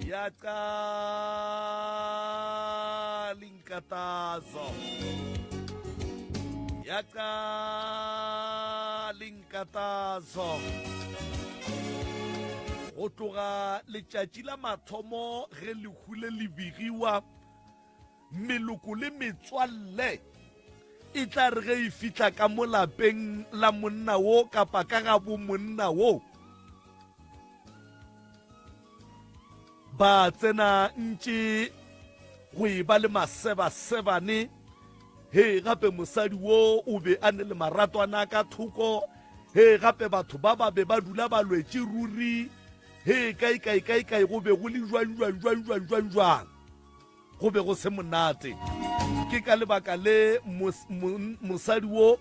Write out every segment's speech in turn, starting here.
Linkatazo go tloga letšatši la mathomo ge lekgule le biriwa meloko le metswalle e tla re ge e fihla ka mo lapeng la monna wo kapa ka ga bo monna wo ba tsena ntše go e ba le masebasebane he gape mosadi wo o be a ne le maratwana ka thoko he gape batho ba be ba dula ba lwetše ruri he kai go be go le jwang go be go se monate ke ka lebaka le mosadi wo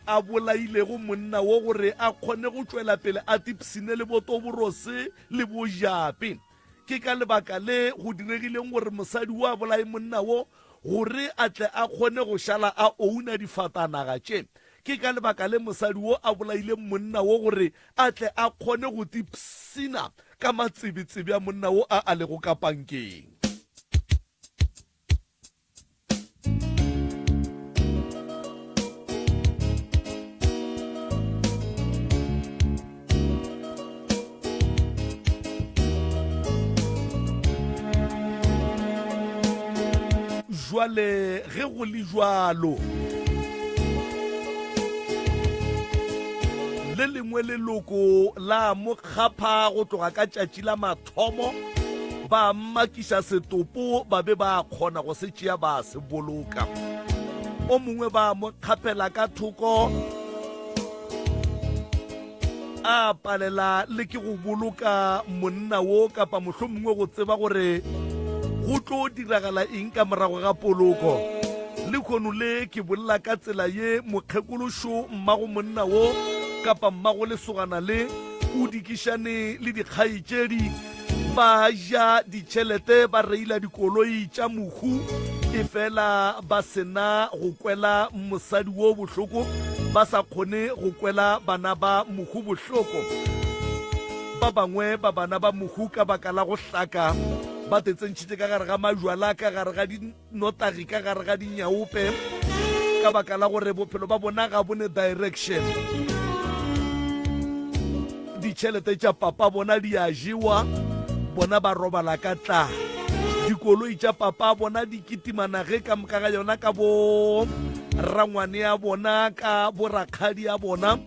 a bolailego monna wo gore a kgone go tšwela pele a tipsine le botoborose le bojape ke ka lebaka le go diregileng gore mosadi wo a bolae monna wo gore a tle a kgone go šala a ouna difatanaga tše ke ka lebaka le mosadi wo a bolaile monna wo gore a tle a kgone go tipsina ka matsebetsebe a monna wo a lego ka pankeng. Jwale ge go le jwalo le lengwe leloko la mokgapha go tloga ka tšatši la mathomo ba mmakiša setopo ba be ba kgona go se tšea ba se boloka o mongwe ba mo kgapela ka thoko a palela le ke go boloka monna wo kapa mohlomongwe go tseba gore go tlo diragala eng ka morago ga poloko le kgono le ke bolela ka tsela ye mokgekološo mmago monna wo kapa mmago lesogana le o dikišane le dikgaetšedi ba ja ditšhelete ba reila dikoloi tša mohu e fela ba sena go kwela mosadi wo bohloko ba sa kgone go kwela bana ba mohu bohloko ba bangwe ba bana ba mohu ka baka la go hlaka ba tetsentšhitše ka gare ga majwala ka gare ga dinotagi ka gare ga dinyaope ka baka la gore bophelo ba bona ga bone direction ditšhelete tša papa bona di a jewa bona ba robala ka tla dikoloi tša papa bona di kitimana ge ka moka ga yona ka bo rangwane ya bona ka bo rakgadi ya bona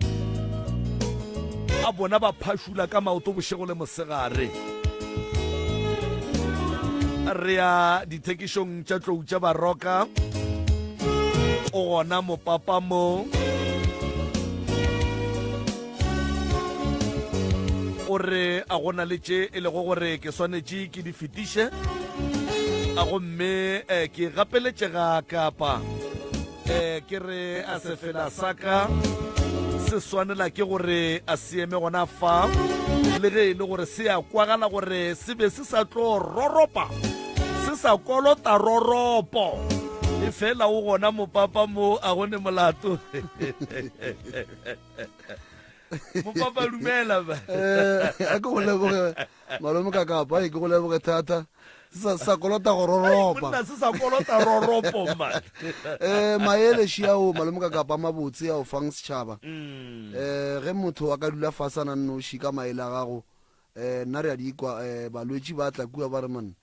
ba phashula ka maoto bošego le mosegare re ya dithekišong tša tlou tša baroka o gona mopapa mo o re a gona le tše e lego gore ke swanetše ke di fetiše a gomme ke gapeletšega kapa ke re a se fela saka se swanela ke gore a se eme gona fa le ge e le gore se a kwagala gore se be se sa tlo roropa se sa kolota roropo e fela o gona mopapa mo a gone molato mopapa dumela ba a ke go leboge malome ka kapa ke go leboge thata sa kolota go roropa se sa kolota roropo man maele shiao malome ka kapa mabotse ya o fang setšhaba ge motho a ka dula fasana nnoši ka maele a gago nna re a dikwa balwetši ba tla kua ba re man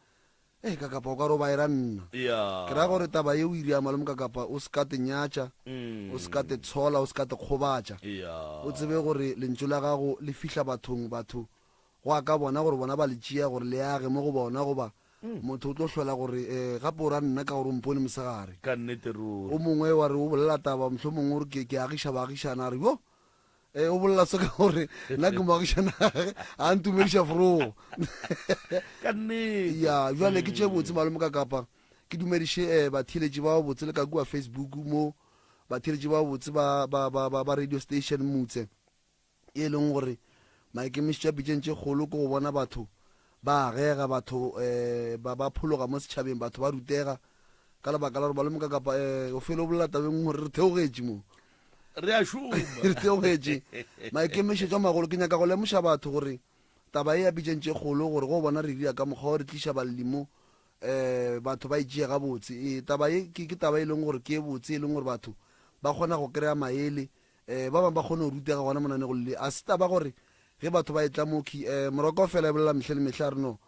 ka kapa o ka ro ba ira nna ke ra gore taba ye o iria malome ka kapa o ska te nyatša o ska te tshola o ska te kgobatša o tsebe gore lentšu la gago le fihla bathong batho go a ka bona gore bona ba le tšea gore le age mo go bona goba motho o tlo hlola gore gape o ra nna ka gore o mpone mosegare o mongwe wa re o bolela taba mohlho mongwe gore ke agiša baagišana a re yo o bolela so ka gore nna ke moagišana a ntumediša forogo ya jale ke tše botse malome ka kapa ke dumediše batheletši ba botse le ka kua Facebook mo batheletši ba botse ba radio station motse e leng gore maikemišitša pitšeng tše kgolo ke go bona batho ba agega batho ba phologa mo setšhabeng batho ba rutega ka lebaka la gore malome ka kapa o fele o bolela tabeng gore re theogetše mo re a šoma re theogetše maikemišetšo a magolo ke nyaka go lemoša batho gore taba e ya bitšentše kgolo gore go bona re dira ka mokgwa o re tliša balemo batho ba itšea ga botse taba e ke taba e leng gore ke e botse e leng gore batho ba kgona go kry-a maele ba bangwe ba kgone go rutega gona monanego le a se taba gore ge batho ba etla moki moroko fela e bolela metlhe le metlha re no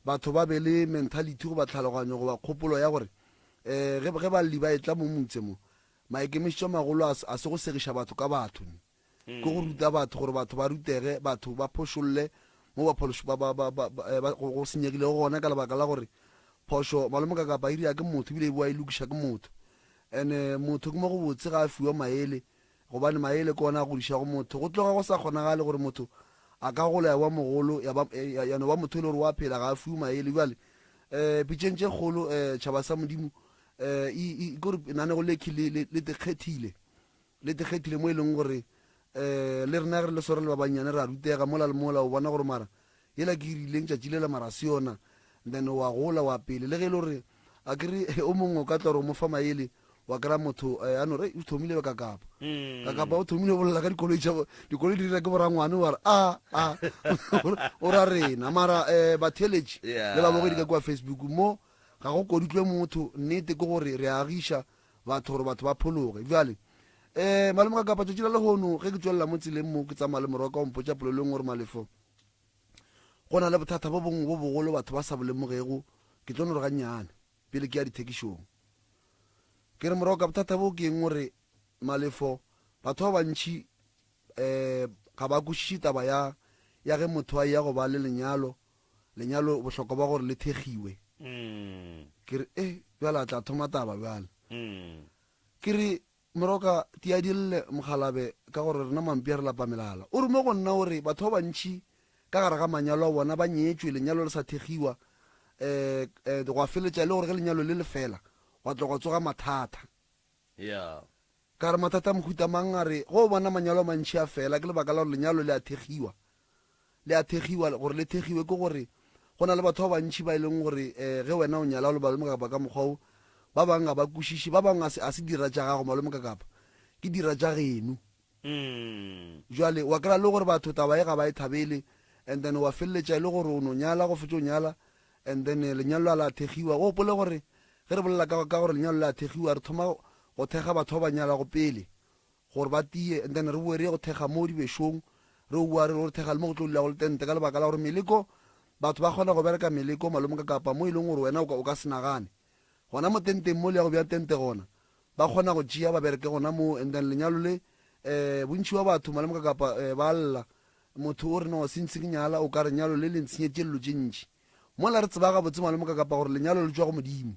batho ba be le mentality go ba tlhaloganyo go ba kgopolo ya gore ge balli ba etla mo motse mo maikemišitšo magolo a se go segiša batho ka batho ke go ruta batho gore batho ba rutege batho ba phošolle mo go senyegile go gona ka lebaka la gore phošo malome ka kapa iria ke motho ebile e boa e lokiša ke motho and motho ke mo go botse ga a fiwa maele gobane maele ke ona a godiša go motho go tloga go sa kgonagale gore motho a ka gola ya wa mogolo yano ba motho e le gore wa phela ga a fiwe maele jale pitšentše kgolo tšhaba sa modimo kore nanego leki le tekgethile mo e leng gore le rena re le sore le ba bannyane re a rutega mola le mola o bona gore mara yela ke irileng tšatši le la mara se yona then wa gola wa pele le ge e le gore a kere o mongwe o ka tla gore mo fa maele wa kry-a motho a no re o thomile kakapa o thomile o bolela ka dikoloi di dira ke borangwane ware o ra rena mara batheletše le babogedi ka kua Facebook mo ga go koditlwe motho nnete ke gore re agiša batho gore batho ba phologe bjale malemo ka kapa tšatši la legono ge ke tswelela mo tseleng mo ke tsamaya le morwa ka ompotša polelong gore malefo go na le bothata bo bongwe bo bogolo batho ba sa bolemogego ke tlo no re gannyane pele ke ya dithekišong ke re morwa ka bothata bo ke eng gore malefo batho ba bantšhi ga ba kwešiše taba ya ge motho a ya go ba le lenyalo bohlokwa ba gore le thegiwe ke re bjala a tla thoma taba bjale ke re moroka tiadile mogalabe ka gore rena mampi re lapa melala o re mo go nna gore batho ba bantšhi ka gare ga manyalo a bona ba nyetswe lenyalo le sa thegiwa go feletša le gore ge lenyalo le le fela wa tlo go tsoga mathata ka re mathata a mohuta mang a re go bona manyalo a mantšhi a fela ke lebaka la gore lenyalo le a thegiwa gore le thegiwe ke gore go na le batho ba bantšhi ba e leng gore ge wena o nyala o le malome kakapa ka mokgwa o ba bangwe ga ba kwešiše ba bangwe a se dira tša gago malome kakapa ke dira tša geno jale wa kry-a le gore batho taba e ga ba e thabele and then wa feleletša le gore o no nyala go fetša o nyala and then lenyalo a la thegiwa go opole gore ge re bolela ka gore lenyalo le a thegiwa re thoma go thega batho ba ba nyala go pele gore ba tie and then re boe re go thega mo dibešong re bua re thega le mo go tlo dula go le tente ka lebaka la gore meleko batho ba kgona go bereka meleko malome ka kapa mo e leng gore wena o ka se nagane gona mo tenteng mo le ya go bja tente gona ba kgona go tšea ba bereke gona mo and then lenyalo le bontši wa batho malome ka kapa ba lla motho o re no sentse ke nyala o ka re nyalo le le ntshenyetse dilo tše ntši mola re tseba gabotse malome ka kapa gore lenyalo le tswa go modimo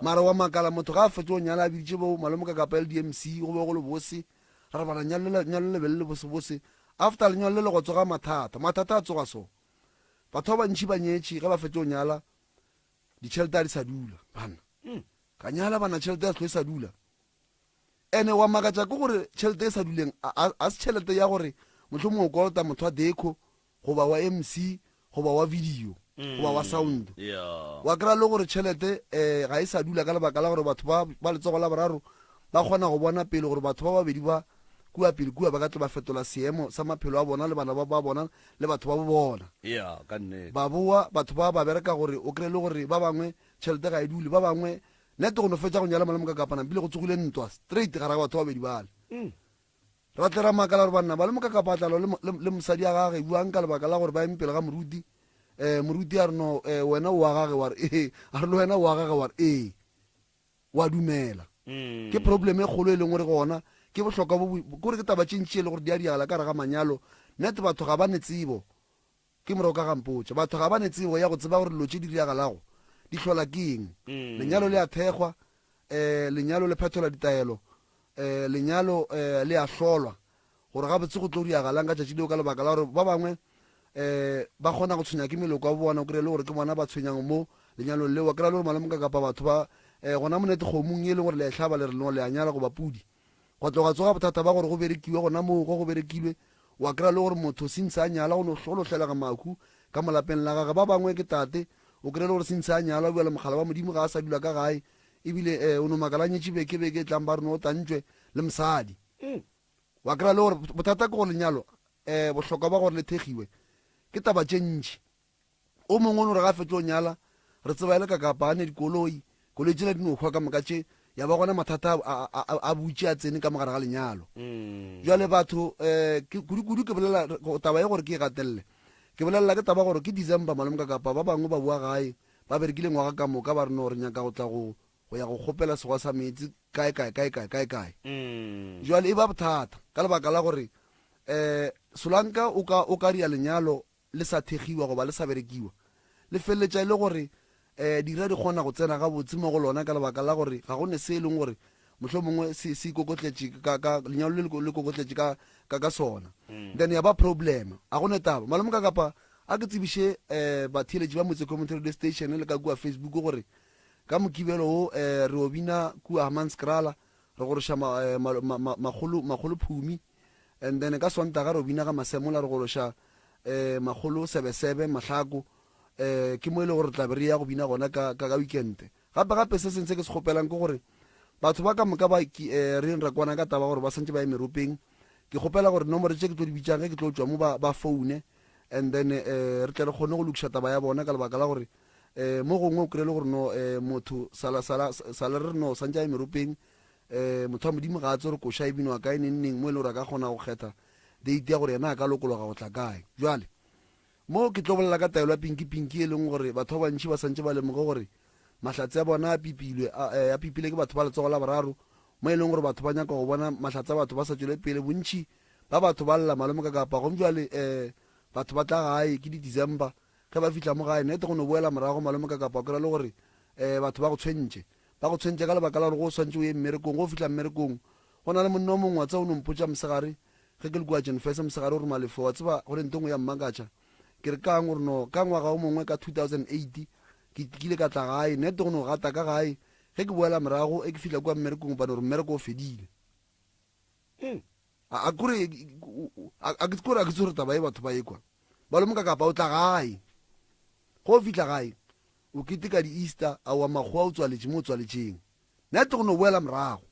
mara wa makala motho ga a fetse o nyala a biditše bo malome ka kapa le DMC go be go le bose ra bala nyalo le be le bose after lenyalo le le go tsoga mathata a tsoga so batho ba bantšhi ba nyetše ge ba fetse o nyala ditšhelete a di sa dula bana ka nyala bana tšhelete ya tlho e sa dula ene wa makatša ke gore tšhelete e sa duleng a se tšhelete ya gore motlho mongwe o kolota motho wa deco goba wa MC goba wa video goba wa sound wa kry-a le gore tšhelete ga e sa dula ka lebaka la gore batho ba letsogo la boraro ba kgona go bona pele gore batho ba babedi ba kua pele kua ba ka tle ba fetola seemo sa maphelo a bona le bana ba bona le batho ba bona ba boa batho ba bereka gore o kry-e le gore ba bangwe tšhelete ga e dule ba bangwe nete go no fetša go nyala malome ka kapana pele go tsogile ntwa straight gara batho ba babedi bale ra tle ra makala gore banna malome ka kapatlalo le mosadi a gage buang ka lebaka la gore ba empele ga moruti a re no wena o wa gage wa re a re le wena o wa gage wa re wa dumela ke probleme e kgolo e leng gore gona ke bohlokwa kore ke taba tšentšhi e le gore di a diagala ka re ga manyalo nnete batho ga ba ne tsebo ke morao ka gampotša batho ga ba ne tsebo ya go tseba gore dilo tše di diagalago di hlola ke eng lenyalo le a thekgwa lenyalo le phetola ditaelo lenyalo le a hlolwa gore ga botse go tlo diagalang ka tšatši leo ka lebaka la gore ba bangwe ba kgona go tshwenya ke meloko a bona o kry-e le gore ke bona ba tshwenyang mo lenyalong leo kry-a le gore malome ka kapa batho ba gona monete kgomong e leng gore le a tlhaba le re leno le a nyala go ba pudi go tloga tsoga bothata ba gore go berekiwe gona moo go berekilwe wa kry-a le gore motho sentse a nyala go lohlelega mahu ka molapeng la gage ba bangwe ke tate o kry-e le gore sentse a nyala o buela mogala wa modimo ga a sa dula ka gae ebile o no makalanyetše beke e tlang ba re no o tantšwe le mosadi wa kry-a le gore bothata ke gore lenyalo bohlokwa ba gore le thegiwe ke taba tše ntši o mongwe o ne re ga fetlo nyala re tseba ele ka kapane koloi tšela di no hwa ka moka tše ya ba gona mathata a butše a tsene ka mogare ga lenyalo jwale batho kudu ke bolela taba ye gore ke e gatelele ke bolelela ke taba gore ke December malome ka kapa ba bangwe ba bua gae ba berekile ngwaga ka moka ba re no re nyaka go tla go ya go kgopela segwa sa metsi kae jwale e ba bothata ka lebaka la gore solanka o ka ria lenyalo le sa thegiwa goba le sa berekiwa le feleletša e le gore dira di kgona go tsena ga botse mo go lona ka lebaka la gore ga gone se e leng gore motlho mongwe se kokotletše ka lenyalo le kokotletše ka sona then ya ba problem a gone taba malome ka kapa a ke tsebiše batheeletši ba motse community radio station le ka kua Facebook gore ka mokibelo o re obina kua Hammanskraal re goroša magolo phumi and then ka sontaga re obina ga masemola re goroša magolo sebesebe mahlako ke mo e le gore tla be re ya go bina gona ka weekend gape se sentse ke se kgopelang ke gore batho ba ka moka ba re ra kwana ka taba gore ba santse ba ye meropeng ke kgopela gore nomoro tše ke tlo di bitsang ge ke tlo tswa mo ba phone and then re tle re kgone go lokiša taba ya bona ka lebaka la gore mo gongwe o kry-e le gore no motho sala re no santse a ye meropeng motho wa modimo ga a tse gore koša e binwa kae neng mo e le gore a ka kgona go kgetha date ya gore yena a ka lokologa go tla kae jwale mo ke tlo bolela ka taelo ya pinki e leng gore batho ba bantši ba santse ba lemoge gore mahlatse a bona a pipile ke batho ba letsogo la boraro mo e leng gore batho ba nyaka go bona mahlatse a batho ba sa tswele pele bontši ba batho ba lla malome ka kapa gome jwale batho ba tla gae ke di-December ge ba fitlha mo gae nnete go no boela morago malome ka kapa kry le gore batho ba go tshwentše ka lebaka la gore go swantse o ye mmerekong go fitlha mmerekong go na le monna o mongwe wa tsa o no mpotša mosegare ge ke le kua Jenfes mosegare gore malefo wa tseba gore ntengwe ya mmakatša ke re kang gore no ka ngwaga o mongwe ka 2008 ke ile ka tla gae nnete go no gata ka gae ge ke boela morago e ke fitlha kua mmerekong bane gore mmereko o fedile a ke tsore taba e batho ba e kwa balome ka kapa o tla gae go fitlha gae o keteka di-Easter a wa makgowa o tswaletše mo o tswaletšeng nnete go no boela morago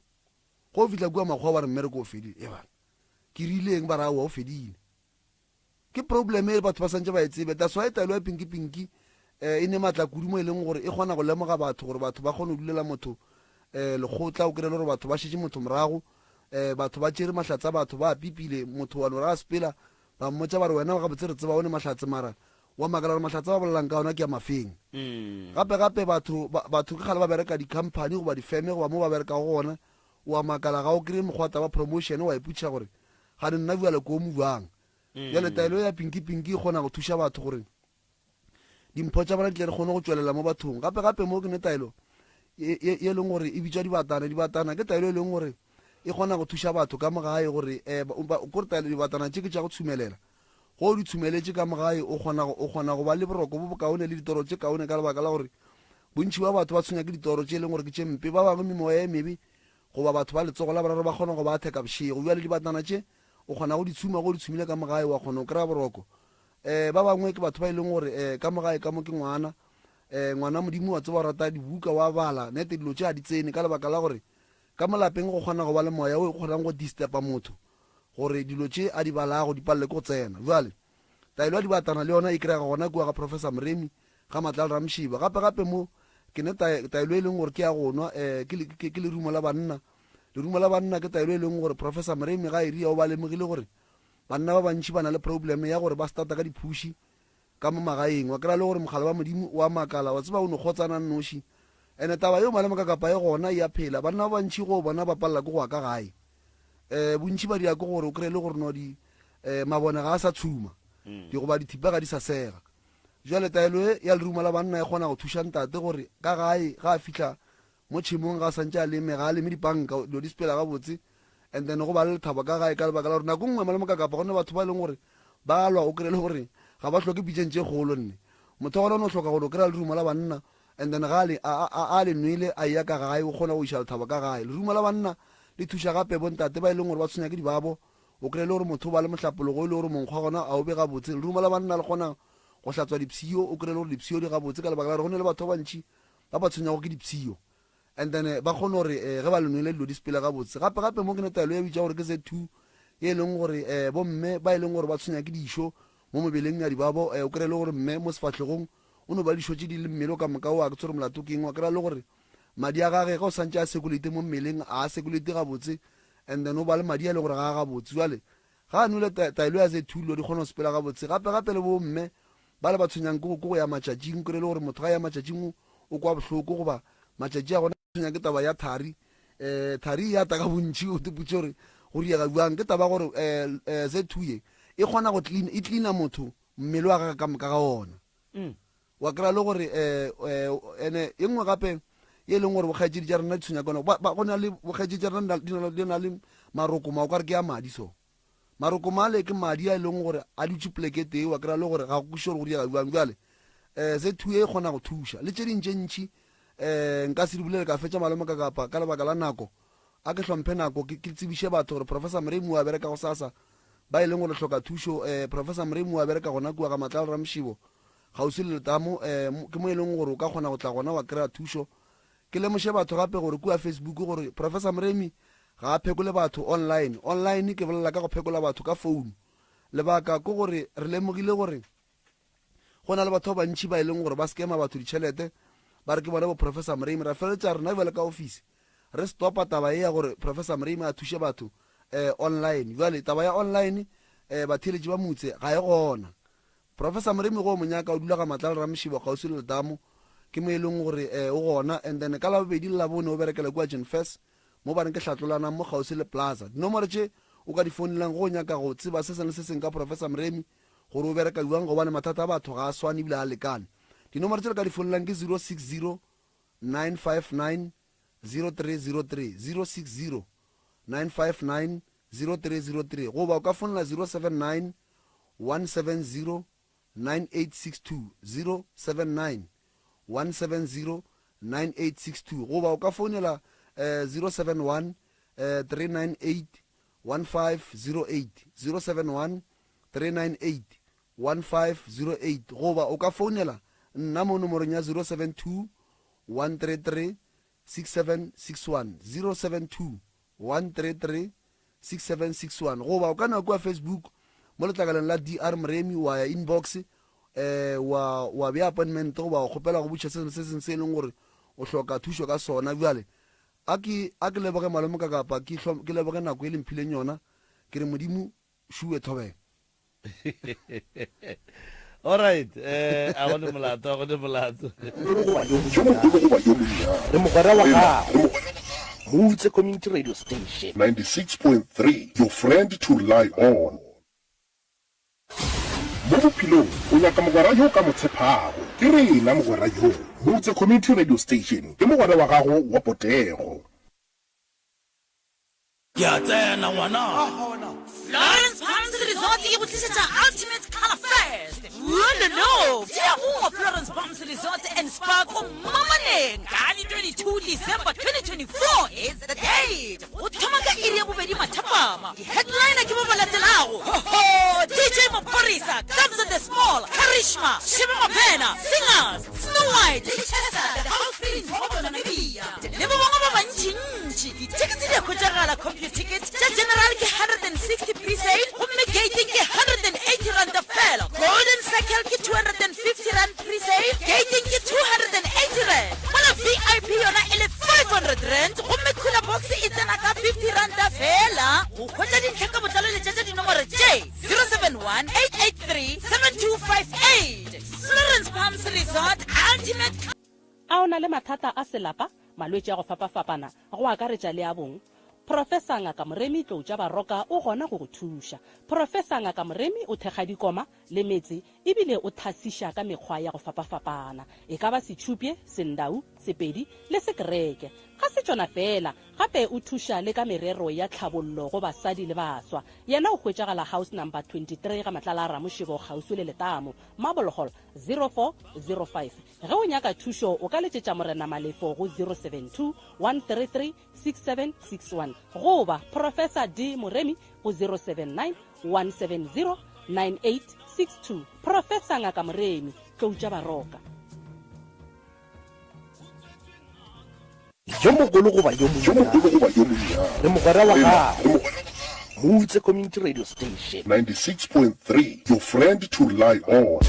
go fitlha kua makgowa ba re mmereko o fedile ebana ke rileng ba ra wa o fedile ke problem e batho ba santse ba e tsebe that's why taelo ya pinki e ne matla kudu mo e leng gore e kgona go lemoga batho gore batho ba kgone go dulela motho lekgotla o kry-e le gore batho ba šetse motho morago batho ba tšere mahlatse a batho ba pipile motho wa nore a sepela ba mmotsa ba re wena ga botse re tseba o ne mahlatse mara wa makala gore mahlatse ba bolelang ka ona ke ya mafeng gape batho ke gale ba bereka di-company goba difeme goba mo ba bereka go gona wa makala ga o kry-e mokgwata wa promotion wa iputša gore ga ne nna buale ko o mobuang jale taelo ya pinki e kgona go thuša batho gore dimpho tša bona di tle re kgone go tswelela mo bathong gape mo ke ne taelo e leng gore e bitswa dibatana ke taelo e leng gore e kgona go thuša batho ka mogae gore kore taelo dibatana tše ke tša go tshumelela go di tshumeletše ka mogae o kgona go ba le boroko bo bokaone le ditoro tše kaone ka lebaka la gore bontši ba batho ba tshwenya ke ditoro tše e leng gore ke tše mpe ba bangwe memoya e mebe goba batho ba letsogo la boraro ba kgona go ba theka bošego bja le dibatana tše o kgona go di tshumile ka mogae wa kgona go kry-a boroko ba bangwe ke batho ba e leng gore ka mogae ka mo ke ngwana modimo wa tseba o rata dibuka wa bala nnete dilo tše a di tsene ka lebaka la gore ka molapeng go kgona go ba le moya o e kgonang go disturba motho gore dilo tše a di balago di palele ko tsena jale taelo ya dibatana le yona e kry-ega gona kua ga Professor Mremi ga Matlale Ramshiba gape mo ke ne taelo e leng gore ke ya go nwa ke lerumo la banna ke taelo e leng gore Professor Mremi ga e ria o ba lemogile gore banna ba bantši ba na le problem ya gore ba starta ka diphuši ka mo magaeng wa kry-a le gore mogala wa modimo wa makala wa tseba o ne kgotsana nnoši ande taba yo malema ka kapa e gona e a phela banna ba bantši go bona ba palela ke go ya ka gae bontši ba dia ke gore o kry-e le gore no mabone ga a sa tshuma di goba dithipa ga di sa sega jale taelo e ya lerumo la banna e kgona go thuša ntate gore ka gae ga a fitlha mo tšhimong ga a santse a leme ga a leme dipanka dilo di sepela gabotse and then go ba le lethaba ka gae ka lebaka la gore nako nngwe malemo ka kapa gonne batho ba e leng gore ba lwa o kry-e le gore ga ba tlhoke pitšeng tše kgolo nne motho gona o ne o tlhoka gore o kry-a lerumo la banna and then ga a le nwele a ya ka gae o kgona go iša lethaba ka gae lerumo la banna le thuša gape bontate ba e leng gore ba tshwenya ke dibabo o kry-e le gore motho o ba le mohlapologo e le gore monkgwa gona a o be gabotse lerumo la banna le kgona go hlatswa dipshio o kry-e le gore dipshio di gabotse ka lebaka la gore go ne le batho ba bantši ba ba tshwenyago ke dipshio and then ba kgone gore ge ba le nwele dilo di sepela gabotse gape mo ke ne taelo ya bitša gore ke Z2 e leng gore bomme ba e leng gore ba tshwenya ke dišo mo mebeleng ya dibabo o kry le gore mme mo sefatlhegong o no ba dišotse di le mmele o ka moka o a ke tshwere molato keng wa kry le gore madi a gage ga o santse a sekulete mo mmeleng a sekulete gabotse and then o ba le madi a le gore ga a gabotse jale ga a nole taelo ya sethulo di kgona go sepela gabotse gape le bo mme ba le ba tshwenyang ke go ya matšatšing kry le gore motho ga ya matšatšing o kwa botlhoko goba matšatši a gona tshwenya ke taba ya thari ya ta ka bontši o teputse gore go riega buang ke taba gore Z2 e kgona go cleana motho mmele wa gage ka moka ga ona wa kry le gore ene e nngwe gape e leng gore bokgaetsedi ja rena ditshwenya kone go na le bokgaetsedi ja rena di na le marokoma o kare ke ya madi so marokoma ale ke madi a e leng gore a dutse plekete wa kry le gore ga go kušore go diega buang bjale Z2 e kgona go thuša le tše dintše ntšhi nka se di bolele ka fetša malome ka kapa ka lebaka la nako a ke hlomphe nako ke tsebiše batho gore professor Mremu a bereka go sasa ba e leng gore hloka thušo professor Mremu a bereka gona kua ga Matlale Ramoshibo gausi le letamo ke mo e leng gore o ka kgona go tla gona wa kry-a thušo ke lemoše batho gape gore kua Facebook gore professor Mremi ga a phekole batho online ke bolela ka go phekola batho ka phone lebaka ke gore re lemogile gore go na le batho ba bantšhi ba e leng gore ba skema batho ditšhelete ba re ke bona bo professor Mremi ra feletša rena bjale ka office re stopa taba e ya gore professor Mremi a thuše batho online jale taba ya online batheletši ba motse ga e gona professor Mremi go monyaka o dula ga Matlale Ramoshibo gausi le letamo ke mo e leng gore o gona and then ka labobedi le labone o berekela kua Jen First mo ba reng ke hlatlolanang mo gausi le plaza dinomoro tše o ka di founilang go nyaka go tseba se seng le se seng ka professor Mremi gore o bereka jwang gobane mathata a batho ga a swane ebile a lekane dinomoro tše le ka di founilang ke 060 959 0303 060 959 0303 goba o ka founela 079 170 9862 079 170 9862 goba o ka founela 071 398 1508 071 398 1508 goba o ka founela nna mo nomorong ya 072 133 6761 072 133 6761 goba o ka na kua Facebook mo letlakaleng la DR Mremi wa ya inbox wa bea appointment goba o kgopela go botša se seng se e leng gore o hloka thušo ka sona bjale a ke leboge malome ka kapa ke leboge nako e le mphileng yona ke re modimo šue thobeng alright a gone molato re mogwera wa gago Mutse Community Radio Station 96.3, your friend to rely on. Mo bophelong o nyaka mogwera yo ka motshepago ke rena mogwera yo Mutse Community Radio Station ke mogwera wa gago wa potego. Ya tsena ngwana Florence Palms Resort e botlisetsa Ultimate Color Fest. No. Dia Florence Palms Resort and Spa ko Mamaneng. Kali 22 December 2024 is the date. O thoma ka iri ya bobedi mathapama. Headliner ke ba latelago. DJ Maporisa, Dubs and the Small, Karishma, Shiba Mabena, Singers, Snow White, Chester, the House Prince, Namibia. Le ba bangwe ba bantšintši. Tickets di khotjagala computer tickets. General ke 160 pre-sale. Gomme gating ke 180 rand fela. Golden Circle ke 250 rand pre-sale. Gating ke 280 rand. Wala VIP yona ele 500 rand. Gomme cooler box e tsena ka 50 rand fela. Go khotla dintlha ka botlalo le tšatša dinomoro J 071 883 7258. Florence Palms Resort Ultimate. A ona le mathata a selapa malwetse a go fapafapana go akaretša le a bong Professor Ngaka Mremi Tloutša Baroka o gona go go thuša. Professor Ngaka Mremi o thekga dikoma le metse ebile o thasiša ka mekgwa ya go fapafapana e ka ba setšhupye sendau sepedi le sekereke ga se tšona fela gape o thuša le ka merero ya tlhabollo go basadi le baswa yena o hwetšagala house number 23 ga Matlale Ramoshibo gausi le letamo Marble Hall 0405 ge o nyaka thušo o ka letšetša morena malefo go 072 133 6761 goba Professor D Mremi go 079 170 9862 Professor Ngaka Mremi Tloutša Baroka. yo mogolo goba yo monna re mogwera wa gago Mutse Community Radio Station. 96.3, your friend to rely on.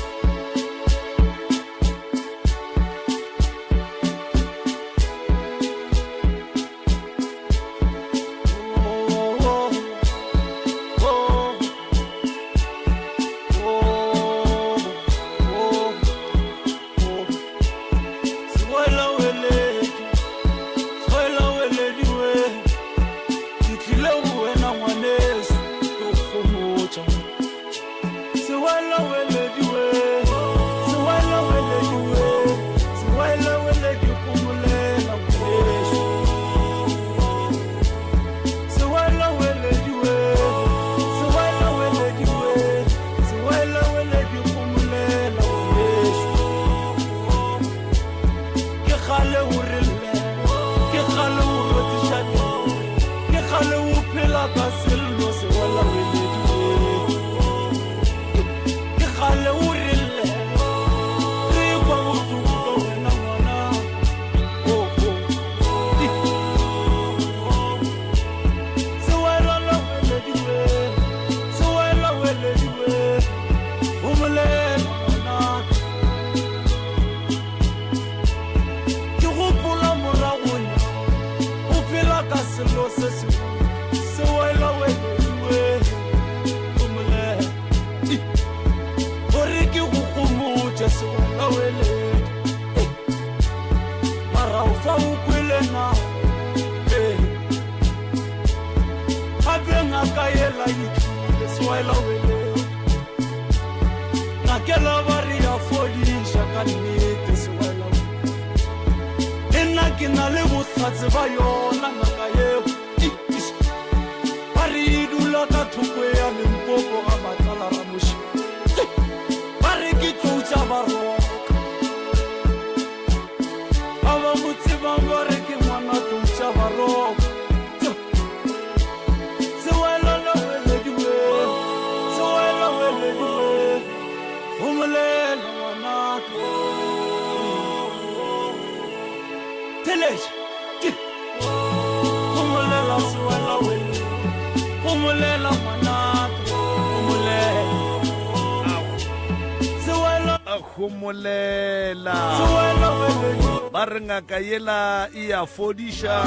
Ba re ngaka yela e a fodisha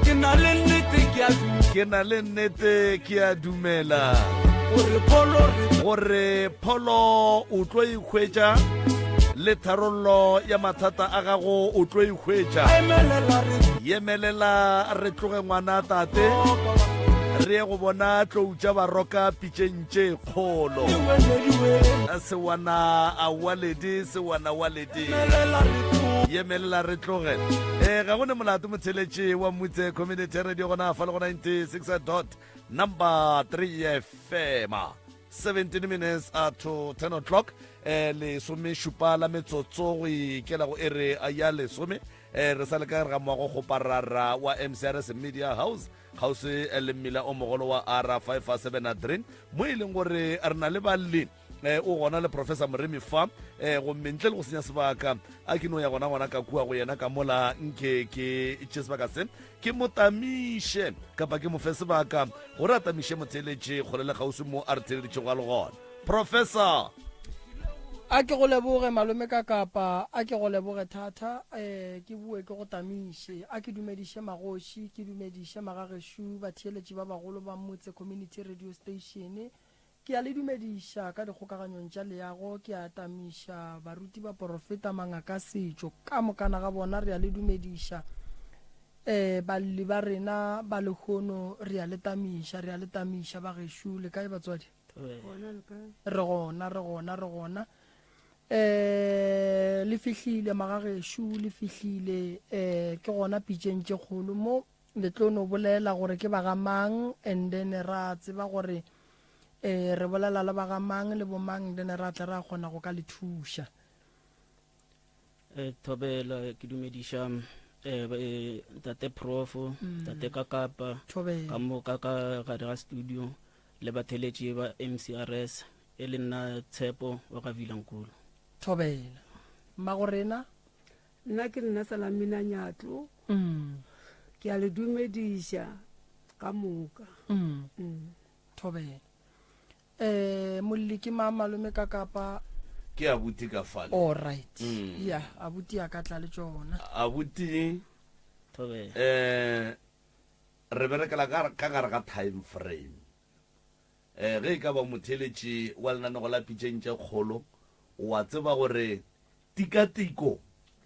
ke na le nnete ke a dumela gore pholo o tlo ikhwetša le tharollo ya mathata a gago o tlo ikhwetša yemelela re tloge ngwana tate re ye go bona tloutša baroka pitšentše kgolo sewana a waledi sewana waledi yemelela re tloge ga go ne molato motheletše wa Mutse Community Radio gona fa le go 96 number 3 FM 17 minutes to 10 o'clock le somešupa la metsotso go ikela go ere ya lesome re sa le ka re ga moago go parara wa MCRS Media House gausi le mmila o mogolo wa R573 mo e leng gore re na le balli o gona le Professor Moremi Farm go mentle le go senya sebaka a ke no ya gona ka kua go yena ka mola nke ke itse sebaka se ke motamishe kapa ke mo fe sebaka gore a tamishe motheletše go le gausi mo a re theleditše go a le gona Professor a ke go leboge malome ka kapa a ke go leboge thata ke bue ke go tamishe a ke dumediše magoši ke dumediše magageshu batheeletši ba bagolo ba Mutse Community Radio Station ke a le dumediša ka dikgokaganyong tša leago ke a tamiša baruti ba profeta mangaka setšo ka mokana ga bona re a le dumediša balli ba rena ba lekgono re a le tamiša bageshu le kae batswadi re gona le fihlile magageshu le fihlile ke gona pitšentše kgolo mo le tlo no bolela gore ke ba gamang and then ra tseba gore re bolela le ba gamang le bomang then ra tla ra kgona go ka le thuša thobela ke dumediša tate prof tate kakapa ka mo ka gare ga studio le batheletši ba MCRS e le nna Tshepo wa ga Vilankulu thobela magorena nna ke nna Salamina Nyatlo ke a le dumediša ka moka. Thobela. Molli ke ma malome ka kapa ke abuti ka fale. All right. Yeah, abuti a ka tla le tsona. Abuti Thobela. re berekela ka gare ga time frame. Ge ka ba motheletši wa lenanego la pitšeng tše kgolo wa tseba gore tikatiko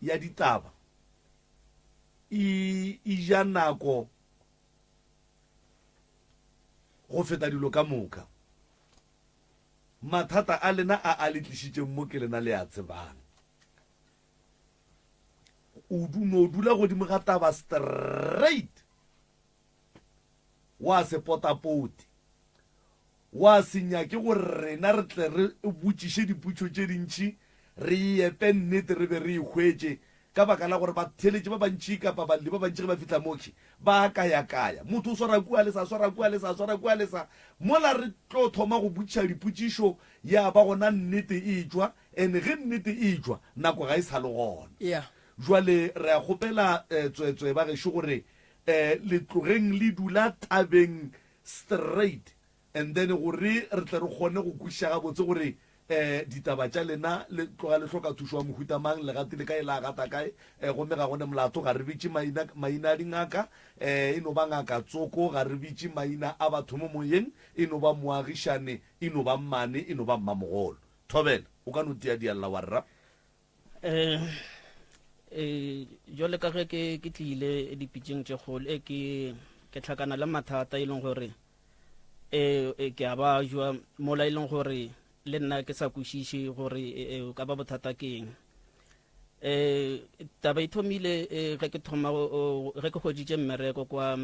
ya ditaba e ja nako go feta dilo ka moka. Mathata a lena a le tlišitšeng mo ke lena le a tsebang. O dula godimo ga taba straight wa se potapoti wa senya ke gore rena re tle re botšiše diputšo tše dintšhi re epe nnete re be re hwetše ka baka la gore batheletši ba bantši kapa balli ba bantši ge ba fitlha mokhi ba kaya motho o swara kua le sa swara kua le sa swara kua le sa mola re tlo thoma go botšiša dipotšišo ya ba gona nnete e tšwa ene ge nnete e tšwa nako ga e sa le gona. Jwale re a kgopela tswetswe ba gešo gore le tlogeng le dula tabeng straight and then gore re tle re kgone go kwešiša gabotse gore ditaba tša lena le tloga le hloka thušo wa mohutamang le gati le kae la gata kae gomme ga gone molato ga re bitše maina a dingaka e no ba ngaka tsoko ga re bitše maina a batho mo moyeng e no ba moagišane e no ba mmane e no ba mmamogolo. Thobela o ka no tia dialla wa rra. Jole ka ge ke tlile dipitšeng tše kgolo ke tlhakana le mathata e leng gore ke a ba jwa mola e leng gore le nna ke sa kwešiše gore ka ba bothata keng. Taba e thomile ge ke goditše mmereko kwa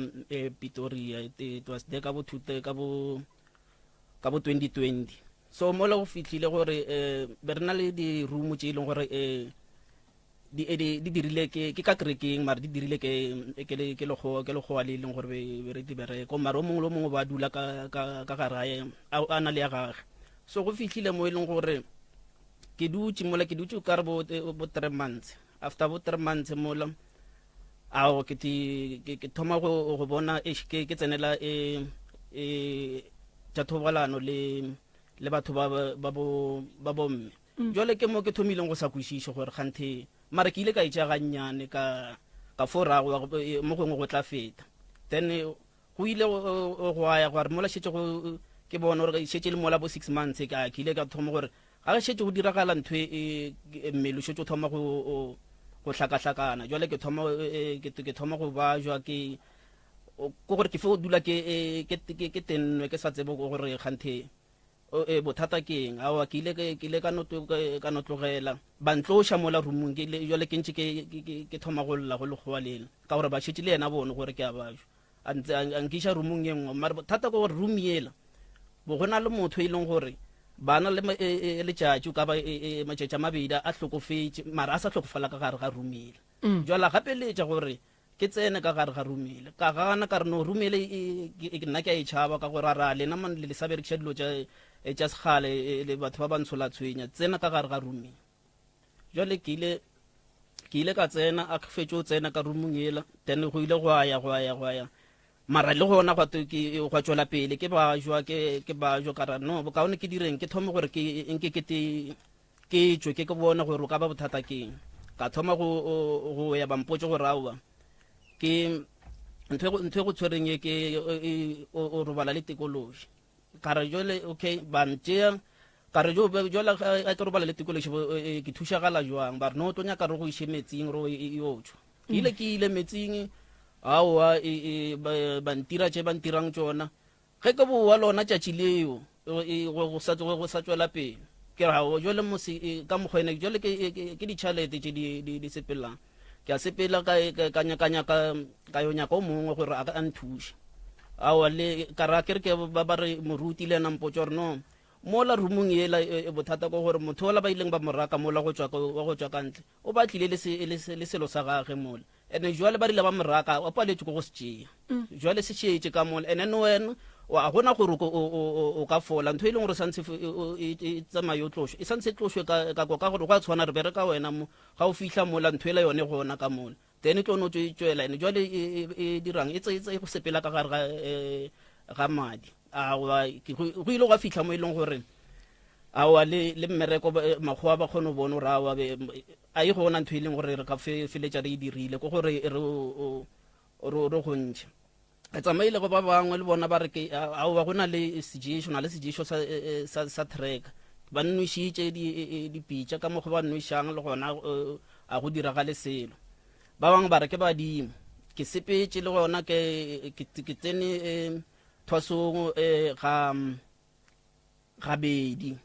Pretoria. It was there ka bo 2020. So mola go fitlhile gore be re na le di-room tše e leng gore di dirile ke ka kerekeng mare di dirile ke legoa le e leng gore be re di bereko mare o mongwe le mongwe ba dula ka gare a na le ya gage. So go fitlhile mo e leng gore ke dutse ka re bo 3 months. After bo 3 months mola ao ke thoma go bona ke tsenela tša thobalano le batho ba bomme. Jwale ke mo ke thomileng go sa kwešiše gore kganthe mare ke ile ka itša gannyane ka forago mo gongwe go tla feta. Then go ile go aya gore mola šetše ke bona gore šetše le mola bo 6 months ke ile ka thoma gore ga ge šetše go diragala ntho mmele o šetše o thoma go hlakahlakana. Jwale ke thoma go ba jwa ke gore ke fe go dula ke tennwe ke sa tsebe gore kganthe bothata keng. Awa ke ile ka no tlogela ba ntloša mola roomong jwale ke ntše ke thoma go lla go legoa lele ka gore ba šetše le yena bone gore ke a bajo a nkiša roomong e nngwe mare bothata ke gore room yela bo go na le motho e leng gore bana le letšatši ka ba matšatši a mabedi a hlokofetše mare a sa hlokofala ka gare ga room ele. Jwale gape letša gore ke tsene ka gare ga room ele ka gana ka re no room ele nna ke a e tšhaba ka gore a ra lena man le sa berekiša dilo tša segale le batho ba bantsho la tshwenya tsena ka gare ga room ele. Jwale ke ile ka tsena a fetše o tsena ka roomong ela then go ile go aya mara le gona gwa tšwela pele ke ba jwa ka ra no bokaone ke direng ke thome gore ke tšwe ke bona gore o ka ba bothata keng. Ka thoma go ya bampotse gore aowa ke ntho go tshwereng o robala le tekološi ka re jole okay ba ntšea ka re jole a ke robala le tekološi ke thušagala jwang ba re no tonya ka re go iše metsing re yo tšwa ke ile metsing aowa ba ntira tše ba ntirang tšona ge ke boa lona tšatši leo go sa tšwela pele ke rao jole ka mokgwene jole ke ditšhalete tše di sepelang ke a sepela ka yo nyaka o mongwe gore a nthuše. Awa le kara ke ba re moruti le nna mpotša gore no mola roomong ela bothata ko gore motho ola ba ileng ba moraka mola go tswa kantle o ba tlile le selo sa gage mola ene jwale ba rile ba moraka o paletse go se tšea jwale se tšeetše ka mola ene no wena wa gona gore o ka fola ntho e leng gore santse e tsamaye o tlošwe e santse tlošwe ka gore go a tshwana re bereka wena mo ga o fihla mola ntho ela yone gona ka mola then e tlo no tswela ene jwale e dirang e tse go sepela ka gare ga madi go ile go fitla mo ileng gore awa le mmereko magwa ba kgone bona gore awa a e gona ntho e leng gore re ka feletša re e dirile go gore re gontšhe a tsamaile go ba bangwe le bona ba re aowa go na le sejeso sa track ba nnošitše dipitša ka mogo ba nnošang le gona a go diragale selo ba bangwe ba re ke badimo ke sepetse le gona ke tsene thwasong gabedi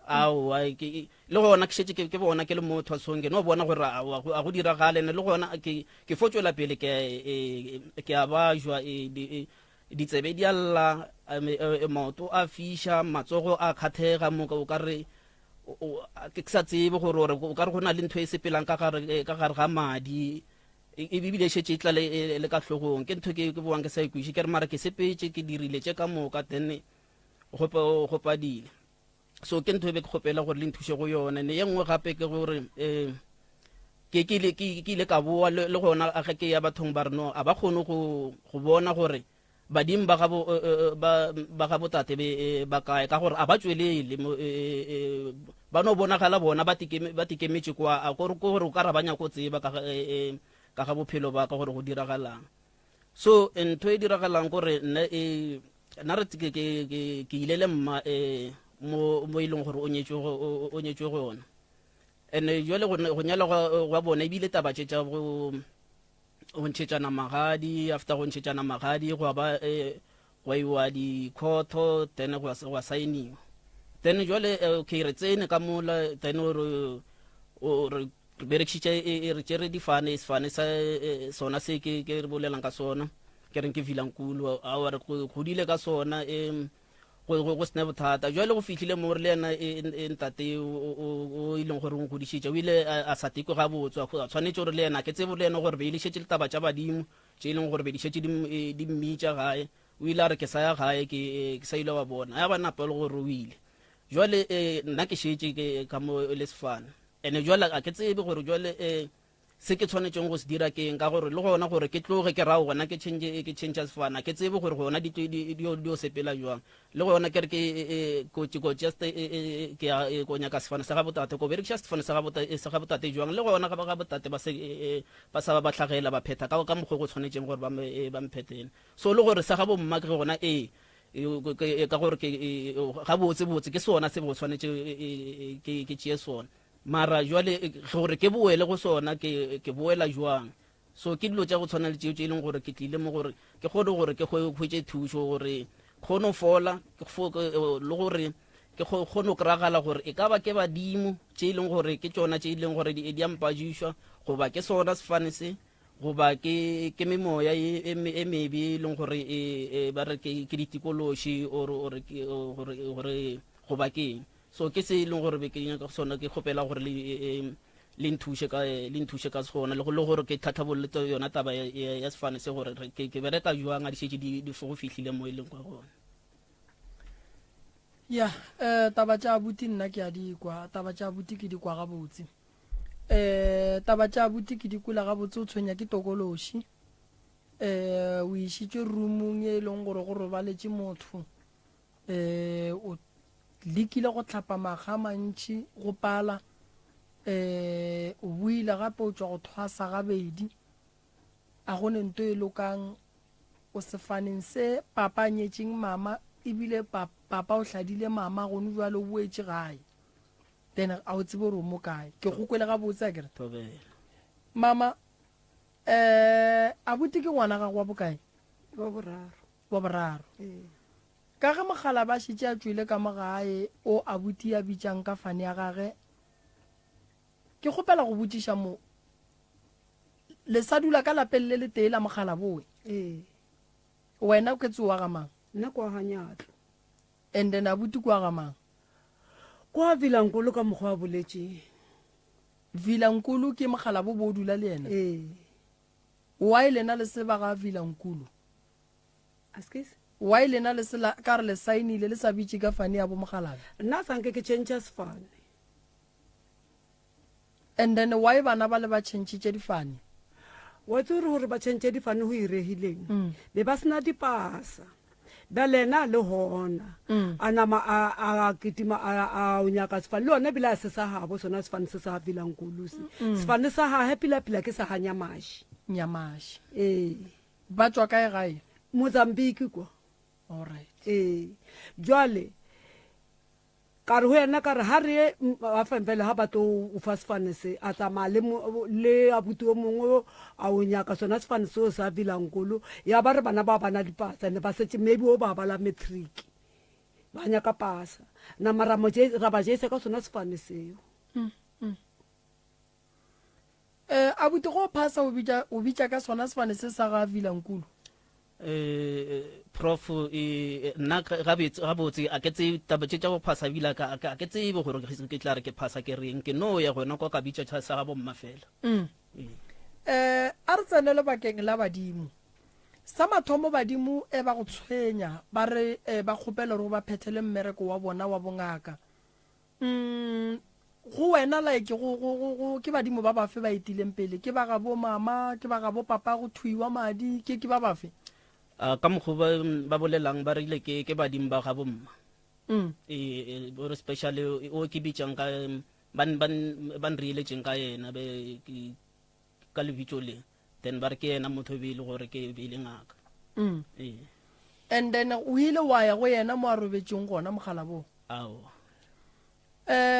aowa le gona ke šetse ke bona ke le mo thwasong ke no bona gore a go diragale le gona ke fotswela pele ke a bajwa ditsebe di alla maoto a fiša matsogo a kgathega moka o ka re ke sa tsebe gore o ka re go na le ntho e sepelang ka gare ga madi ebile šetse e tla le ka tlhogong ke ntho ke boang ke sa ikwiše ke re mara ke sepetse ke dirile tše ka moka then go padile so ke ntho e be ke kgopela gore le nthuše go yone ne ye nngwe gape ke gore ke ile ka boa le gona ge ke ya bathong ba re no a ba kgone go bona gore badimo ba ga botate ba kae ka gore a ba tswelele ba no bonagala bona ba tikemetse kwa gore o ka ra banya go tseba ka ga bophelo ba ka gore go diragalang so ntho e diragalang gore nna re ke ile le mma mo e leng gore o nyetswe gona and jwale go nyala gwa bona ebile taba tše tša go ntšhetšana magadi after go ntšhetšana magadi go ba go iwa dikhoto then go sainiwa then jwale okay re tsene ka mola then re berekšitše re tšere difane sefane sa sona se ke re bolelang ka sona ke reng ke Vilankulu a re godile ka sona go sene bothata jwale go fitlhile mo re le ena ntate o ileng gore o godišitše o ile a sa tekwe ga botswa a tshwanetse gore le ena ke tsebo le ena gore be ile šetse le taba tša badimo tše e leng gore be di šetse di mmitša gae o ile a re ke sa ya gae ke sa ile wa bona ya ba napa le gore o ile jwale nna ke šetse ka mo le sefane ene jwale a ke tsebe gore jwale se ke tshwanetseng go se dira keng ka gore le gona gore ke tloge ke rao gona ke change sefana ke tsebe gore gona di o sepela jwang le gona ke re ke just ke go nyaka sefana sa ga botate ko berekša sefane sa ga botate jwang le gona ga botate ba sa ba tlhagela ba pheta ka mokgwa go tshwanetseng gore ba mphethele so le gore sa ga bomma ke gona ka gore ga botse ke sona se bo tshwanetse ke tšee sona mara jwale gore ke boele go sona ke boela jwang so ke dilo tša go tshwana le tšeo tše e leng gore ke tlile mo gore ke kgone gore ke hwetše thušo gore kgone fola le gore ke kgone go kry-agala gore e ka ba ke badimo tše e leng gore ke tšona tše e leng gore di ampadišwa goba ke sona sefane se goba ke memoya e mebe e leng gore ba re ke ditikološi gore goba keng so ke se e leng gore be ke nyaka sona ke kgopela gore le nthuše ka sona le gore ke tlhatlhabolole yona taba ya sefane se gore ke bereka jwang a di šetse di go fihlile mo e leng kwa gona ya taba tša abuti nna ke a dikwa taba tša abuti ke dikwa gabotse taba tša abuti ke dikula gabotse o tshwenya ke tokološi o išitše roomong e leng gore go robaletše motho o lekile go tlhapa maga mantši go pala o buile gape o tšwa go thwasa gabedi a gone nto e lokang o sefaneng se papa a nyetšeng mama ebile papa o hladile mama gone jwale o boetše gae then a o tsebe gore o mo kae ke go kwele gabotse a kere mama abuti ke ngwana gago wa bokae wa boraro ka ga mogala ba šitše a tswile ka mogae o abuti a bitšang ka fane ya gage ke kgopela go botšiša mo le sa dula ka lapeng le le tee la mogala boe wena o ke tsewa ga mang nna kwa ga Nyatlo and then abuti kwa ga mang kwa Vilankulu ka mokgwa wa boletše Vilankulu ke mogala bo dula le ena wa ile na le seba ga Vilankulu askes wa ile na le sela ka re le sainile le sa bitše ka fane ya bo mogalabe nna sanke ke change sefane and then why bana ba le ba tšhentšitše difane wa tse gore ba tshentse difane go iregileng be ba sena dipasa balena le hona a nama a kitima a unyaka sifane le yone bila se sa habo sona sifane se sa bilang kulusi sifane sa ha pila ke sa ha nyamashi ba tswa kae gae Mozambique kwa alright jwale ka re ho yena ka re ha re a fempele ha batho o fa sifane se a tsamaya le abuti o mongwe a o nyaka sona sifane se o sa bilang kulu ya ba re bana ba bana dipasa ne ba setse maybe o ba bala matric ba nyaka pasa na mara mo je ra ba je se ka sona sifane seo abuti go phasa o bitsa ka sona sefane se sa ga Vilankulu prof nna gabotse a ke tse tabatse tsa go phasa bila ka ke tse be gore ke tla re ke phasa ke reng ke no ya gona go ka bitsa tsa sa ga bomma fela a re tsenele bakeng la badimo sa mathomo badimo ba go tshwenya ba re ba kgopela re ba phethele mmereko wa bona wa bongaka go wena like go ke badimo ba bafe ba itileng pele ke ba ga bo mama ke ba ga bo papa go thuiwa madi ke ba bafe ka mo ba bolelang ba rile ke badimo ba ga bomma bo especially o ke bitsang ka ban rile tsheng ka yena be ka le vitole then ba re ke yena motho be ile gore ke be ile ngaka and then o ile wa ya go yena mo a robetseng gona mogala bo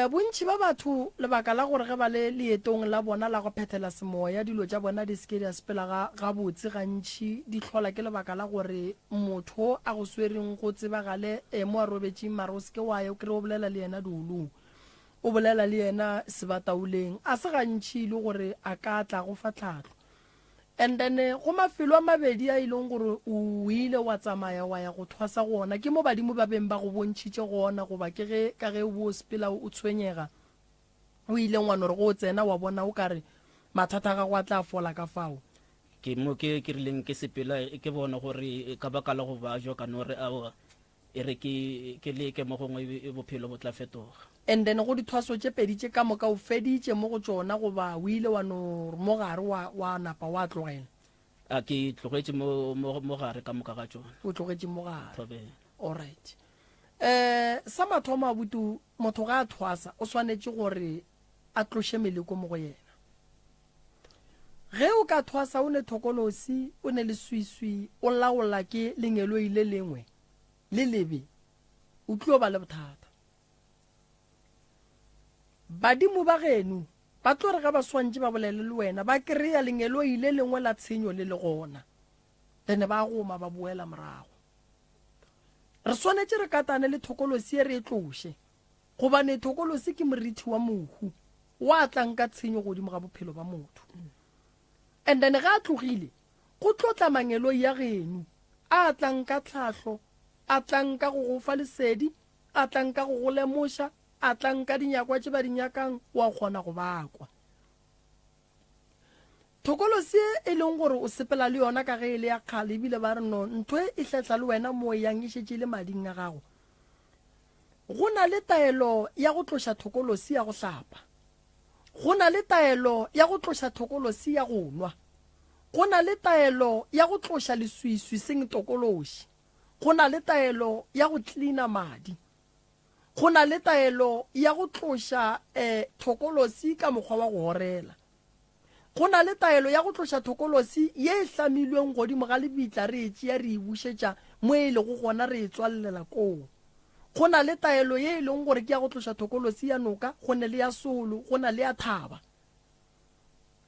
bontši ba batho lebaka la gore ge ba le leetong la bona la go phethela semoya dilo tša bona di seke di a sepela ga botse gantši di tlhola ke lebaka la gore motho a go swereng go tsebagale mo a robetseng mare o seke wa ya o kry o bolela le yena diolong o bolela le yena sebataoleng a se gantši le gore a ka tla go fa tlhatlho and then go mafelo a mabedi a ileng gore o ile wa tsamaya wa ya go thwasa gona ke mo badimo ba beng ba go bontšhitše gona goba ke ge ka ge bo sepela o tshwenyega o ile ngwana gore go o tsena wa bona o kare mathata ga go a tla fola ka fao ke mo ke rileng ke sepela ke bona gore ka baka la go ba jo ka no re a e re ke leke mo gongwe bophelo bo tla fetoga and then go dithwaso tše pedi tše ka moka o feditše mo go tsona goba o ile wa no mo gare wa napa wa tlogela a ke tlogetše mo gare ka moka ga tsona o tlogetše mo gare alright sa mathomo a butu motho ga a thwasa o swanetše gore a tloše meleko mo go yena ge o ka thwasa o ne thokolosi o ne le swiswi o laola ke lengelo ile lengwe le lebe o tlo ba le bothata badimo ba genu ba tlo re ga ba swantse ba bolele le wena ba kry-a lengelo ile lengwe la tshenyo le le gona then ba goma ba boela morago re swanetse re katane le thokolosi e re e tloshe gobane thokolosi ke moriti wa mohu wa tlang ka tshenyo godimo ga bophelo ba motho and then ga a tlogile go tlotla mangelo ya genu a tlang ka tlhatlho a tlang ka go go fa lesedi a tlang ka go go lemoša a tlang ka dinyakwa tše ba dinyakang wa kgona go bakwa thokolosi e leng gore o sepela le yona ka ge e le ya kgale ebile ba re no ntho e hletla le wena mo yang e šetše le mading a gago go na le taelo ya go tloša thokolosi ya go hlapa go na le taelo ya go tloša thokolosi ya go nwa go na le taelo ya go tloša leswiswi seng tokološi go na le taelo ya go tlina madi go na le taelo ya go tloša thokolosi ka mokgwa wa go horela go na le taelo ya go tloša thokolosi ye e hlamilweng godimo ga lebitla re e tšea re e bušetša mo e le go gona re e tswalela koo go na le taelo ye e leng gore ke ya go tloša thokolosi ya noka go ne le ya solo go na le ya thaba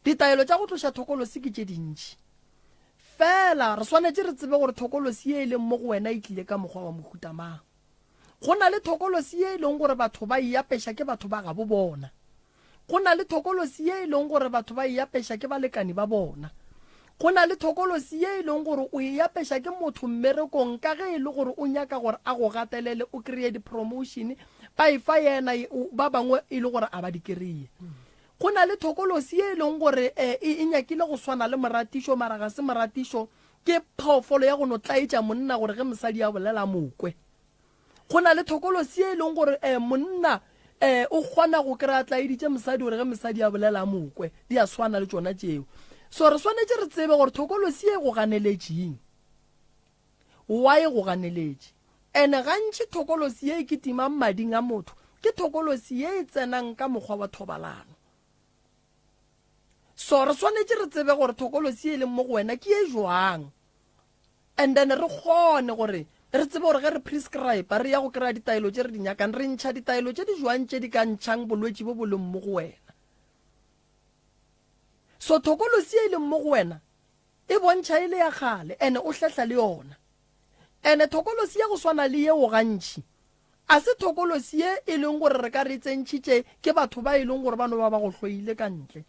ditaelo tša go tloša thokolosi ke tše dintši fela re swanetse re tsebe gore thokolosi ye e leng mo go wena e tlile ka mokgwa wa mohutamang go na le thokolosi ye e leng gore batho ba iapeša ke batho ba gabo bona go na le thokolosi ye e leng gore batho ba iapeša ke balekani ba bona go na le thokolosi ye e leng gore o iapeša ke motho mmerekong ka ge e le gore o nyaka gore a go gatelele o kry-e di-promotion ba e fa yena ba bangwe e le gore a ba di kry-e go na le thokolosi ye e leng gore e nyakile go swana le moratišo mara ga se moratišo ke phaofolo ya go no tlaetša monna gore ge mosadi a bolela mokwe go na le thokolosi ye e leng gore monna o kgona go kry-a tlaeditše mosadi gore ge mosadi a bolela mokwe di a swana le tsona tšeo so re swanetse re tsebe gore thokolosi e go ganeletšeng wa e go ganeletše ene gantši thokolosi e ke timang mading a motho ke thokolosi e tsenang ka mokgwa wa thobalano so re swanetse re tsebe gore thokolosi e leng mo go wena ke e jwang and then re kgone gore re tsebe gore ge re prescribe re ya go kry-a ditaelo tse re di nyakang re ntšha ditaelo tse di jwang tse di ka ntšhang bolwetse bo bo leng mo go wena so thokolosi e leng mo go wena e bontšha e le ya gale ene o hletla le yona ene thokolosi ya go swana le yeo gantši a se thokolosi e leng gore re ka re tsentšhitše ke batho ba e leng gore bano ba ba go hloile ka ntle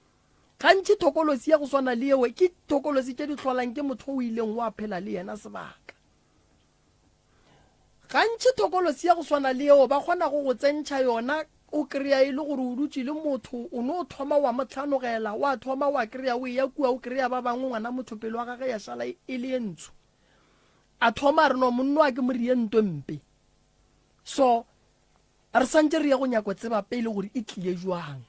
gantši thokolosi ya go swana le yeo ke thokolosi tše di tlholang ke motho o ileng wa phela le yena sebaka gantši thokolosi ya go swana le yeo ba kgona go tsentšha yona o kry-a e le gore o dutse le motho o ne o thoma wa motlhanogela wa thoma wa kry-a o ya kua o kry-a ba bangwe ngwana motho pele wa gage ya šala e le entsho a thoma re no monno a ke moriento mpe so re santse re ya go nyako tseba pele gore e tlile jwang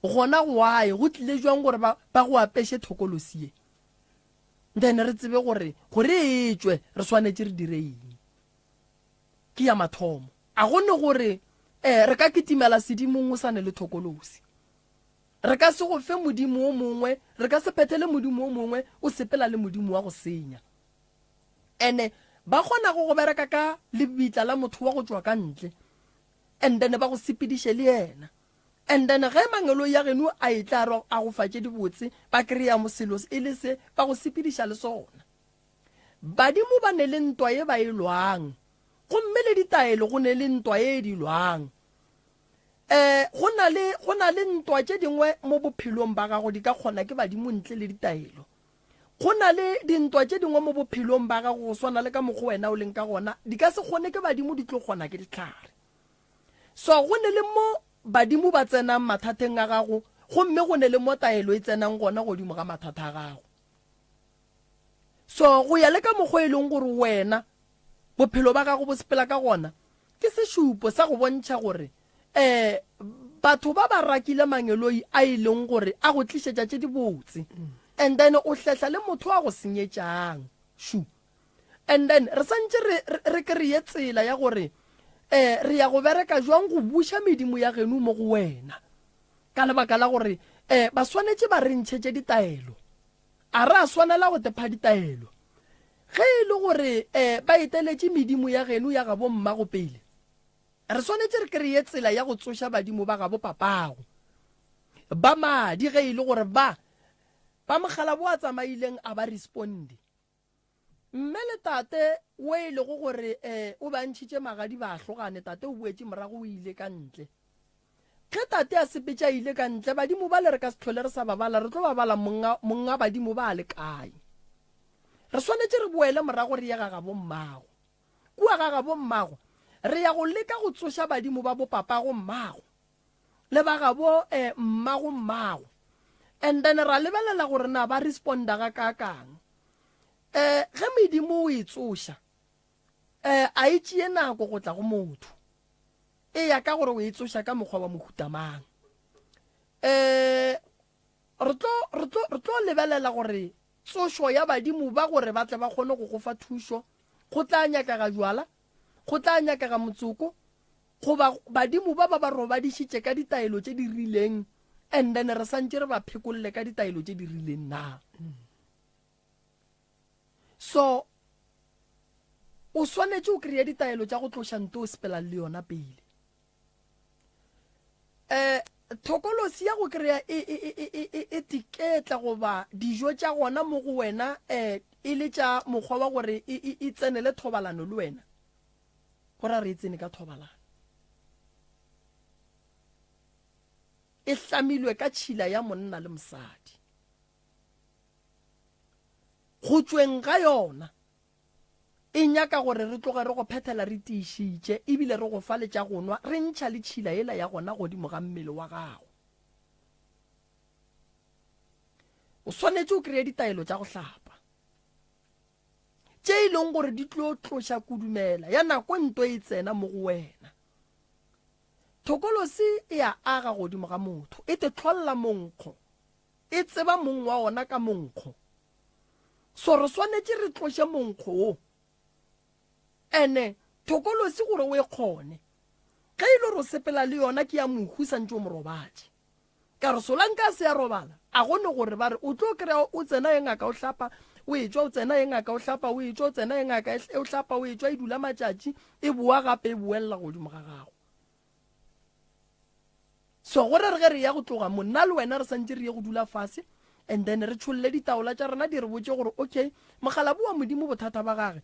gona why go tlile jwang gore ba go apeshe thokolosi e then re tsebe gore e tswe re swanetse re dire eng ke ya mathomo a gone gore re ka kitimela sedimong o sane le thokolosi re ka se go fe modimo o mongwe re ka se phethele modimo o mongwe o sepela le modimo wa go senya ene ba kgona go bereka ka lebitla la motho wa go tswa ka ntle and then ba go sepediše le yena and then ge mangelo ya geno a etla a go fatše dibotse ba kry-a moselo e le se ba go sepediša le sona badimo ba ne le ntwa e ba e lwang gomme le ditaelo go ne le ntwa e di lwang go na le ntwa tše dingwe mo bophelong ba gago di ka kgona ke badimo ntle le ditaelo go na le dintwa tše dingwe mo bophelong ba gago go swana le ka mokgwa wena o leng ka gona di ka se kgone ke badimo di tlo kgona ke ditlhare so go ne le mo badimo ba tsenang mathateng a gago gomme go ne le mo taelo e tsenang gona godimo ga mathata a gago so go ya le ka mokgwa e leng gore wena bophelo ba gago bo sepela ka gona ke sešupo sa go bontšha gore batho ba ba rakile mangeloi a e leng gore a go tlišetša tše di botse and then o hletla le motho a go senyetšang shu and then re santse re kry-e tsela ya gore re ya go bereka jwang go buša medimo ya geno mo go wena ka lebaka la gore ba swanetse ba re ntšhetše ditaelo a re a swanela go tepha ditaelo ge e le gore ba eteletše medimo ya geno ya gabo mmago pele re swanetse re kry-e tsela ya go tsoša badimo ba gabo papago ba madi ge e le gore ba mogala bo a tsamaileng a ba responde mme le tate o e le go gore o ba ntšhitše magadi ba hlogane tate o boetse morago o ile ka ntle ge tate a sepetša ile ka ntle badimo ba le re ka se tlhole re sa babala re tlo babala monga badimo ba le kae re swanetse re boele morago re ya ga gabo mmago kua ga gabo mmago re ya go leka go tsoša badimo ba bo papago mmago le ba gabo mmago and then ra lebelela gore na ba responda ga kakang ge medimo o e tsoša a e tšee nako go tla go motho e ya ka gore o e tsoša ka mokgwa wa mohutamang re tlo lebelela gore tsošo ya badimo ba gore ba tle ba kgone go go fa thušo go tla nyaka ga jwala go tla nyaka ga motsoko goba badimo ba ba robadišitše ka ditaelo tše di rileng and then re santse re ba phekolle ka ditaelo tše di rileng na so o swanetse o kry-a ditaelo tša go tloša nto o sepela le yona pele thokolosi ya go kry-a e tiketla goba dijo tša gona mo go wena e le tša mokgwa wa gore e tsenele thobalano le wena gore re e tsene ka thobalano e hlamilwe ka tšhila ya monna le mosadi go tsweng ga yona e nyaka gore re tloge re go phethela re tiišitše ebile re go fa le tša gonwa re ntšha le tšhila ela ya gona godimo ga mmele wa gago o swanetse o kry-e ditaelo tša go hlapa tše e leng gore di tlo tloša kudumela ya nako nto e tsena mo go wena thokolosi e a aga godimo ga motho e te tlholla monkgo e tseba mong wa ona ka monkgo so re swanetse re tloshe monkgo o ene thokolosi gore o e kgone ge ile ro sepela le yona ke ya mohusa ntse o morobatse ka re solanka se ya robala a gone gore ba re o tlo kry-a o tsena e ngaka o hlapa o e tswa o tsena e ngaka o hlapa o e tswa o tsena e ngaka o hlapa o e tswa e dula matšatši e boa gape e buelela godimo ga gago so gore re ge re ya go tloga monna le wena re santse re ye go dula fase and then re tsholle ditaola tša rena di re botse gore okay mogala bo wa modimo bothata ba gage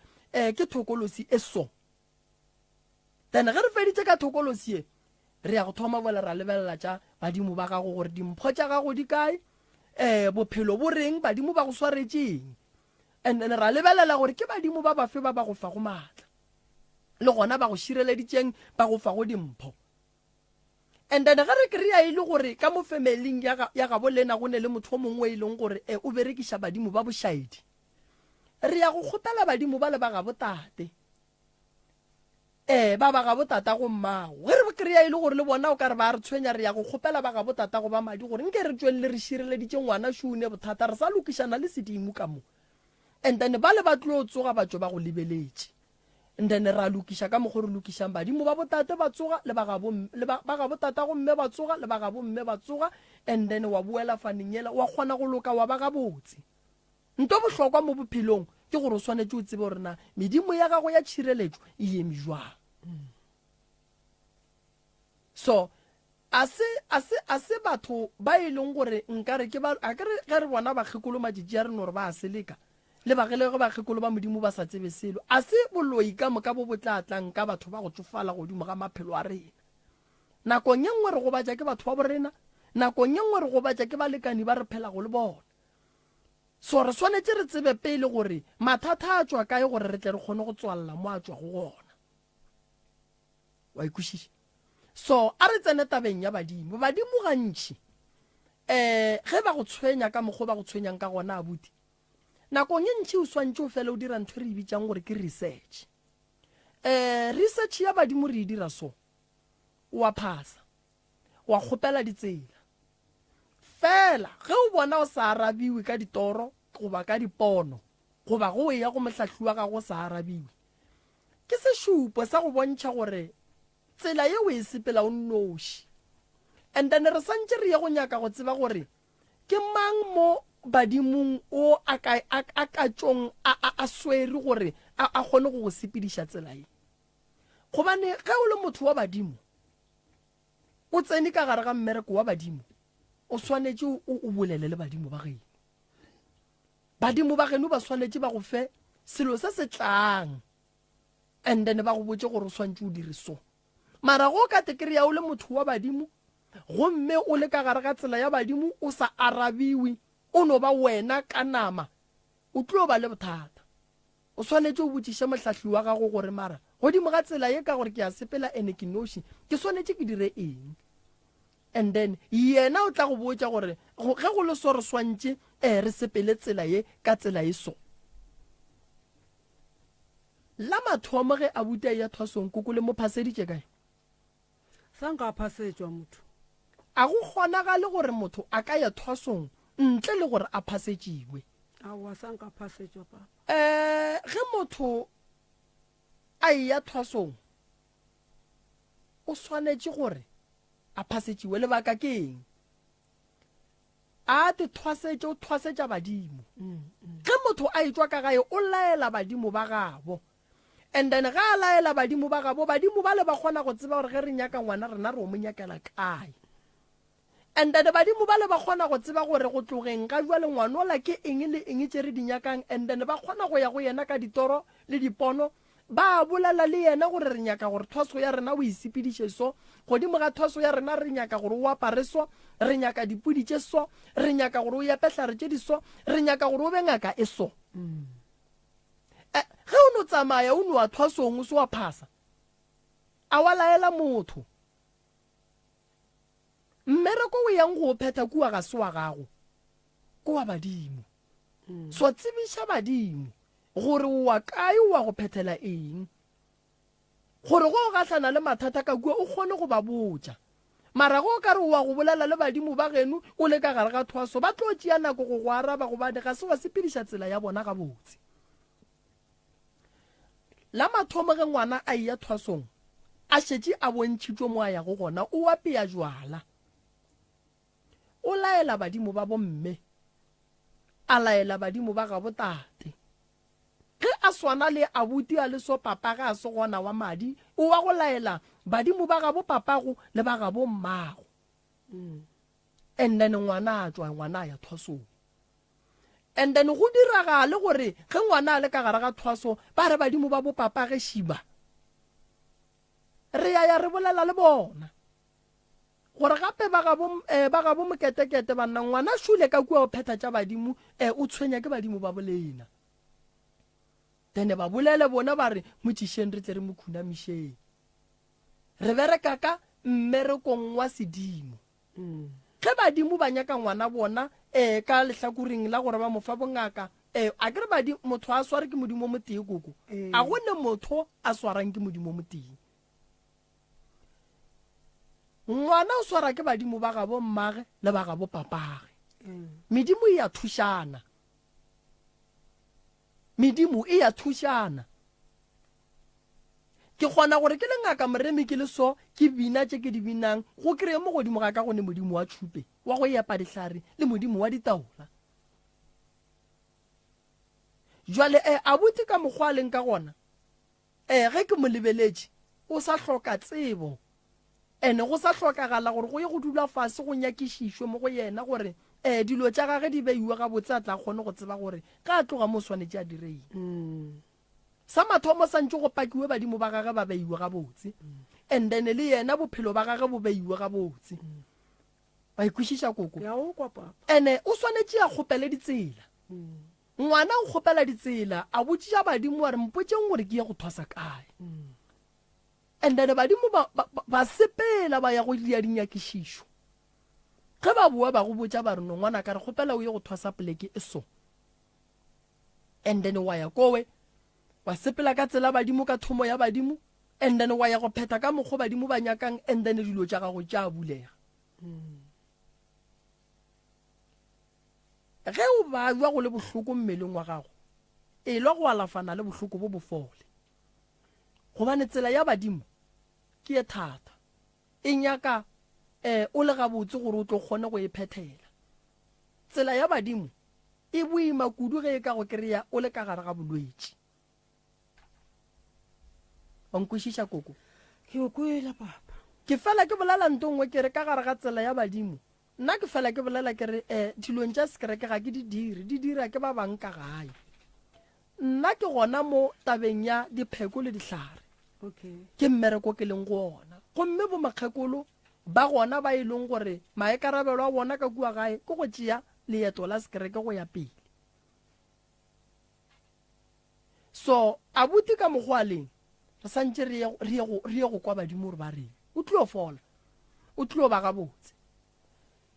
ke thokolosi e so then ge re feditse ka thokolosi e re ya go thoma bola ra lebelela tša badimo ba gago gore dimpho tša gago di kae bophelo bo reng badimo ba go swaretseng and then ra lebelela gore ke badimo ba bafe ba ba go fa go maatla le gona ba go šireleditseng ba go fa go dimpho and then ge re kry-a e le gore ka mo familing ya gabo lena go ne le motho o mongwe e leng gore o berekiša badimo ba bošaedi re ya go kgopela badimo ba le ba gabotate ba ba gabotata go mmago ge re kry-a e le gore le bona o ka re ba re tshwenya re ya go kgopela ba gabotata go ba madi gore nke re tswelele re šireleditše ngwana šune bothata re sa lokišana le sedimo ka mo and then ba le ba tlo tsoga batho ba go lebeletše and then ra lokiša ka mokgwa re lokišang badimo ba botate ba tsoga le ba gabotata go mme ba tsoga le ba gabo mme ba tsoga and then wa boela faneng ela wa kgona go loka wa ba gabotse nto bohlokwa mo bophelong ke gore o swanetse o tsebe gore na medimo ya gago ya tšhireletšo e eme jwang so a se batho ba e leng gore nkare ke ba a kere ge re bona bakgekolo matšatši a re no gore ba a seleka le bagelego bakgekolo ba modimo ba sa tsebe selo a se boloi ka moka bo botlatlang ka batho ba go tsofala godimo ga maphelo a rena nakong ye nngwe re go batša ke batho ba borena nakong ye nngwe re go batša ke balekani ba re phela go le bona so re swanetse re tsebe pele gore mathata a tswa kae gore re tle re kgone go tswalela mo a tswa go gona wa ikušiša so a re tsene tabeng ya badimo gantši ge ba go tshwenya ka mokgwa ba go tshwenyang ka gona abuti nakong e ntši o swantše o fela o dira ntho re e bitsang gore ke research research ya badimo re e dira so wa phasa wa kgopela ditsela fela ge o bona o sa arabiwe ka ditoro goba ka dipono goba go ya go mohlahliwa ga go sa arabiwe ke sešupo sa go bontšha gore tsela ye o e sepela o nnoši and then re santse re ye go nyaka go tseba gore ke mang mo badimong o a ka tšong a swere gore a kgone go go sepediša tsela ye gobane ge o le motho wa badimo o tsene ka gare ga mmereko wa badimo o swanetse o bolele le badimo ba geno badimo ba geno ba swanetse ba go fe selo se se tlang and then ba go botse gore o swantse o dire so mara go ka tekry ya o le motho wa badimo gomme o le ka gare ga tsela ya badimo o sa arabiwe o no ba wena ka nama o tlo ba le bothata o swanetse o botšiše mohlahli wa gago gore mara godimo ga tsela ye ka gore ke a sepela ene ke noši ke swanetse ke dire eng and then yena o tla go botša gore ge go le so re swantše re sepele tsela ye ka tsela ye so la mathomo ge a buta ya thwasong koko le mo phaseditše kae sa nka phasetswa motho a go kgonagale gore motho a ka ya thwasong ntle le gore a phasetšiwe aowa sa nka phasetswa papa ge motho a ya thwasong o swanetse gore a phasetšiwe lebaka ke eng a te thwasetše o thwasetša badimo ge motho a etswa ka gae o laela badimo ba gabo and then ga a laela badimo ba gabo badimo ba le ba kgona go tseba gore ge re nyaka ngwana rena re o mo nyakela kae and then badimo ba le ba kgona go tseba gore go tlogeng ka jwa le ngwana ola ke eng le eng tše re di nyakang and then ba kgona go ya go yena ka ditoro le dipono ba bolela le yena gore re nyaka gore thwaso ya rena o isepediše so godimo ga thwaso ya rena re nyaka gore o apare so re nyaka dipudi tše so re nyaka gore o yapetlare tše di so re nyaka gore o be ngaka e so ge o no tsamaya o no wa thwasong o se wa phasa a wa laela motho mmereko o yang go pheta kua ga se wa gago ko wa badimo so tsebiša badimo gore o wa kae o wa go phethela eng gore go gahlana le mathata ka kua o kgone go ba botša mara go ka re wa go bolela le badimo ba geno o le ka gare ga thwaso ba tlo tšea nako go go araba go bane ga se wa sepediša tsela ya bona ga botse la mathomo ge ngwana a ia thwasong a šetše a bontšhitšwe mo a ya go gona o apea jwala o laela badimo ba bomme a laela badimo ba ga botate ge a swana le abuti a le so papa ga a se gona wa madi o wa go laela badimo ba ga bo papago le ba ga bo mmago and then ngwana a tswa ngwana ya thwasong and then go diragale gore ge ngwana a le ka gare ga thwaso ba re badimo ba bo papa ge šiba re ya re bolela le bona gore gape ba ga bo moketekete banna ngwana šule ka kua o phetha tša badimo o tshwenya ke badimo ba bolena then ba bolele bona ba re motšišeng re tle re mo khunamišeng re bereka ka mmerekong wa sedimo ge badimo ba nyaka ngwana bona ka lehlakoreng la gore ba mo fa bongaka a ke re motho a sware ke modimo mo tee koko a gone motho a swarang ke modimo mo tee ngwana o swara ke badimo ba ga bo mmage le ba ga bo papage medimo e ya thušana medimo e ya thušana ke kgona gore ke le ngaka moremi ke le so ke bina tše ke di binang go kreye mo godimo ga ka gone modimo wa tšhupe wa go epa dihlare le modimo wa ditaola jwale abuti ka mokgwa leng ka gona ge ke mo lebeletše o sa hloka tsebo ene go sa hlokagala gore go ye go dula fase go nyakišišwe mo go yena gore dilo tša gage di beiwe ga botse a tla kgone go tseba gore ka a tloga mo swanetše a direile sa mathomo sa ntse go pakiwe badimo ba gage ba beiwe ga botse and then le yena bophelo ba gage bo beiwe ga botse ba ikwešiša koko ene o swanetše a kgopele ditsela ngwana o kgopela ditsela a botšiša badimo wa re mpotšeng gore ke ye go thwasa kae and then badimo ba sepela ba ya go dia dinyakišišo ge ba bua ba go botša ba re no ngwana ka re kgopela o ye go thwasa poleke e so and then wa ya kowe wa sepela ka tsela badimo ka thomo ya badimo and then wa ya go phetha ka mokgo badimo ba nyakang and then dilo tša gago tša bulega ge o ba jwa go le bohloko mmeleng wa gago e lwa go alafana le bohloko bo bofole gobane tsela ya badimo ke e thata e nyaka o le gabotse gore o tlo kgone go e phethela tsela ya badimo e boima kudu ge e ka go kry-a o le ka gare ga bolwetši onkwešiša koko ke o kwela papa ke fela ke bolela ntongwe ke re ka gare ga tsela ya badimo nna ke fela ke bolela ke re dilong tša sekereke ga ke di dira ke ba bang ka gae nna ke gona mo tabeng ya dipheko le dihlare ke mmereko ke leng go ona gomme bo makgekolo ba gona ba e leng gore maekarabelo a bona ka kua gae ke go tšea leeto la sekereke go ya pele so abuti ka mokgwa leng re santse re ye go kwa badimo gore ba reng o tlilo fola o tlilo ba gabotse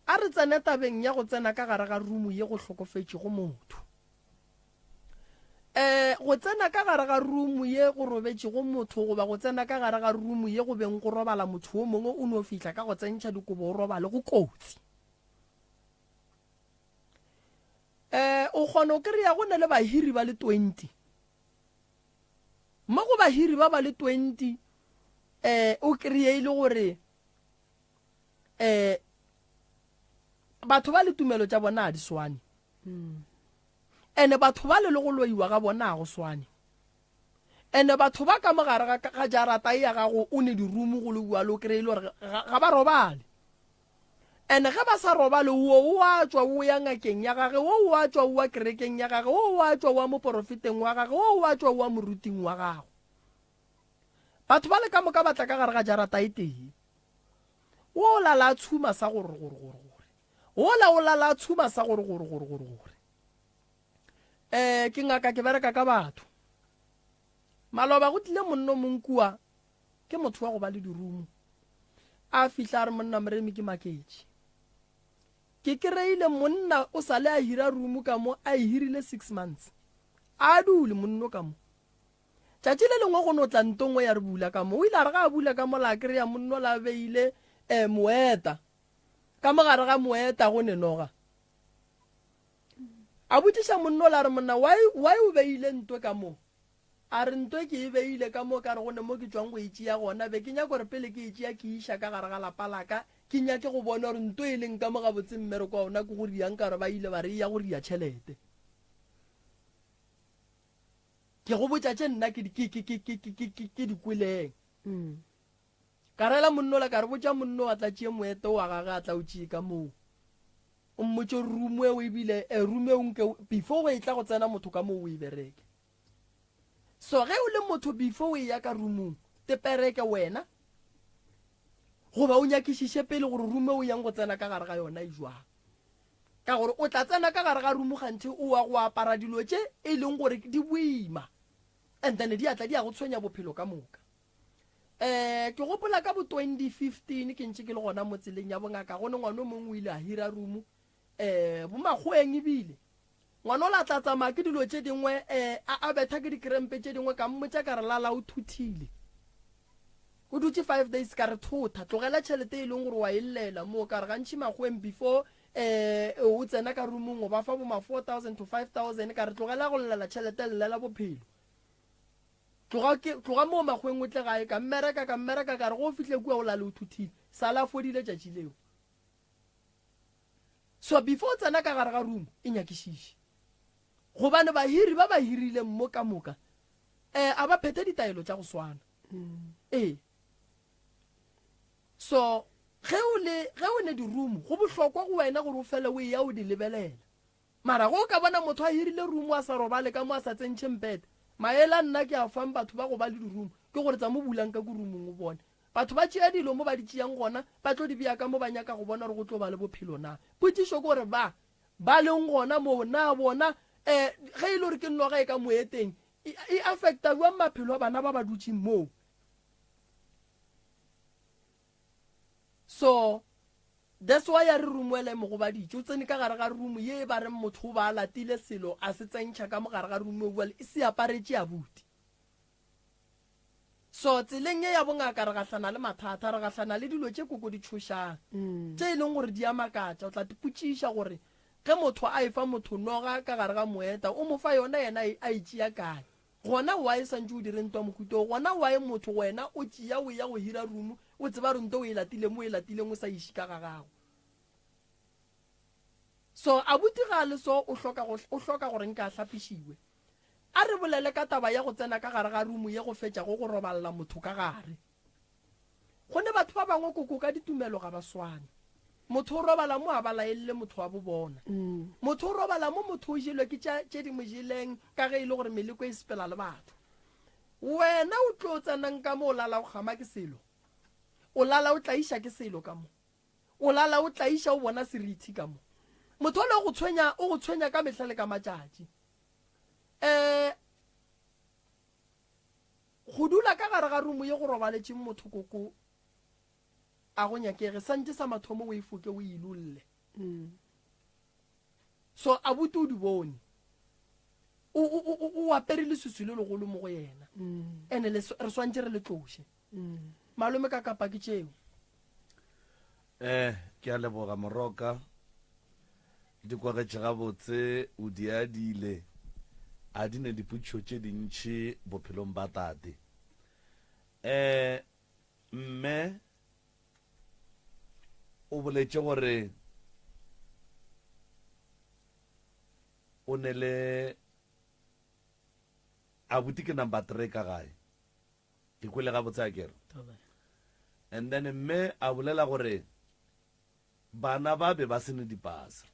a re tsene tabeng ya go tsena ka gare ga rumu ye go hlokofetše go motho go tsena ka gare ga rumu ye go robetše go motho goba go tsena ka gare ga rumu ye go beng go robala motho o mongwe o no fihla ka go tsentšha dikobo o robale go kotsi o kgona o kry-a go ne le bahiri ba le 20 mo go bahiri ba le 20 o kry-a ile gore batho ba le tumelo tša bona a di swane ene batho ba le go loiwa ga bona go swane ene batho ba ka mogare ga jarata ya gago o ne dirumu go le bua lo kry-ile gore ga ba robale ene ge ba sa robale o a tswa o ya ngakeng ya gage o a tswa o a kerekeng ya gage o a tswa o a moporofeteng wa gage o a tswa o a moruting wa gago batho ba le ka moka batla ka gare ga jarata e teng o lala tshuma sa gore o lala tshuma sa gore ke ngaka ke bereka ka batho maloba go tlile monno monkua ke motho wa go ba le dirumu a fihla re monna moremi ke maketše ke kry-ile monna o sa le a hira rumu ka mo a hirile 6 months a dule monno ka mo tšatši le lengwe go no tla ntongwe ya re bula ka mo o ile a re ga a bula ka mo la kry-a monno la beile moeta ka mogare ga moeta go nenoga a botiša monno la re monna why o beile ntwe ka mo a re ntwe ke e beile ka mo ka re gone mo ke tswang go itšea gona be ke nyaka gore pele ke itšea ke iša ka gare ga lapa laka ke nyake go bona gore ntwe e leng ka mo ga botse mmereko wa ona ke go riang ka gore ba ile ba re ya go ria tšhelete ke go botša tše nna ke di kweleng ka rela monno la ka re botša monno wa tla tšee moeto wa gage a tla o tšee ka moo o mmotse rumu e o ebile rumu e nke before o e tla go tsena motho ka moo o e bereke so ge o le motho before o e ya ka rumung tepereke wena goba o nyakišiše pele gore rumu o yang go tsena ka gare ga yona e jwang ka gore o tla tsena ka gare ga rumu gantši o wa go apara dilo tše e leng gore di boima and then di atla di ya go tshwenya bophelo ka moka ke gopola ka bo 2015 ke ntše ke le gona mo tseleng ya bongaka gone ngwana o mongwe o ile a hira rumu bomakgoeng ebile ngwana o la tla tsamaya ke dilo tše dingwe a betha ke dikrempe tše dingwe ka mmotša ka re lala o thuthile o dutse 5 days ka re thotha tlogela tšhelete e leng gore wa e llela moo ka re gantšhi makgoeng before o tsena ka rumong o ba fa boma 4,000 to 5,000 ka re tlogela go llela tšhelete llela bophelo tloga moo makgoeng o tle gae ka mmereka ka re go fihle kua o lale o thuthile sala fodile tšatši leo so before tsena ka gare ga rumo e nyakišiše gobane bahiri ba ba hirile mo ka moka a ba phete ditaelo tša go swana so ge o ne dirumo go bohlokwa go wena gore o fele o ya o di lebelela mara go ka bona motho a hirile rumo a sa robale ka mo a sa tsentšhe mpete maela nna ke a fang batho ba go ba le dirumo ke gore tsa mo bulang ka kurumong o bone batho ba tšea dilo mo ba di tšeang gona ba tlo di bea ka mo ba nyaka go bona gore go tlo ba le bophelo na potišo ke gore ba leng gona mo na bona ge e le gore ke nnoga e ka moeteng e affecta jwang maphelo a bana ba ba dutšeng moo so that's why ya re rumuele mo go ba ditše o tsene ka gare ga rumu ye ba reng motho o ba latile selo a se tsentšha ka mo gare ga rumu well e se aparetše ya buti so tseleng ye ya bongaka re gahlana le mathata re gahlana le dilo tše koko di tshošang tše e leng gore di a makatša o tla tipotšiša gore ge motho a e fa motho noga ka gare ga moeta o mo fa yona yena a e tšea kae gona wa e santse o dire ntwa mohuto gona wa e motho wena o tšea o ya go hira rumu o tseba re nto o e latile mo e latileng o sa iše ka ga gago so abuti ga le so o hloka gore nka hlapišiwe a re bolele ka taba ya go tsena ka gare ga rumu ye go fetša go robalela motho ka gare gone batho ba bangwe koko ka ditumelo ga ba swane motho o robala mo a balaelele motho wa bobona motho o robala mo motho o jelwe ke tše di mojeleng ka ge e le gore meleko e sepela le batho wena o tlo tsenang ka mo o lala o gama ke selo o lala o tlaiša ke selo ka mo o lala o tlaiša o bona serithi ka mo motho o le o go tshwenya ka mehlale ka matšatši go dula ka gare ga rumu ye go robaletšeng motho koko a go nyakege santse sa mathomo o e foke o ilolle so a bute o di bone o aperile sesu le legolo mo go yena ene re swantse re le tloše malome ka kapa ke tšeo ke a leboga moroka di kwagetše gabotse o di adile a di ne diputšo tše dintšhi bophelong ba tate mme o boletše gore o ne le abuti ke number 3 ka gae ke kwele gabotse a kere and then mme a bolela gore bana ba be ba sene dipasa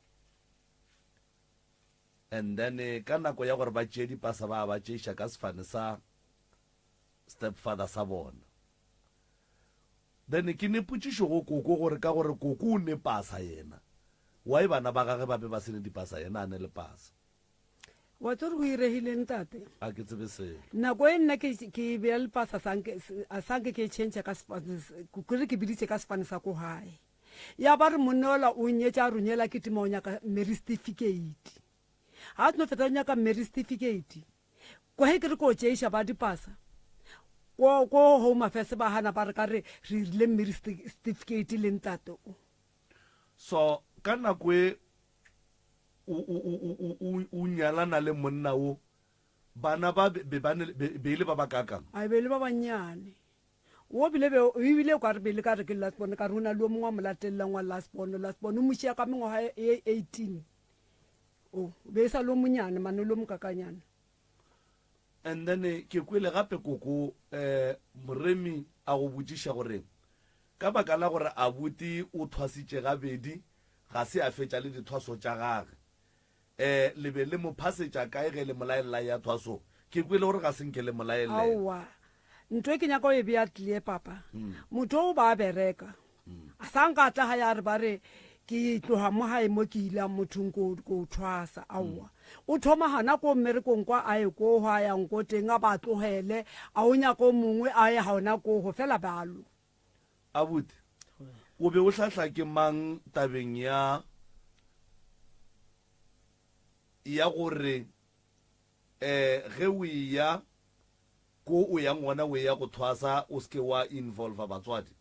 and then ka nako ya gore ba tšee dipasa ba tšeiša ka sefane sa stepfather sa bona then ke nepotšišo go koko gore ka gore koko o ne pasa yena why bana ba gage ba be ba sene dipasa yena a ne le pasa wa tsore go iregileng tate a ke tsebe selo nako e nna ke bea le pasa sanke ke change ka kore ke biditše ka sefane sa ko gae ya ba re monnola o nyetša a ronyela ke tima o nyaka marry certificate ga a tno fetsa o nyaka marry certificate ko he ke re ko tšeiša ba dipasa ko home affairs ba hana ba re ka re re rile marriage certificate le ntato. So ka nako e o nyalana le monna o bana ba be ile ba ba kakang a be le ba banyane o bile be o ile ka re be le ka re ke last born ka runa lo mongwa molatellang wa last born o mushia ka mengwa 18 o be sa lo munyane manolo mokakanyana. And then ke kwele gape koko moremi a go botsisha gore ka baka la gore abuti o thwasitse gabedi ga se a fetša le dithwaso tša gage le be le mo phasetša kae ge le molaelela ya thwaso ke kwele gore ga senke le molaelela aowa ntho e ke nyaka o e bea tlie papa motho o ba bereka a sa nka tla ga ya re ba re ke tloga mo gae mo ke ile mothong ko thwasa aowa o thoma gana ko mmerekong kwa a ye ko go a yang ko teng a ba tlogele a o nyaka o mongwe a ye ga ona ko go fela balo. Abuti o be o hlahla ke mang tabeng ya gore ge o ya ko o yang ngwana o ya go thwasa o ske wa involve batswadi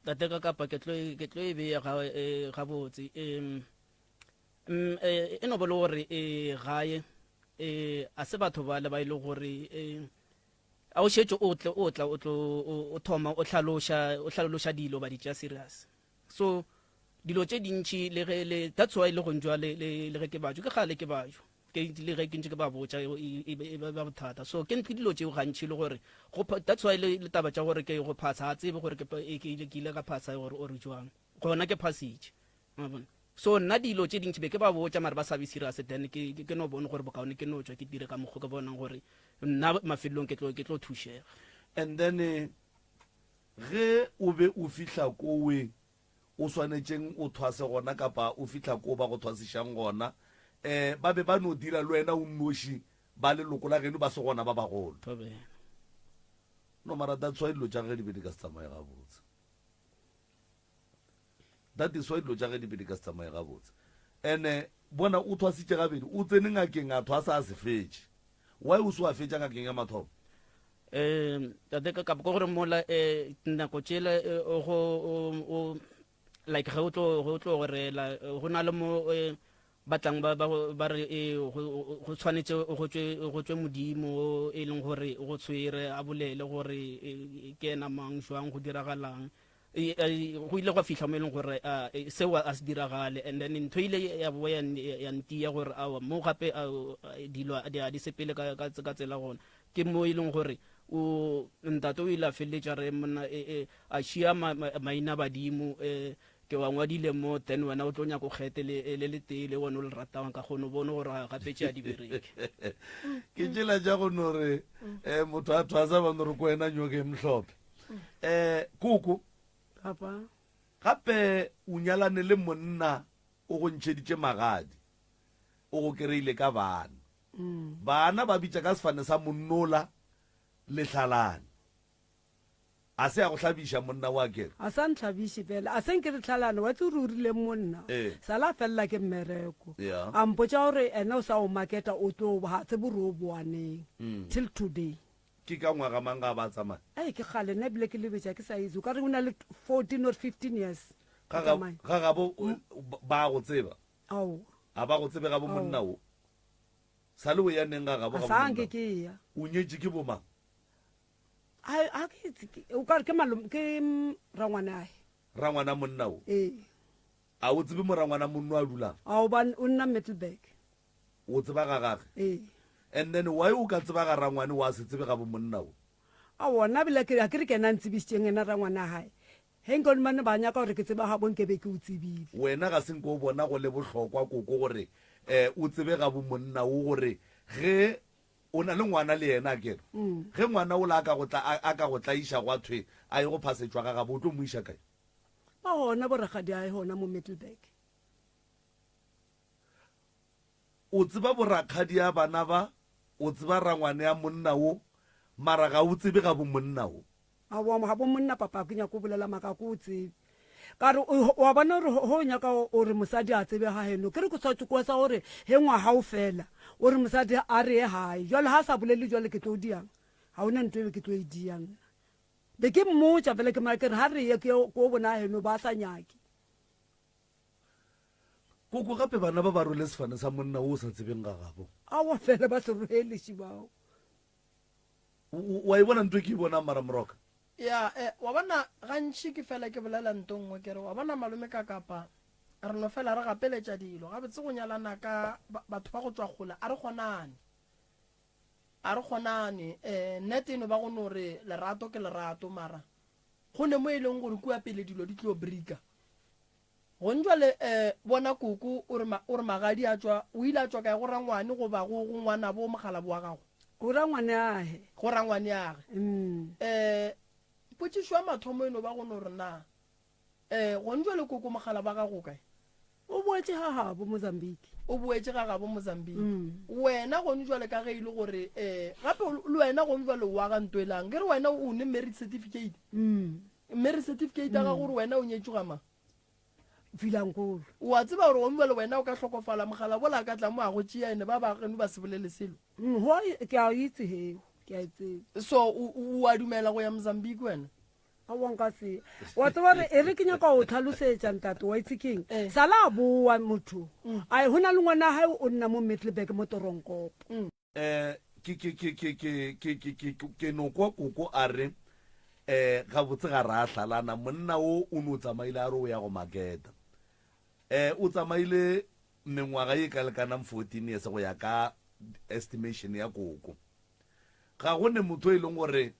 tate ka kapa ke tlo e beya ga botse e no bolo gore gae a se batho ba le ba ile gore a o shetse o tla o thoma o tlhalosha dilo ba di tša serious so dilo tše dintši le that's why le go njwa le ge ke batho ke gale ke batho ke le ge ke ntse ke ba botsa e ba bothata so ke ntse dilo tšeo gantši le gore that's why le taba tša gore ke go phasa a tsebe gore ke ile ka phasa gore o re jwang gona ke phasitše so nna dilo tše dintši be ke ba botsa mare ba sabe serious then ke no bone gore bokaone ke no tswa ke dire ka mokgo ke bonang gore nna mafelelong ke tlo thušega. And then ge o be o fihla kowe o swanetšeng o thwase gona kapa o fihla ko ba go thwasišang gona ba be ba no dira le wena o nnoši ba leloko la geno ba se gona ba bagolo no mara that's why dilo tša ge di be di ka se tsamaye gabotse that is why dilo tša ge di be di ka se tsamaye gabotse and bona o thwasitše gabedi o tsene ngakeng a thwasa a se fetše why o se wa fetša ngakeng ya mathomo tate ka kapa gore mola nako tšela go like ge o tlo gorela go na le mo batlang ba re go tshwanetse go tswe modimo e leng gore go tshwere a bolele gore ke ena mang jwang go diragalang go ile go fihla mo e leng gore seo a se diragale and then ntho ile ya bo ya ntia gore a mo gape dilo di sepele ka tsela gona ke mo e leng gore o ntate o ile a feletša re mona a šia maina badimo ke wa ngwadile mo then wena o tlo nyaka go kgete le tele wona o le ratang ka kgone bone gore gape tša di bereke ke tsela ja go no re motho a thwasa ba no re ko ena nyoke mhlophe kuku papa gape o nyalane le monna o go ntšheditše magadi o go kereile ka bana ba bitša ka sefane sa monnola lehlalane a se a go hlabiša monna wa kere a sa ntlhabiše fela a senke re tlhalane wa tse o re o rile monna sala felela ke mmereko a mpotša gore ena o sa o maketa o tlo ga tsebe re o boaneng till today ke ka ngwaga mang ga ba tsamaya ke gale nna ebile ke lebetša ke sa itse o ka re o na le 14 or 15 years ga gabo ba go tseba a ba go tsebe gabo monna o sa le o ya neng ga gabo a sa nke ke ya o nyetše ke bomang o ka re ke rangwana ae rangwana monna o a o tsebe morangwana monno a dulang o nna Middleburg o tseba ga gage and then why o ka tseba ga rangwane wa se tsebe ga bo monna o a wona bile ke re ke na ntsebisitseng ena rangwana hae he nko le mane ba nyaka gore ke tseba ga bonke be ke o tsebile wena ga se nko o bona go le bohlokwa koko gore o tsebe ga bo monna o gore ge o na le ngwana le yena kere ge ngwana o la a ka go tlaiša gwa thwe a ye go phasetšwa ga gabo o tlo mo iša kae ba gona borakgadi a e gona mo Middleburg o tseba borakgadi ya bana ba o tseba rangwane ya monna o mara ga o tsebe ga bo monna o ga bo monna papa ke nyako bolela maka ko o tsebe ka re wa bona gore ho nyaka gore mosadi a tsebe ga heno ke re ko sa tšoko sa gore he ngwaga o fela gore mosadi a re hae jwale ha sa bolele jwale ke tlo diang ga ona ntho e ke tlo e diang be ke mmotsa fela ke mara ke re ha re ye ko bona heno ba sa nyake koko gape bana ba ba role sefane sa monna o sa tsebeng ga gabo awa fela ba se roeleši bao wa e bona ntho e ke e bonang mara moroka ya wa bona gantši ke fela ke bolela nto nngwe ke re wa bona malome ka kapa re no fela re gapeletša dilo gabetse go nyalana ka batho ba go tswa kgola a re kgonane nnete eno ba go no re lerato ke lerato mara go ne mo e leng gore kua pele dilo di tlo brika gon jwale bona koko o re magadi a tswa o ile a tswa kae go rangwane go ba go ngwana bo mogala bo wa gago go rangwane age go rangwane age potsišwa mathomo eno ba go no re na gon jwale koko mogala ba gago kae o boetse ga gabo Mozambique o boetse ga gabo Mozambique wena gone jwale ka ge ile gore gape le wena gone jwale wa ga ntwelang ke re wena o ne marriage certificate marriage certificate ga gore wena o nyetšwe ma Vilankolo wa tseba gore gone jwale wena o ka hlokofala mogala bola ka tla mo a go tšea ene ba bageno ba se bolele selo ke a itse heo ke a itse so o a dumela go ya Mozambique wena awankase wa tseba re e re ke nyaka o tlhalosetša ntate wa itse keng sala a boa motho a go na le ngwana hae o nna mo Middelburg mo Toronkopo ke no kwa koko a re ga botse ga ra hlalana monna o no tsamaile a re o ya go Maketa o tsamaile mengwaga e ka lekanang 14 years go ya ka estimation ya koko ga go ne motho e leng gore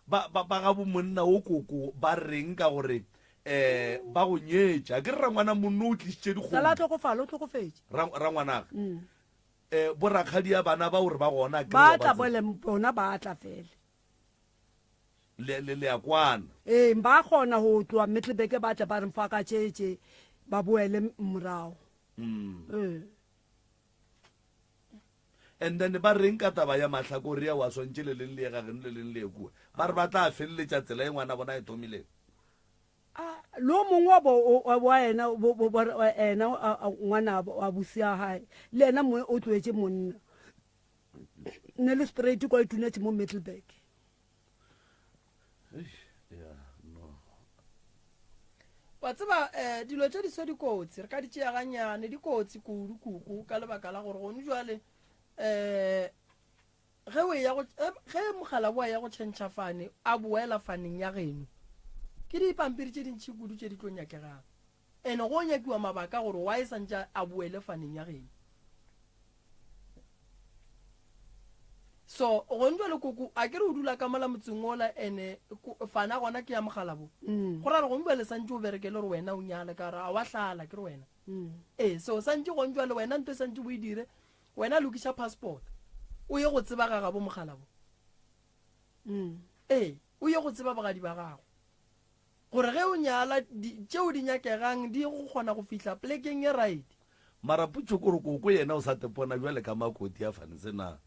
ba ga bo monna o koko ba reng ka gore ba go nyetša ke re rangwana monno o tlisitše rangwanaga borakgadi ya bana ba gore ba gona ba tla bona ba tla fela le ya kwana ba kgona go tloa Middelburg ba tla ba re mfa ka tšeetše ba boele morago and then ba reng ka taba ya mahlakore ya wa swantše le leng le ye gageno le leng le ye kua ba re ba tla feleletša tsela e ngwana bona e thomileng lo mongwe wa ena ngwana wa bosia gae le ena mongwe o tloetse monna nne le straight kwa e tunetse mo Middelburg wa tseba dilo tše di so dikotsi re ka di tšea ganyane dikotsi kudu ka lebaka la gore gone jwale ge mogala boa ya go tšhentšha fane a boela faneng ya geno ke dipampiri tše dintšhi kudu tše di tlo nyakegang ene go nyakiwa mabaka gore wa e santša a boele faneng ya geno so gone jwale koko a ke re o dula ka mola motseng ola ene fana gona ke ya mogala bo go ra re gone jwale santše o berekele gore wena o nyale ka re a wa hlala ke re wena so santše gone jwale wena nto santše bo e dire wena lokiša passport o ye go tseba ga gabo mogala bo o ye go tseba bagadi ba gago gore ge o nyala tšeo di nyakegang di go kgona go fihla plekeng ye right mara potso kore koko yena o sa tepona jwale ka makoti a fanetse na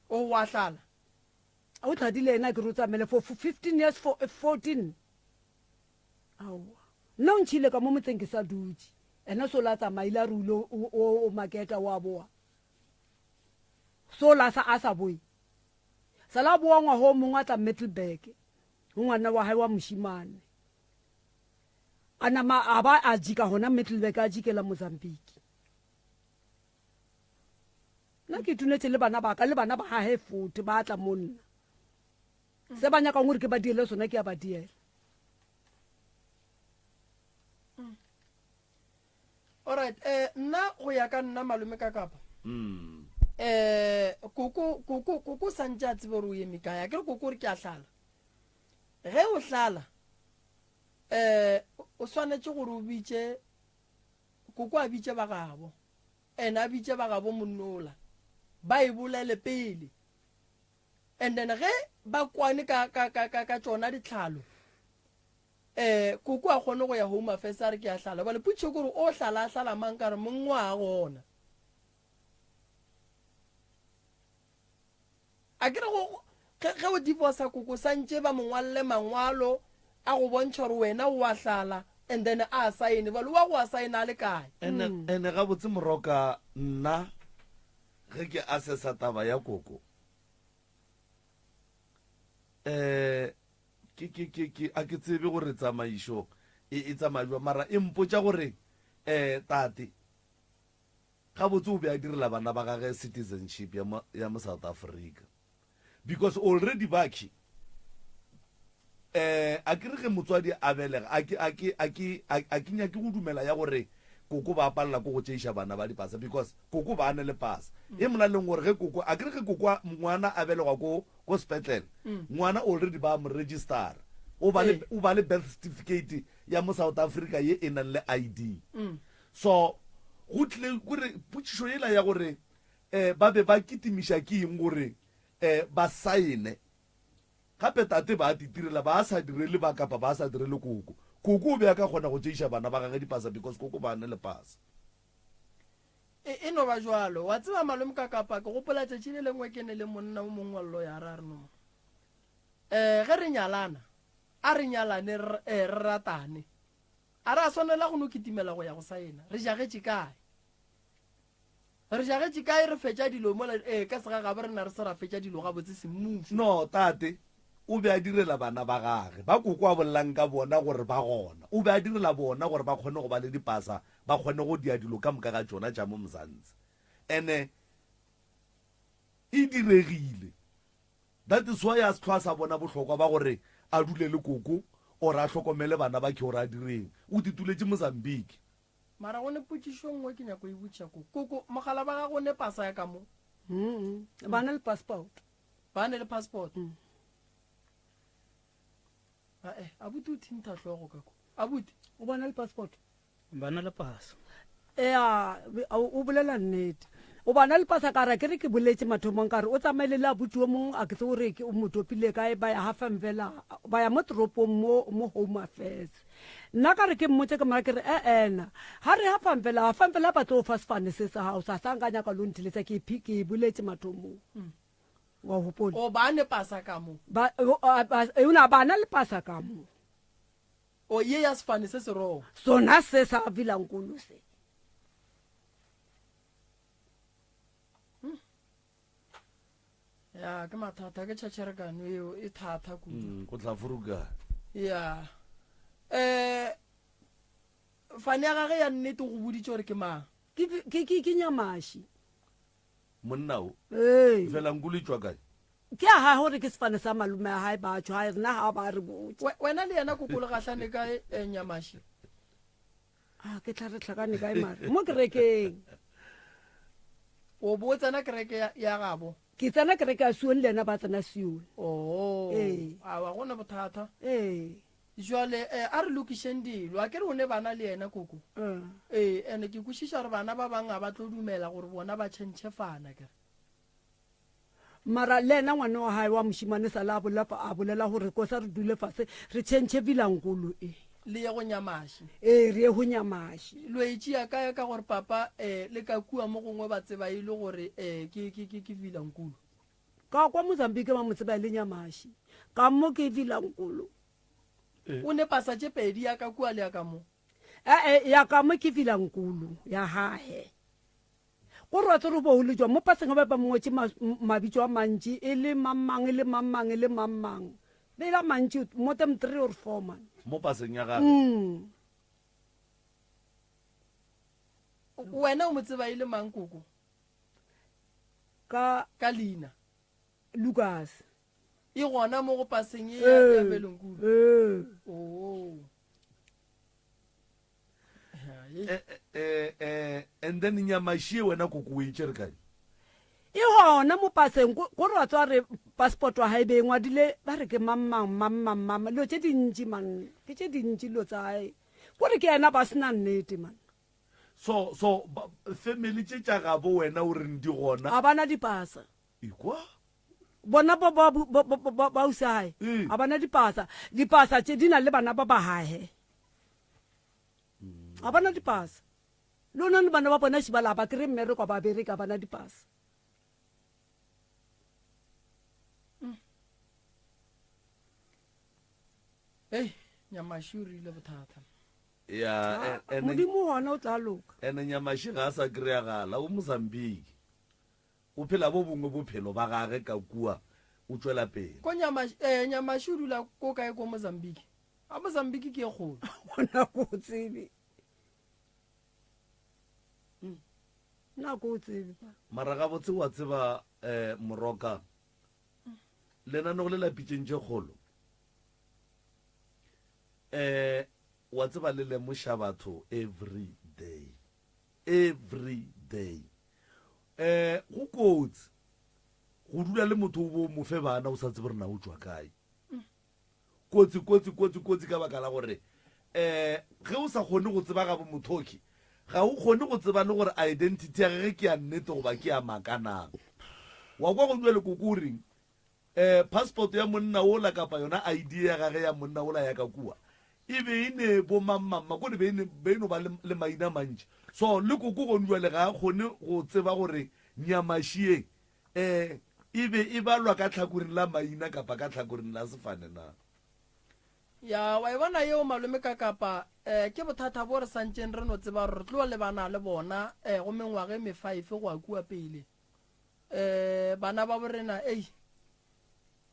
o wa hlala o tlhadile ena ke re o tsamele for 15 years 14 nna o ntšhile ka mo motseng ke sa dutse ena so la tsamaile a re ule o Maketa wa boa so la a sa boi sala boa ngwaga o mongwe a tla Middelburg ngwana wa hae wa moshimane a nama a ba a jika gona Middelburg a jikela Mozambique nna ke tunetse le bana ba ka le bana ba hae futhi ba tla monna se ba nyaka gore ke ba diele sona ke ya ba diela alright nna go ya ka nna malome ka kapa koko santše a tsebe gore o eme kae a ke re koko re ke a hlala ge o hlala o swanetše gore o bitše koko a bitše ba gabo ene a bitše ba gabo monnola ba e bolele pele and then ge ba kwane ka tšona ditlhalo koko a kgone go ya home affairs a re ke a hlala bale putše kore o hlala a hlala mang ka re mongwa gona a ke re ge o divorce koko santše ba mongwalle mangwalo a go bontšha gore wena o a hlala and then a saene bale wa go a saena a le kae ene ga botse moroka nna ge ke assessa taba ya koko a ke tsebe gore tsamaišo e tsamaiwa mara e mpotsa gore tate ga botse o be a direla bana ba gage citizenship ya mo South Africa because already baki a ke re ge motswadi a belega a ke nyake go dumela ya gore koko ba palela ko go tšeiša bana ba dipasa because koko ba ane le pasa e mona leng gore ge koko a ke re ge koko ngwana a belegwa ko sepetlele ngwana already ba mo registera o ba le birth certificate ya mo South Africa ye e nang le ID so go tle gore potšišo ela ya gore ba be ba kitimiša ke eng gore ba saene gape tate ba titirela ba sa direle ba kapa ba sa direle koko o be a ka kgona go tšeiša bana ba gage dipasa because koko ba ne le pasa e no ba jwalo wa tseba malome ka kapa ke gopola tšatši le lengwe ke ne le monna o mongwe wa lawyer a re no ge re nyalana a re nyalane re ratane a re a swanela go no kitimela go ya go saena re jagetše kae re fetša dilo mola ka segagabe re na re se ra fetša dilo ga botse semmušo no tate o be a direla bana ba gage ba koko a bolelang ka bona gore ba gona o be a direla bona gore ba kgone go ba le dipasa ba kgone go dia dilo ka moka ga tsona tša mo Mzansi ene e diregile that is why a se tlhoa sa bona bohlokwa ba gore a dule le koko or a hlokomele bana ba ke gore a direng o dituletse Mozambique mara go ne potšišo nngwe ke nyako e botša koko mogala ba gago ne pasa ya ka mo ba na le passport abuti o thinta tlhogo kako abuti o bona le passport ba na le pasa o bolela nnete o bana le pasa ka ra ke re ke boletse mathomong ka re o tsamaile le abuti o mongwe a ke tse gore ke o motopile kae ba ya hafamvela ba ya mo toropong mo home affairs nna ka re ke mmotse ke mara ke re ena ha re hafamvela ba tlo fa sefane se sa hao sa sanganya ka lo ntheletsa ke boletse mathomong wa hopola o ba ne pasa ka mo una bana le pasa ka mo o ye ya sefane se se ro sona se sa vilankulu se ya ke mathata ke tšhatšherekano eo e thata go tla furuka ya fane ya gage ya nnete go boditse gore ke mang ke nyamaši monna o fela nkulu tswa kae ke a ha gore ke sefane sa malume a hae batho ha rena ha ba re botse wena le yena kokolo gahlane ka nyamaši ke tla re tlhakane kae mare mo kerekeng o bo tsena kereke ya gabo ke tsena kereke a suong le yena ba tsena sione a wa gona bothata jwale a re lokišeng dilo a ke re o ne bana le yena koko ene ke kwešiša gore bana ba bangwe ba tlo dumela gore bona ba tšhentšhefana kere mara le ena ngwane wa hae wa mošimane sa la a bolela gore ko sa re dule fase re tšhentšhe bilankolo le ye go nyamaši re ye go nyamaši loetšea kae ka gore papa le ka kua mo gongwe ba tseba e le gore ke bilankolo ka kwa Mozambique ba mo tseba le nyamaši ka mo ke bilankolo o ne pasa tše pedi ya ka kua le ya ka mo ya ka mo ke bilankolo ya hae go rwatse re bohole jwa mo paseng ba ba mongwetse mabitso a mantši e le mamang be la mantši mo tem 3 or 4 man mo paseng ya gage wena o mo tseba ile mang koko ka leina Lucas e gona mo go paseng ya Belonkulu and then nyamaši wena koko o itšere kae e gona mo paseng go re tswa re passport wa hae be ngwadile ba re ke mamang lo tše dintši man ke tše dintši lo tsae gore ke yena ba sena nnete man so family tše tša gabo wena o reng di gona a bana dipasa ikwa bona ba usae a bana dipasa tše di na le bana ba hae a bana dipasa lona ni bana ba bona šibala ba kere mmereko ba bereka bana dipasa nyamaši o rile bothata ya modimo gona o tla loka ene nyamaši ga a sa kry-agala o Mozambique o phela bo bongwe bophelo ba gage ka kua o tswela pele ko nyamashi o dula ko kae ko Mozambique a Mozambique ke e kgolo gona go tsebe na go tsebe mara ga botse wa tseba Moroka lena no le la pitšeng tše kgolo wa tseba le lemoša batho every day go kotsi go dula le motho o mo fe bana o sa tsebe re na o tswa kae kotsi ka baka la gore ge o sa kgone go tseba ga bo mothoki ga o kgone go tseba le gore identity ya ge ke ya nnete goba ke ya makanang wa kwa go dula le kokoreng passport ya monna ola kapa yona ID ya gage ya monna ola ya ka kua e be ine bo mamma ko be ino ba le maina mantši so le koko go nwa le ga kgone go tseba gore nyamashie e be e balwa ka tlhakoring la maina kapa ka tlhakoring la sefane na ya wa bona yeo malome ka kapa ke bothata bo re santseng re no tseba re tlo le bana le bona go mengwage me 5 go akua pele bana ba borena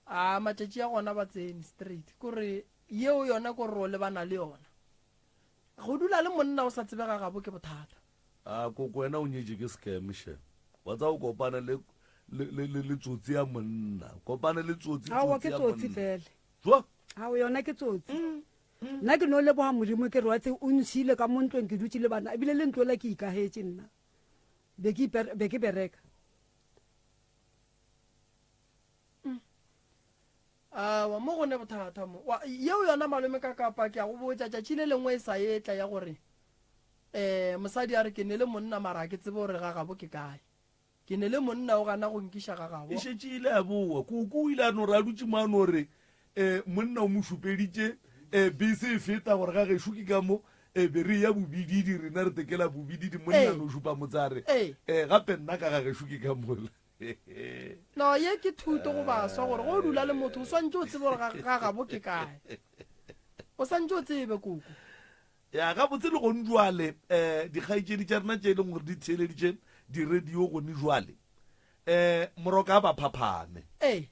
a matšatši ya gona ba tsene straight kore yeo yona ko re le bana le yona go dula le monna o sa tsebega gabo ke bothata koko wena o nyetse ke scam she wa tsa o kopana le tsotsi ya monna kopana le tsotsi awa ke tsotsi fele jwa awa yona ke tsotsi nna ke no le boa modimo ke re wa tse o ntshile ka mo ntlong ke dutse le bana ebile le ntlo la ke ikagetse nna be ke bereka wa mo gone bothata mo yeo yona malome ka kapa ke a go botsa tšatši le lengwe e sa etla ya gore mosadi a re ke ne le monna mara ke tsebe gore ga gabo ke kae ke ne le monna o gana go nkiša ga gabo e šetše ile a boa koko o ile a no re a dutse moano gore monna o mo šupeditše bese e feta gore ga gešo ke ka mo be re ya bobididi rena re tekela bobididi monna no šupa motsare gape nna ka ga gešo ke ka mola no ye ke thuto go baswa gore go dula le motho o swantse o tsebe gore ga gabo ke kae o swantse o tsebe koko ya ga botse le gone jwale dikgaitšedi tša rena tše e leng gore di theeleditše di-radio gone jwale Moroka a ba phaphame ge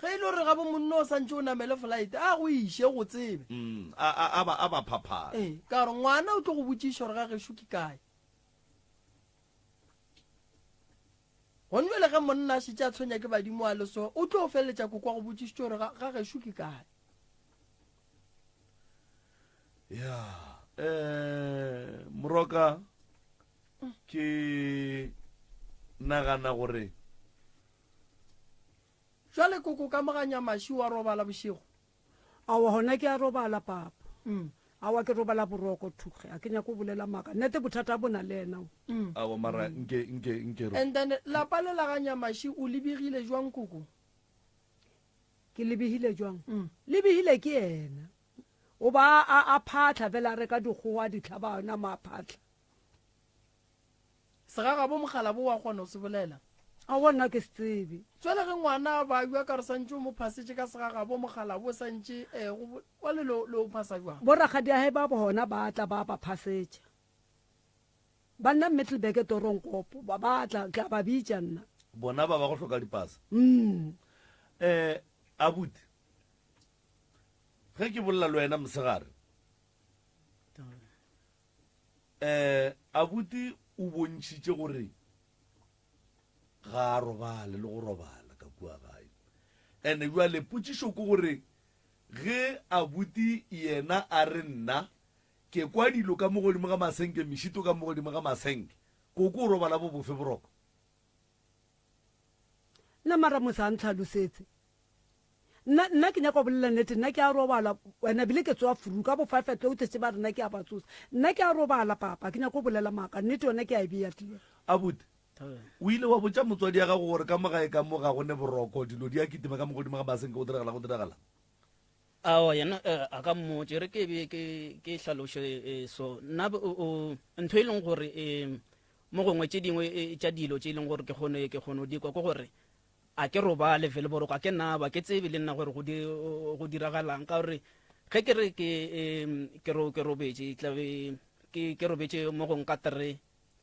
e le gore ga bo monna o swantse o namele flight a go iše go tsebe a ba phaphame ka gore ngwana o tlo go botsiša gore ga gešo ke kae gonjele ge monna a šitše a tshwenya ke badimo a leso o tlo o feleletša kokwa go botsišitše gore ga gešo ke kae ya Moroka ke nagana gore jale koko ka moganya maši wa robala bošego awa gona ke a robala papa awa ke robala boroko thuge a ke nyako o bolela maaka nnete bothata bo na le ena awa mara nke and then lapa le la ga nyamaši o lebegile jwang koko ke lebegile jwang lebegile ke ena o ba a phatla fela re ka dikgoa ditlhaba ona maaphatla segaga bo mogala bo wa kgona o se bolela a bona ke setsebe tswele ge ngwana ba bua ka re santse o mo phasetse ka segaga bo mogala bo santse wa le lo phasa jwang boragadi a he ba bona ba tla ba phasetša ba nna Middelburg Toronkopo ba batla ka ba bitša nna bona ba go hloka dipasa abuti ge ke bolela le wena mosegare abuti o bontšhitše gore ga a robale le go robala ka kua gae and jwale potšišo ke gore ge abuti yena a re nna ke kwa dilo ka mo godimo ga masenke mešito ka mo godimo ga masenke koko o robala bo bofe boroko nna mara mosa a ntlhalosetse nna ke nyaka go bolela nnete nna ke a robala wena bile ke tsoa furu ka bo 5 o tshetse ba rena ke a batsosa nna ke a robala papa ke nyaka go bolela maaka nnete yona ke a e beya tio abuti o ile wa botša motswadi ya gago gore ka mogae ka mo ga gone boroko dilo di a kitima ka mo godimo ga masenke go diragala awa yena a ka mmotse re ke be ke hlaloše so nna ntho e leng gore mo gongwe tše dingwe tša dilo tše e leng gore ke kgone di kwa ko gore a ke robale fele boroko a ke naba ke tsebe le nna gore go diragalang ka gore ge ke re ke robetše tlabe ke robetše mo gong ka 3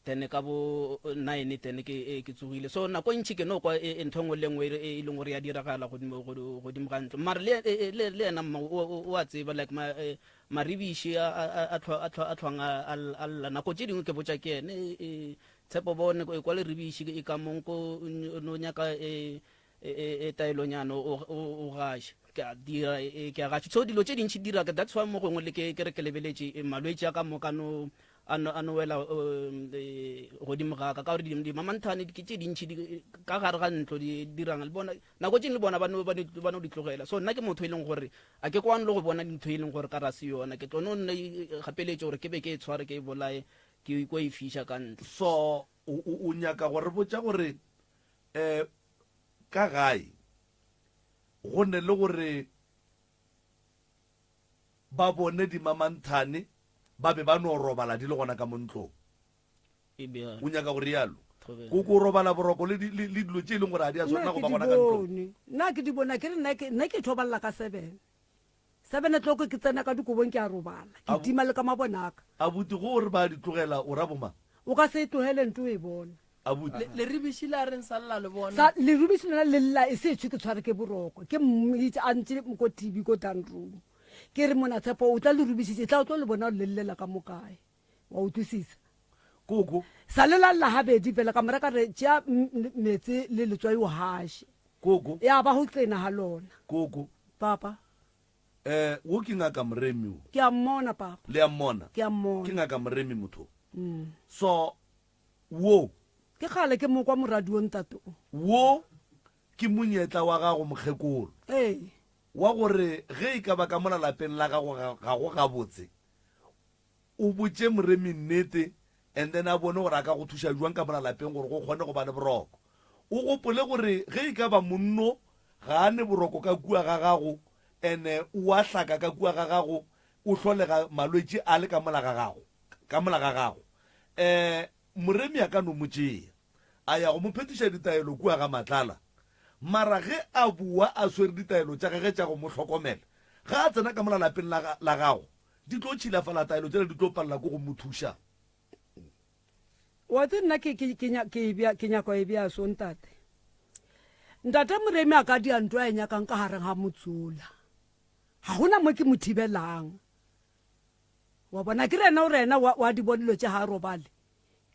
then ka bo 9 then ke tsogile so nako ntši ke no kwa nthongwe le ngwe e leng gore ya diragala godimo ga ntlo mara le ena o a tseba like maribiši a tlhwang a lla nako tše dingwe ke botša ke ene tshepo bone kwa le ribiši e ka monko no nyaka taelonyana o gaše ke a dira ke a gaše so dilo tše dintšhi dira ke that's why mo gongwe le ke re ke lebeletše malwetši a ka moka no ano wela godimo ga ka gore dimamanthane ke tše dintšhi ka gare ga ntlo di dirang le bona nako tšeng le bona ba no di tlogela so nna ke motho e leng gore a ke kwane le go bona dintho e leng gore ka rase yona ke tlono nne gapeletše gore ke be ke e tshware ke e bolae ke kwa e fiša ka ntle so o nyaka gore botša gore ka gae go ne le gore ba bone dimamanthane ba be ba no robala di le gona ka montlong o nyaka gore yalo ko robala boroko le dilo tše e leng gore a di a tshwana go ba gona ka ntlong nna ke di bona ke re nna ke thobalela ka 7 tloko ke tsena ka dikobong ke a robala ke tima le ka mabonaka a buti gore ba di tlogela o ra boma o ka se tlogele nto e bona le ribiši la reng sa lla le bona le ribiši lena le lla e se tshwe ke tshware ke boroko ke mmitse a ntse ko tv ko tanroom ke re mona tshepo o tla le ribišitše tla o tlo le bona o lelelela ka mokae wa utlwisisa koko sa le lalla habedi fela ka mora ka re tšea metse le letswai o haše koko ya ba go tsena ha lona koko papa wo ke ngaka moremi ke a mmona papa le a mmona ke a mmona ke ngaka moremi motho so wo ke gale ke mo kwa moradiong tato wo ke monyetla wa gago mokgekolo wa gore ge e ka ba ka mola lapeng la gago ga go gabotse o botse moremi nnete and then a bone gore a ka go thuša jwang ka mola lapeng gore go kgone go ba le boroko o gopole gore ge e ka ba monno ga a ne boroko ka kua ga gago ene o a hlaka ka kua ga gago o hlolega malwetši a le ka mola ga gago moremi a ka no motšea a ya go mo phetiša ditaelo kua ga matlala mara ge a bua a swere ditaelo tša gage tša go mo hlokomela ga a tsena ka mola lapeng la gago di tlo tšhilafala taelo tšela di tlo palela ko go mo thuša wa tse nna ke nyako e bja sontate ntate moremi a ka dia ntho a e nyakang ka gareng ga motsola ga gona mo ke mo thibelang wa bona ke rena o rena wa di bonelo tša ga robale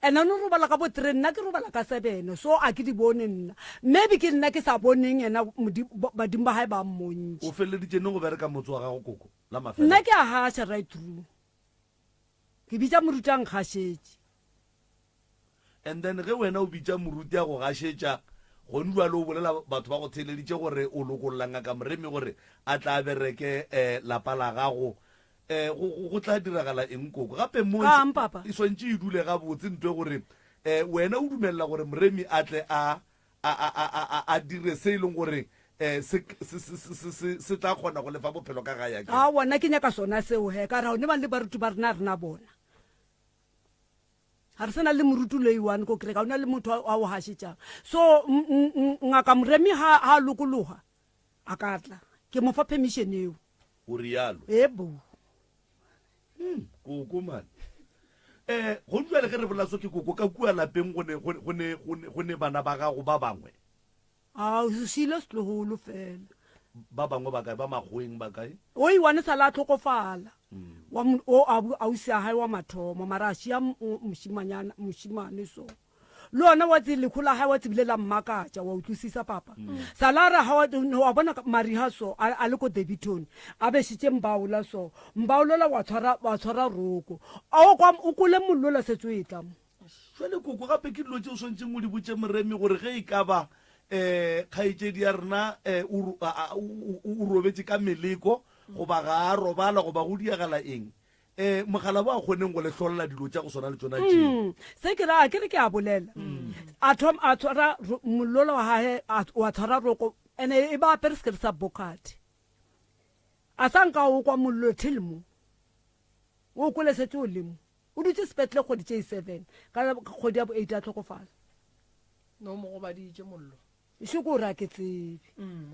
ena no robala ka bo 3 nna ke robala ka 7 so a ke di bone nna maybe ke nna ke sa boneng ena badimo ba hae ba mmontši o feleditše ne go bereka motse wa gago koko la mafela nna ke a hasha right through ke bitša morutang kgašetše and then ge wena o bitša moruti ya go gašetša gone bua le o bolela batho ba go theleditše gore o lokolola ngaka moremi gore a tla bereke lapa la gago go tla diragala eng koko gape mo e swantše e dule ga botse ntwe gore wena o dumelela gore moremi a tle a dire se e leng gore se tla kgona go lefa bophelo ka ga yake a wona ke nyaka sona seo he ka ra o ne ba le baruti ba rena rena bona ga re sena le moruti le one ko kereka o na le motho a o hašetšang so ngaka moremi ha lokologa a ka tla ke mo fa permission eo o rialo ebo koko man go ntšwa le ge re bolaso ke koko ka kua lapeng go ne bana ba gago ba bangwe a sile setlogolo fela ba bangwe ba kae ba magoeng ba kae o iwane sa la tlhokofala o ausi a gae wa mathomo mara a šia mošimane so le ona wa tse lekgola gae wa tsebile la mmakatša wa utlwisisa papa sa la ra wa bona mariha so a le ko debiton a bešitše mbaola so mbaolola wa tshwara roko o kole mollola setse o e tlamo jale koko gape ke dilo tše o swantšeng o di botse moremi gore ge e ka ba kgaetšedi ya rena o robetse ka meleko goba ga a robala goba go diagala eng mogala ba a kgoneng go le tlholela dilo tša go swana le tsona tšeo se ke ra ke re ke a bolela a tshwara mololo wa gae wa tshwara roko ene e ba apere sekere sa bokate a sanka o kwa mollo thelmo o kole setse o lemo o dutse sepetle kgodi tše 7 ka kgodi ya bo 8 a tlhokofala no mo go baditše mollo se ko ra ke tsebe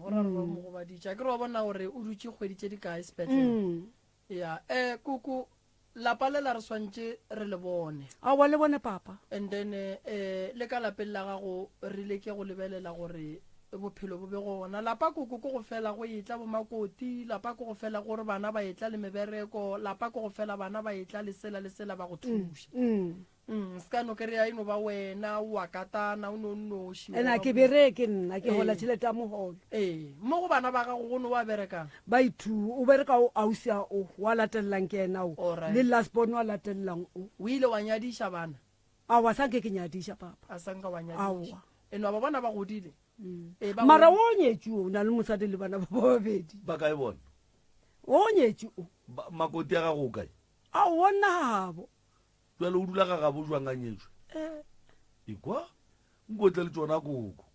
o ra mo go baditše ke re wa bona gore o dutse kgodi tše di kae sepetle ya kuku lapa le la re swantse re le bone a wa le bone papa and then le ka lapeng la gago re ile ke go lebelela gore bophelo bo be gona lapa koko ko go fela go etla bo makoti lapa ko go fela gore bana ba etla le mebereko lapa ko go fela bana ba etla le sela ba go thusha ska no kere ya ino ba wena wa katana o no shi ena ke bereke nna ke hola tšhelete ya mogolo mo go bana ba gago go no wa berekang ba ithu o bereka o ausia o wa latellang ke ena o le last born wa latellang o ile wa nyadisha bana a wa sanke ke nyadisha papa a sanka wa nyadisha eno ba bana ba godile mara o nyetšu o na le mosadi le bana ba babedi ba kae bona o nyetšu makoti ya gago kae a wona habo jwale o dula ga gabo jwang a nyetswe ikwa nkotle le tsona koko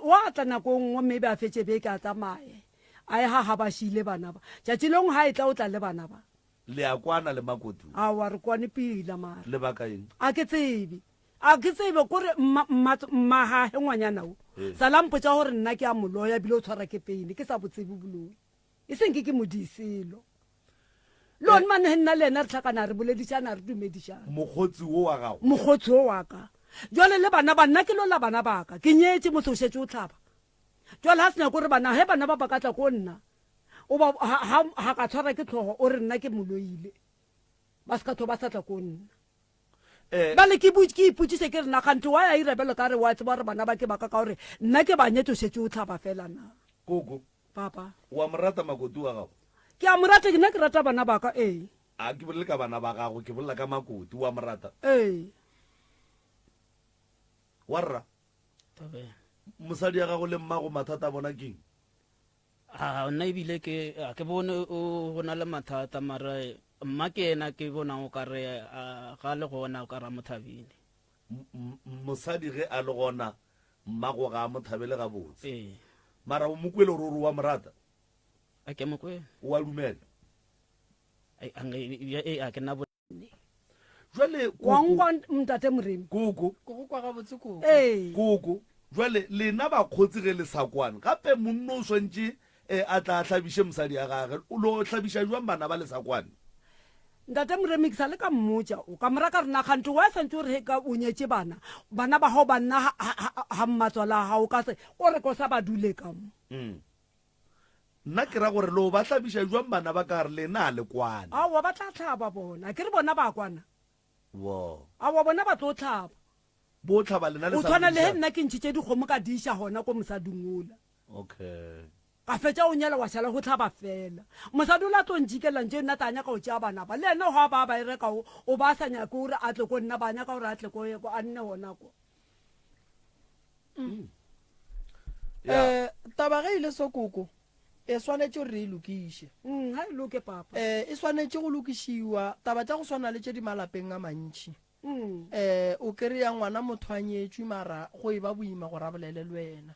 wa tla nako nngwe maybe a fetse beke a tsamaye a e ha ba shile bana ba tšatši lengwe ha e tla o tla le bana ba le a kwana le makoti a wa re kwane pila mara le baka eng a ke tsebe kore mmagahe ngwanyana o salampo tša gore nna ke a moloya bile o tshwara ke peine ke sa botsebe boloi e seng ke modiselo lone mane nna le ena re tlhakana re boledišana re dumedišana mokgotsi wo wa gago mokgotsi wo wa ka jwale le bana ba nna ke lola bana ba ka ke nyetse motho o šetse o tlhaba jwale ha senya kore bana he bana ba ba ka tla ko nna ha ka tshwara ke tlhogo o re nna ke moloile ba se ka tho ba sa tla ko nna bale ke iputsise ke re nagante wa ya irebelo ka re wa tseba gore bana ba ke baka ka gore nna ke ba nyetse o šetse o tlhaba fela na koko papa wa morata makoti wa gago ke a morata ke nna ke rata bana ba ka a ke bolele ka bana ba gago ke bolela ka makoti wa morata warra mosadi ya gago le mmago mathata a bona keng nna ebile ke bone go na le mathata mara mma ke ena ke bonang o kare ga le gona o kara mothabile mosadi ge a le gona mmago ga a mothabele ga botse mara o mokwele gore wa morata a ke mokwe wa dumela a ke nna jwale wangwa mtate moremi koko kwa ga botse koko jwale lena ba khotsi ge le sakwane gape monno o swantse a tla tlhabishe mosadi ya gage o lo tlhabisha jwang bana ba le sakwane ntate moremi ke sa le ka mmotsa o ka mora ka re nagante wa santse o re ka o nyetse bana ba gago ba nna ha mmatswala gago ka se o re ko sa ba dule ka mo nna ke ra gore lo ba tlhabisha jwang bana ba ka re lena le kwana awa ba tla tlhaba bona ke re bona ba kwana wo awa bona ba tlo tlhaba bo tlhaba lena le o tshwana le he nna ke ntšhitše dikgomo ka diša gona ko mosading ola okay ka fetša o nyala wa šala go tlhaba fela mosadi o la tlo ntšhikelang tše nna ta nyaka go tšea bana ba le ena go a ba e rekao o ba sa nyake gore a tle ko nna ba nyaka gore a tle ko a nne gona ko taba ge ile sokoko e swanetse gore re e lokiše ha e loke papa e swanetse go lokišiwa taba tša go swana le tše di malapeng a mantši o kry-ya ngwana motho a nyetswe mara go e ba boima gore a bolele le wena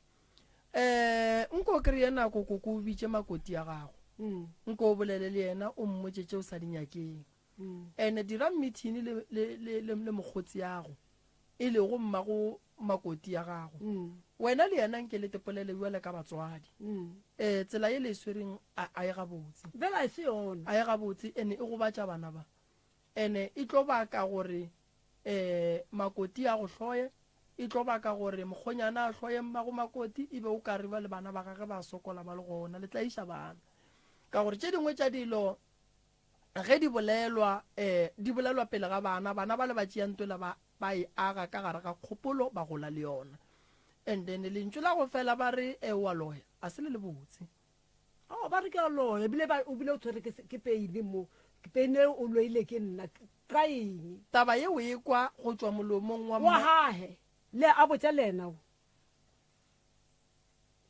nko o kry-e nako koko o bitše makoti ya gago nko o bolele le yena o mmotse tše o sa dinyakeng and dira meeting le mokgotsi yago e le go mmago makoti ya gago wena le yena nke le tepolele jwale ka batswadi tsela ye le swereng a ye gabotse bela e se yona a ye gabotse ene e go batša bana ba ene e tlo baka gore makoti a go hloye e tlo baka gore mokgonyana a hloye mmago makoti e be o ka riba le bana ba gage ba sokola ba le gona le tlaiša bana ka gore tše dingwe tša dilo ge di bolelwa pele ga bana ba le ba tšeantwela ba e aga ka gare ga kgopolo ba gola le yona and then lentšu la go fela ba re wa loya a se le botse ba re ke a loya o bile o tshwere ke peine mo ke peine o loile ke nna ka eng taba ye o e kwa go tšwa molomong wa gahe le a botša le ena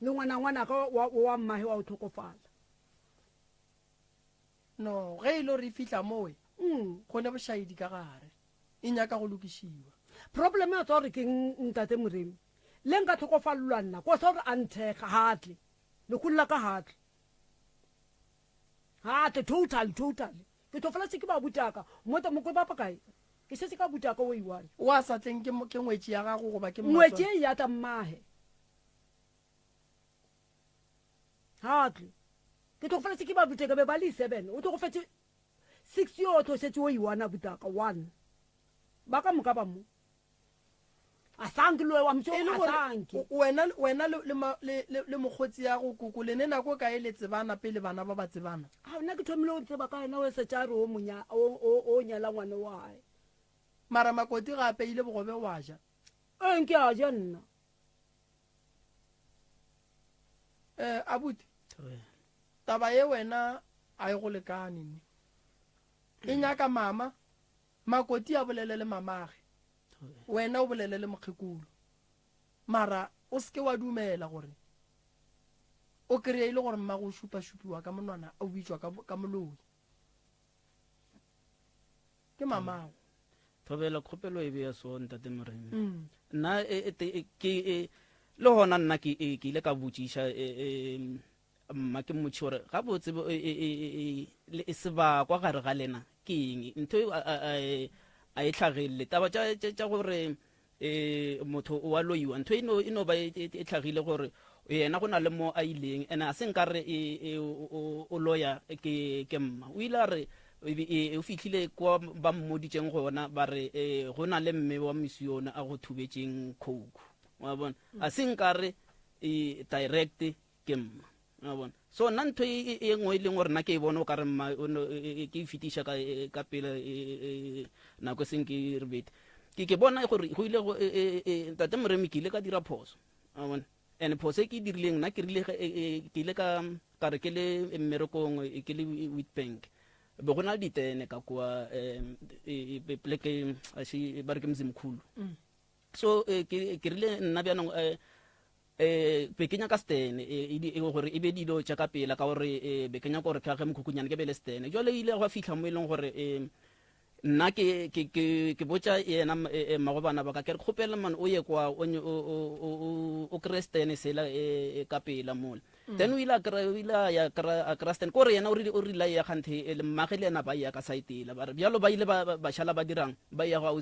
le ngwana ka wa mmahe wa o tlhokofala no ge e le re fitlha mowe go ne bošaedi ka gare e nyaka go lokišiwa problem ya tswa gore ke ntate moremi le nka tlhokofalelwa nna ko sa gore a nthega gatle le kolola ka gatle totally ke tlofeletse ke ba butaka mota mokwe bapa kae ke setse ka butaka o iwane wa sa tleng ke ngwetši ya gago goba ke ngwetši e ya ta mmahe gatle ke tlofeletse ke ba butaka be ba le 7 o tlogofetse 6 yo to setse o iwana butaka 1 ba ka moka ba mo asangi lo wa mtho asangi wena le mogotsi ya go kuku le ne nako ka eletse bana pele bana ba ba tsebana a nna ke thomile o tseba ka ena o se tsa re o monya o nyala ngwane wae mara makoti gape ile bogobe wa ja nke a ja nna abuti taba ye wena a e go lekane ne e nyaka mama makoti a bolele le mamage wena o bolele le mokgekolo mara o seke wa dumela gore o kry ile gore mma go šupa-šupiwa ka monwana o bitswa ka moloi ke mamago thobela kgopelo e beya so ntate Moremi nna ke le hona nna ke ile ka botsiša mma ke motši gore ga botse e seba kwa gare ga lena ke eng ntho a e tlhagile taba tša gore motho o a loiwa ntho eno ba e tlhagile gore yena go na le mo a ileng ene a se nka re o loya ke mma o ile a re o fitlhile kwa ba mmoditseng gona ba re go na le mme wa mosione a go thubetseng coke wa bona a se nka re direct ke mma wa bona so nna ntho e nngwe e leng gore nna ke e bona o ka re mma ke e fetiša ka pele nako e seng ke rebete ke bona gore go ile ntate Moremi ke ile ka dira phoso wa bona and phoso e ke dirileng nna ke ile ka re ke le mmerekong ke le Witbank be go na ditene ka kwa pleke ba re ke Mzimkhulu so ke rile nna bjanong be ke nyaka stene gore e be dilo tša ka pela ka gore be ke nyaka gore ke age mokhukunyane ke be le stene jale ile go fitlha mo e leng gore nna ke botša yena magobana ba ka ke re kgopela man o ye kwa o kry stene sela ka pela mola then o ile a kry stene kore yena o rile ya kganthe mmage le yena ba ya ka saetela ba re bjalo ba ile ba šala ba dirang ba ya go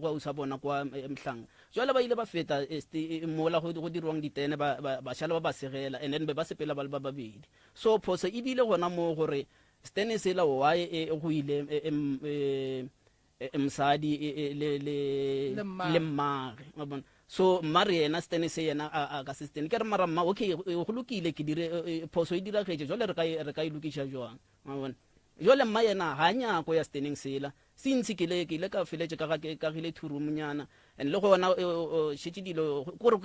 ausa bona kwa mhlanga jale ba ile ba feta mola go dirwang ditene ba šala ba segela and then be ba sepela ba le ba babedi so phoso e bile gona mo gore stene sela wae go ile msadi le mmage wa bona so mare yena stene se yena a ka stene ke re mara mma okay go lokile ke dire phoso e dira getse jole re ka ilukisha jwang wa bona jole mma yena ha nyako ya steneng sela since ke le ka feletse ka gile thurumunyana and le gona shitse dilo gore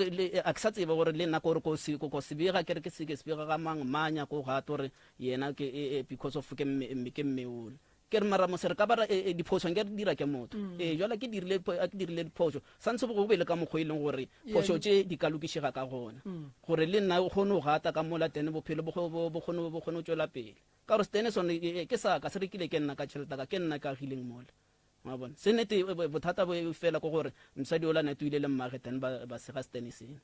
a ke sa tseba gore le nna gore ko se bega ke re ke se bega ga manya ko ga tore yena ke because of ke mmeul ke re mara mo se re ka bara diphoso nke re dira ke motho jwale ke dirile diphoso santse go be le ka mokgoileng gore phoso tše di ka lokishega ka gona gore le nna o kgone go gata ka mola tene bophelo bo kgone go tswela pele ka gore stene sone ke sa ka se rekile ke nna ka tšhelete ka ke nna ka gileng mola wa bona se nete bothata bo fela ko gore msadi o la ne tuile le mmage tene ba sega stene sene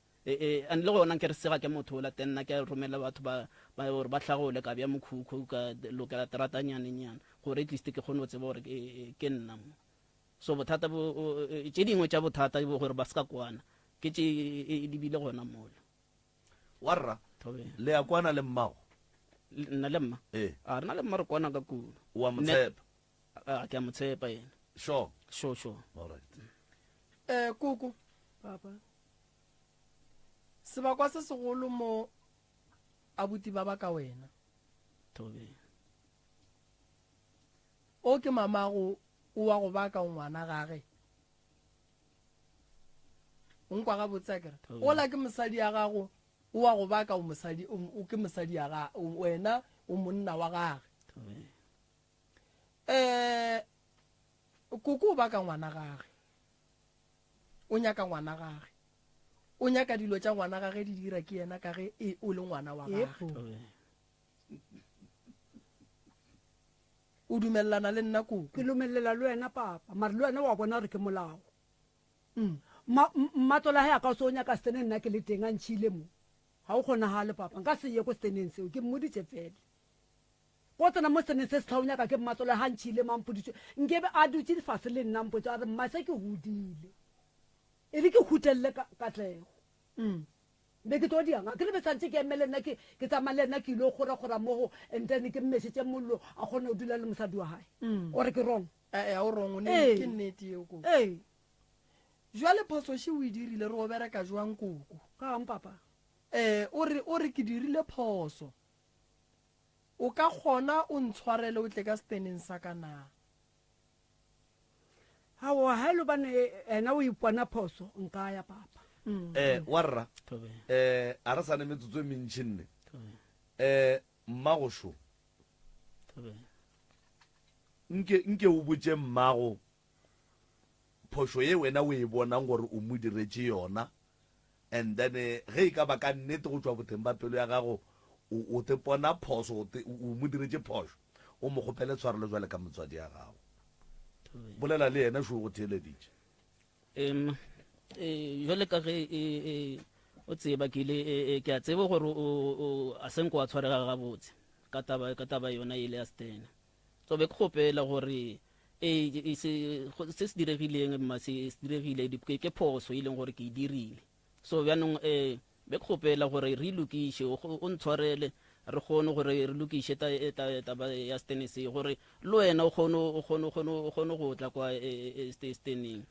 and le gona ke re sega ke motho la tene ke romela batho ba gore ba tlhagole ka bja mokhukhu ka lokela teratanyane gore at least ke kgone go tseba gore ke nna mo so bothata tše dingwe tša bothata gore ba seka kwana ke tše di bile gona mola warra le ya kwana le mmago nna le mma a re na le mma re kwana ka kuno wa motshepa ke a motshepa yena sure all right kuku papa sebakwa se segolo mo abuti ba ba ka wena tobe o ke mamago o wa go baka ngwana gage o nkwa ga botsakere o la ke mosadi ya gago o wa go baka o ke mosadi ya ga wena o monna wa gage kuku o baka ngwana gage o nyaka ngwana gage o nyaka dilo tša ngwana gage di dira ke yena ka ge o le ngwana wa gage o dumelelana le nna kuku ke dumelela le wena papa mare le wena wa bona gore ke molao mmatola he a ka so nyaka stene nna ke le teng a ntšhile mo ga o kgonagale papa nka se ye ko steneng seo ke mmoditše fela go tsena mo steneng se se tla o nyaka ke mmatola ga ntšhile mampoditše nkebe a dutse difase le nna mpotse a re mma se ke godile e le ke hutelele katlego be ke tlo dianga ke le be santse ke emele nna ke tsamaya le nna ke ile gora mo and then ke mmesetse mollo a gone o dula le mosadi wa hae ore ke wrong a o wrong ne ke nnete eo ko jwale phoso o e dirile re o bereka jwang koko ka eng papa o re ke dirile phoso o ka kgona o ntshwarele o tle ka steneng sa kana hawa hello bane ena o ipona phoso nka ya papa warra a re sane metsotso e mentšhi nne mmagosho nke o botse mmago phoso ye wena o e bonang gore o mo diretse yona and then ge e ka ba ka nnete go tswa boteng ba pelo ya gago o te pona phoso o mo diretse phoso o mo kgopele tshwarelo jwale ka motswadi ya gago bolela le yena sho go theeleditše jwale ka ge o tseba ke a tseba gore a senko wa tshwarega gabotse ka taba yona ile ya stena so be ke kgopela gore se se diregileng se diregile ke phoso e leng gore ke e dirile so bjanong be ke kgopela gore re lokiše o ntshwarele re kgone gore re lokiše taba ya stenese gore le wena o kgone go tla kwa steneng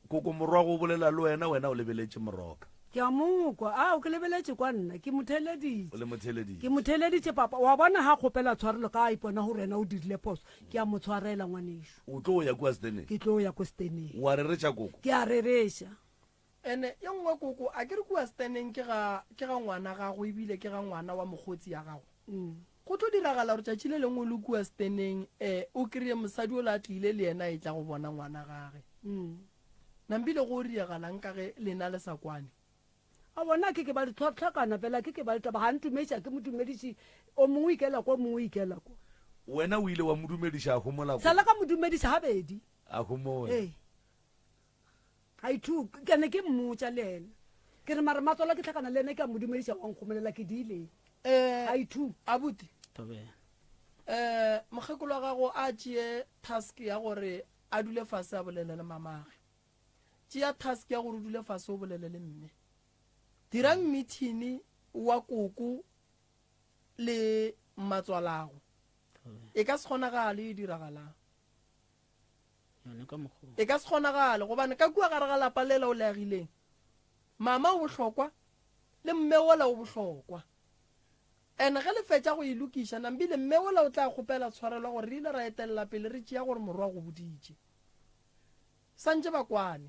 koko morwago o bolela le wena o lebeletše moroka ke a mokwa o ke lebeletse kwa nna ke motheleditše o le motheleditše ke motheleditše papa wa bona ha kgopela tshwarelo ka a ipona gore wena o dirile phoso ke a mo tshwarela ngwanešo o tlo ya kwa steneng ke tlo ya ko steneng wa reretša koko ke a rereša ene ye nngwe koko a ke re kua steneng ke ga ngwana gago ebile ke ga ngwana wa mogotsi ya gago go tlo diragala gore tšatši le lengwe le kua steneng o kry-e mosadi o le a tlile le yena e tla go bona ngwana gage nambile go diragalang ka ge lena le sa kwane a bona ke ba ditlhakana fela ke ba ditaba ga ntumediša ke modumediši o mongwe ikela ko mongwe ikela ko wena o ile wa modumediša a homola sala ka modumediša gabedi a homola haithu ke ne ke mmotsa le ena ke re mara matsola ke tlhakana le ena ke a modumediša wa nkgomelela ke diile haithu abuti mokgekolo wa gago a tšee task ya gore a dule fase a bolele le mamage tšea task ya gore o dule fase o bolele le mme dirang meeting wa koko le matswalago e ka se kgonagale e diragalang e ka se kgonagale gobane ka kua gare ga lapa lela o leagileng mama o bohlokwa le mme ola o bohlokwa ene ge le fetša go e lokiša nambile mme ola o tla kgopela tshwarelwa gore re ile ra etelela pele re tšea gore morwa go boditše santse ba kwane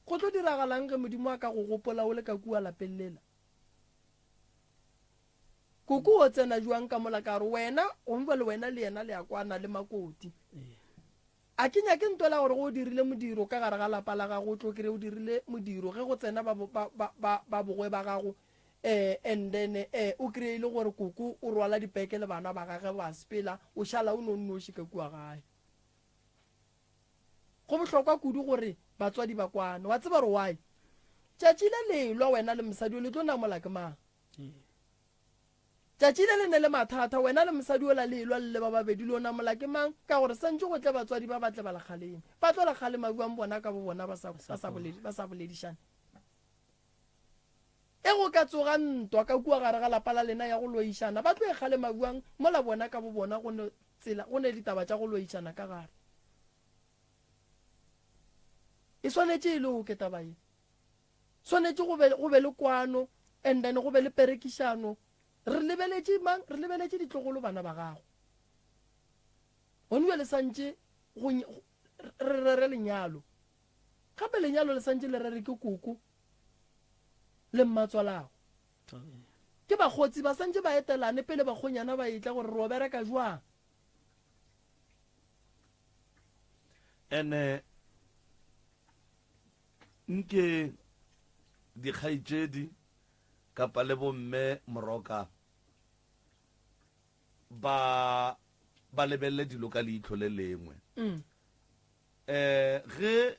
go tlo diragalang ge modimo a ka go gopola o le ka kua lapeng lela koko o tsena jwang ka mola ka re wena o mpa le wena le yena le ya kwana le makoti a ke nyake ntola gore go dirile modiro ka gare ga lapa la gago o tlo kry o dirile modiro ge go tsena ba bogwe ba gago and then o kry-ile gore koko o rwala dipeke le bana ba gage ba sepela o šala o nonnoši ka kua gae go bohlokwa kudu gore batswadi ba kwane wa tseba re why tšatši le lelwa wena le mosadi o le tlo namola ke mang tšatši le le ne le mathata wena le mosadi o la lelwa le ba babedi le o namola ke mang ka gore santse go tle batswadi ba batle ba lekgaleme ba tlo lekgalema buang bona ka bo bona ba sa boledišane e go ka tsoga ntwa ka kua gare ga lapa la lena ya go loišana ba tlo e kgalema buang mola bona ka bo bona go ne ditaba tša go loišana ka gare e swanetše e le o ke taba ye swanetše go be le kwano and then go be le perekišano re lebeletše ditlogolo bana ba gago gone le santše re rere lenyalo gape lenyalo le santše le rere ke koko le mmatswalago ke bagotsi ba santše ba etelane pele bagonyana ba etla gore re o bereka jwang ene nke dikgaitšedi kapa le bomme moroka ba lebelele dilo ka leitho le lengwe ge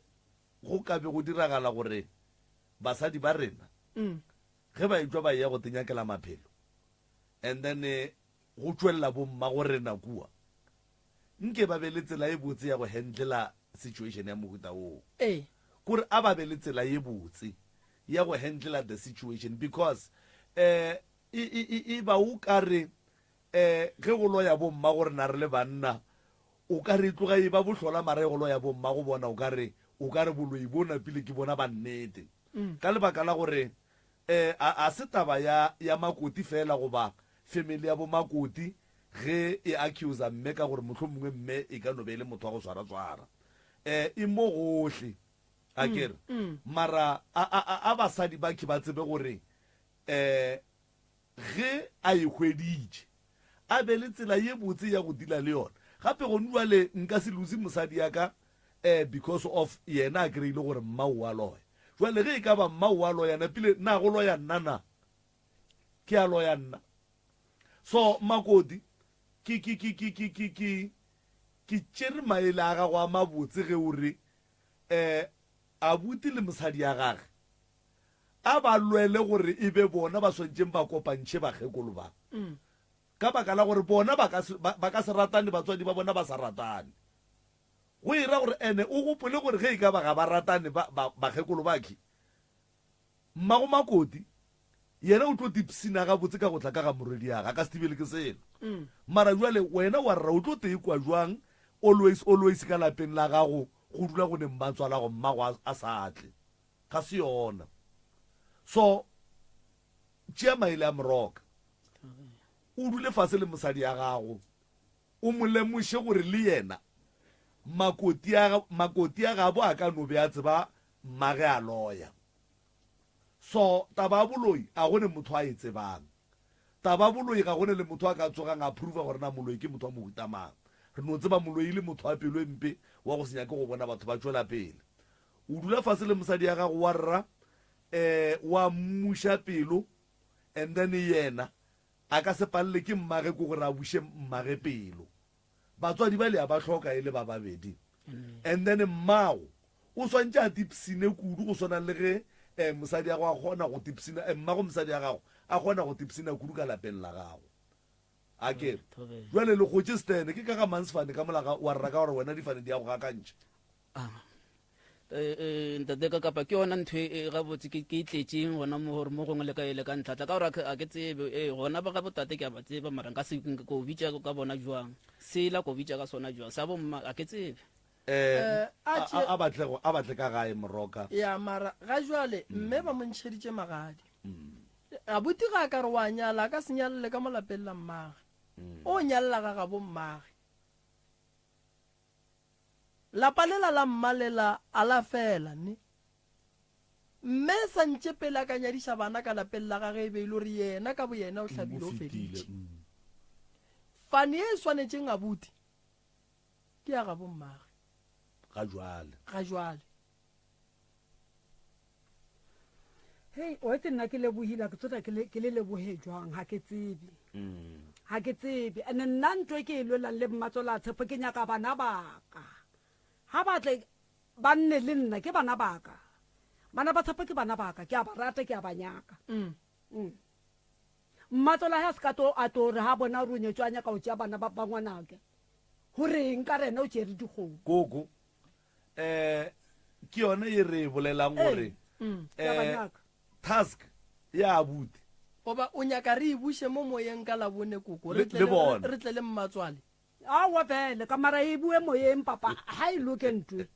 go ka be go diragala gore basadi ba rena ge ba etswa ba ya go tenyakela maphelo and then go tswelela bomma go rena kua nke ba be le tsela e botse ya go handlela situation ya mohuta oo kore a ba be le tsela e botse ya go handle the situation because e ba o ka re ge go loya bomma gore na re le banna o ka re tloga e ba bohlola mare go loya bomma go bona o ka re boloi bona pele ke bona ba nnete ka lebaka la gore a se taba ya makoti fela goba family ya bo makoti ge e accuse mme ka gore motlho mongwe mme e ka no be le motho wa go swara e mo gohle a kere mara a basadi ba ke ba tsebe gore ge a e hweditše a be le tsela ye botse ya go dila le yona gape go nwa le nka se lose mosadi ya ka because of yena a kry-ile gore mma o a loya jwale ge e ka ba mma o a loya na pile na go loya nna ke a loya nna so makoti ke tšere maele a gago a mabotse ge o re abuti le mosadi ya gage a ba lwele gore e be bona ba swantšeng ba kopantšhe bakgekolo ba ka baka la gore bona ba ka se ratane batswadi ba bona ba sa ratane go ira gore ene o gopole gore ge e ka ba ga ba ratane bakgekolo bake mmago makoti yena o tlo tipsina ga botse ka go tla ka ga moredi ya ga ka stibele ke selo mara jwale wena wa rra o tlo te kwa jwang always ka lapeng la gago go dula go ne mmatswala go mmago a sa atle ga se yona so tšea maele a moroka o dule fase le mosadi ya gago o mo lemoše gore le yena makoti ya gabo a ka no be a tseba mmage a loya so taba boloi a gone motho a e tsebang taba boloi ga gone le motho a ka tsogang a prova gore na moloi ke motho wa mohutamang re no tseba moloi le motho wa pelo empe wa go senya ke go bona batho ba tšwela pele o dula fase le mosadi ya gago wa rra wa mmuša pelo and then yena a ka se palele ke mmage ko gore a buše mmage pelo batswadi ba le a ba hloka e le ba babedi and then mmago o swantše a tipsine kudu go swana le ge mosadi ya go a kgona go tipsina mmago mosadi ya gago a kgona go tipsina kudu ka lapeng la gago a kere jwale le gotse stene ke ka ga mansfane ka molaka wa rra ka gore wena difane di ya go gakantšha ntate ka kapa ke yona ntho e gabotse ke itletseng gona mo gore mo gongwe le ka ele ka ntlhatla ka gore a ke tsebe gona ba ga botate ke a ba tseba mara nka se ko bitša ka bona jwang sela ko bitša ka sona jwang sa bomma a ke tsebe a batle ka gae moroka ya mara ga jwale mme ba montšheditše magadi abuti ga ka re wa nyala a ka se nyalele ka molapeng la mmage o nyalela ga gabo mmage lapa lela la mmalela a la fela ne mme santše pele a ka nyadiša bana ka lapeng la gage e be ile gore yena ka bo yena o tlhabile o feditše fane e swanetšeng abuti ke ya gabo mmage ga jwale hei o etse nna ke lebohile ke tsota ke le lebohe jwang ga ke tsebe ande nna ntho e ke e lwelang le mmatsola tshepo ke nyaka bana baka ha batle ba nne le nna ke bana baka bana ba tshepo ke bana baka ke a ba rata ke a ba nyaka mmatsola ha se ka to a to re ha bona ro nyetswanya ka o tšea bana ba ngwanake goreng ka rena o tšere dikgomo gogo ke yone e re bolelang gore task ya abuti goba o nyaka re e buše mo moyeng ka labone koko re tle le mmatswale awa fele ka mara e bue moyeng papa ha e loke ntwe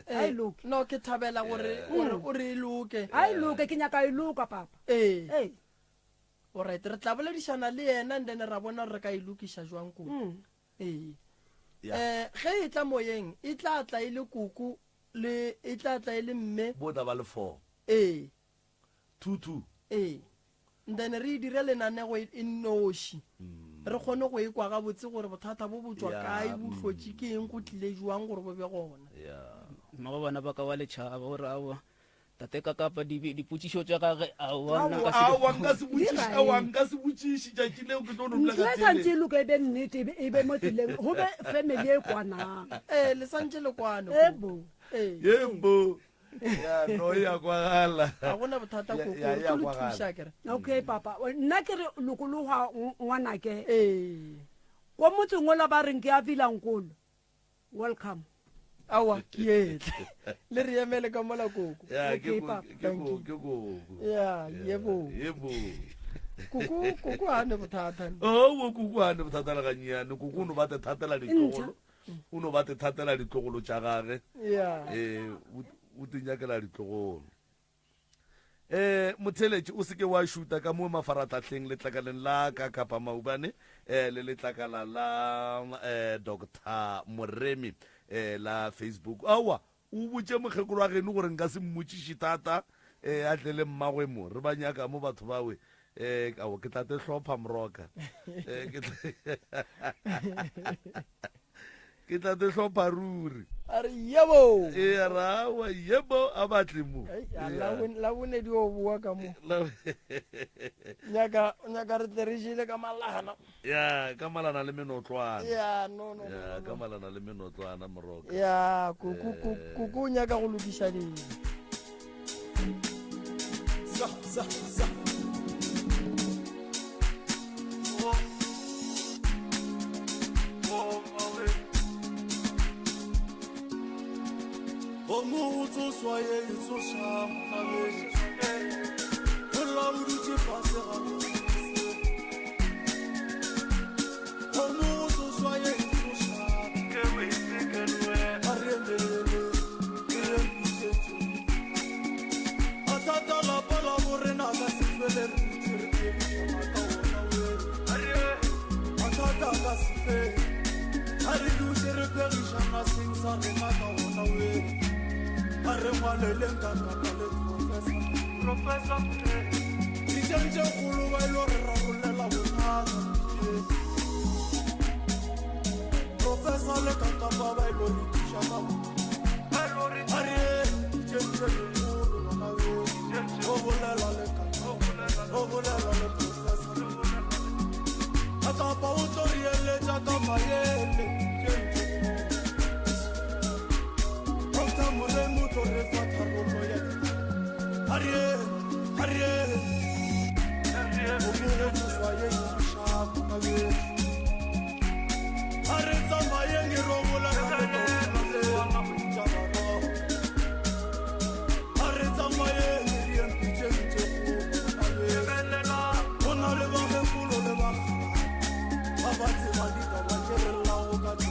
ha e loke no ke thabela gore o re e loke ha e loke ke nyaka e loka papa alright re tla boledišana le yena and then ra bona re ka e lokiša jwang koko ge e tla moyeng e tla tla e le koko le e tla tla e le mme bota ba le 4 2 then re dire lenanego e noši re kgone go ekwa ga botse gore bothata bo botswa kae bo hlotse ke eng go tlile jwang gore bo be gona mmago bana ba ka wa letšhaba gore aowa tate ka kapa dipotšišo tša gage nka se botšiši tšatši leo ke tlo santse e loka e be nnete e be mo tseleng go be family e kwanang le santse le kwane yebo ya no ya kwagala a gona bothata koko re tlo thuša kere okay papa nna ke re lokologa ngwanake ko motseng ola ba reng ke a vilankolo welcome awa ke etle le re emele ka mola koko ya Okay, ke Papa, ke thank you. go ya yebo kuku a ne bothata o kuku a ne bothata la ganyane kuku o no ba te thatela ditlogolo o no ba te thatela ditlogolo tša gage ya o tinyakela ditlogolo motheletši o seke wa šuta ka mo mafaratlhatlheng letlakaleng la ka kapa maubane le letlakala la dr moremi la Facebook awa o botse mokgekolo wa geno gore nka se mmotšiši thata a tle le mmagwe mo re ba nyaka mo batho bawe ao ke tlate hlopha moroka ke tlate hlopha ruri are yebo rawa yebo a batle mo la bone di o bua ka mo nyaka re terešile ka malana ya ka malana le menotlwana ya no ya ka malana le menotlwana moroka ya kuku nyaka go lokiša dilo Omutso soye itsosa mnabe Ola uruti fase gabo Omutso soye itsosa kewe tekelwe arendele irembisetu Atata la pala borena ga sifele rutirke mata wona we Atata ga sifele Ari lutere perishana singsa mata wona we Are malele ngakapale professor Dijanje khulu ba lo re rarolela bonana Professor le kakapa ba lo re tisha ba Are dijanje khulu na we obolela le kakapa obolela le professor Akapa utoriele jaka mayele Moremu to refata rolo ya Ariel Ogure tu soye isushabu na we Areza maye ni robola na mjabaro Areza maye ni riempiche mcheku na we Ona le baje kulo le baje Abati malita wajere la ogati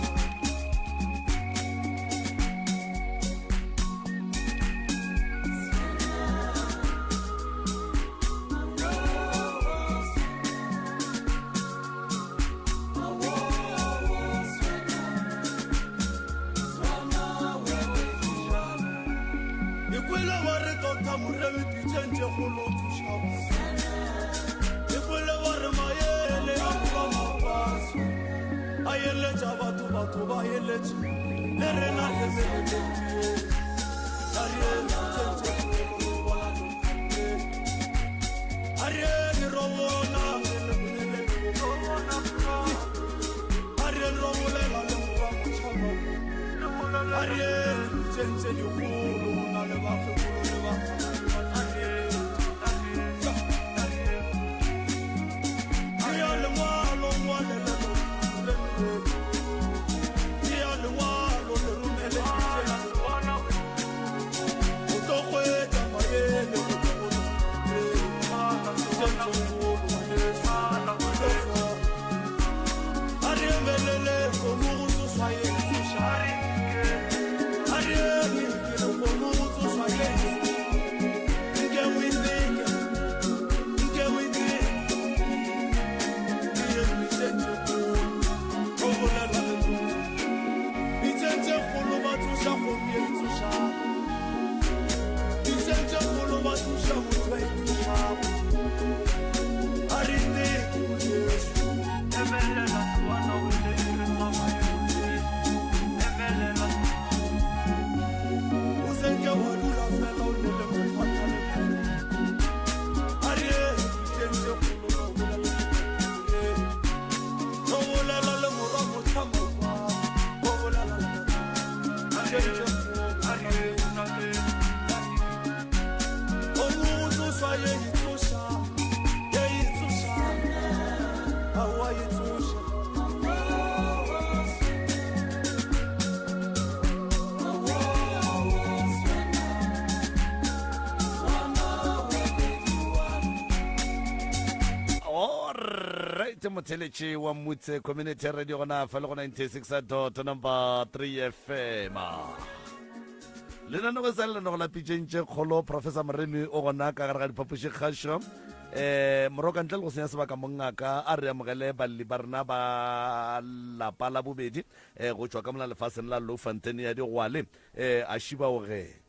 Alberta Motheletši wa Mutse Community Radio gona fa le go 96.3 FM. Lenaneo sa le no la pitšentše kgolo Professor Moremi o gona ka gare ga diphapoši kgašo. Moroka ntle le go senya sebaka mongaka a re amogele balli ba rena ba lapa la bobedi go tšwa ka mola lefaseng la Lofontein ya Digwale a šiba o ge.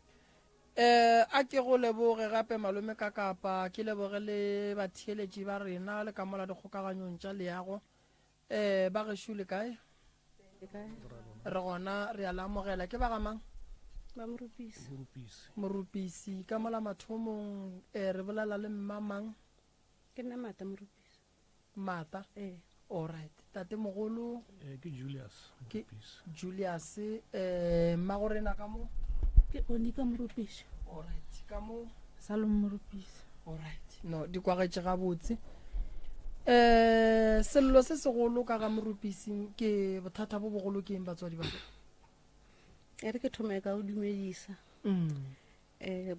A ke go leboge gape malome ka kapa ke leboge le batheeletši ba rena le ka mola dikgokaganyong tša leago ba gešo le kae re gona re a lamogela ke ba gamang ba morupisi ka mola mathomong re bolela le mmamang ke nna Mata Morupisi Mata alright tate mogolo ke Julius mmagorena ka mo ke Onika Morupisi alright ka mo Salom Morupisi alright no di kwagetše gabotse sello se segolo ka ga morupisi ke bothata bo bogolo ke eng batswadi ba re ke thome ka o dumedisa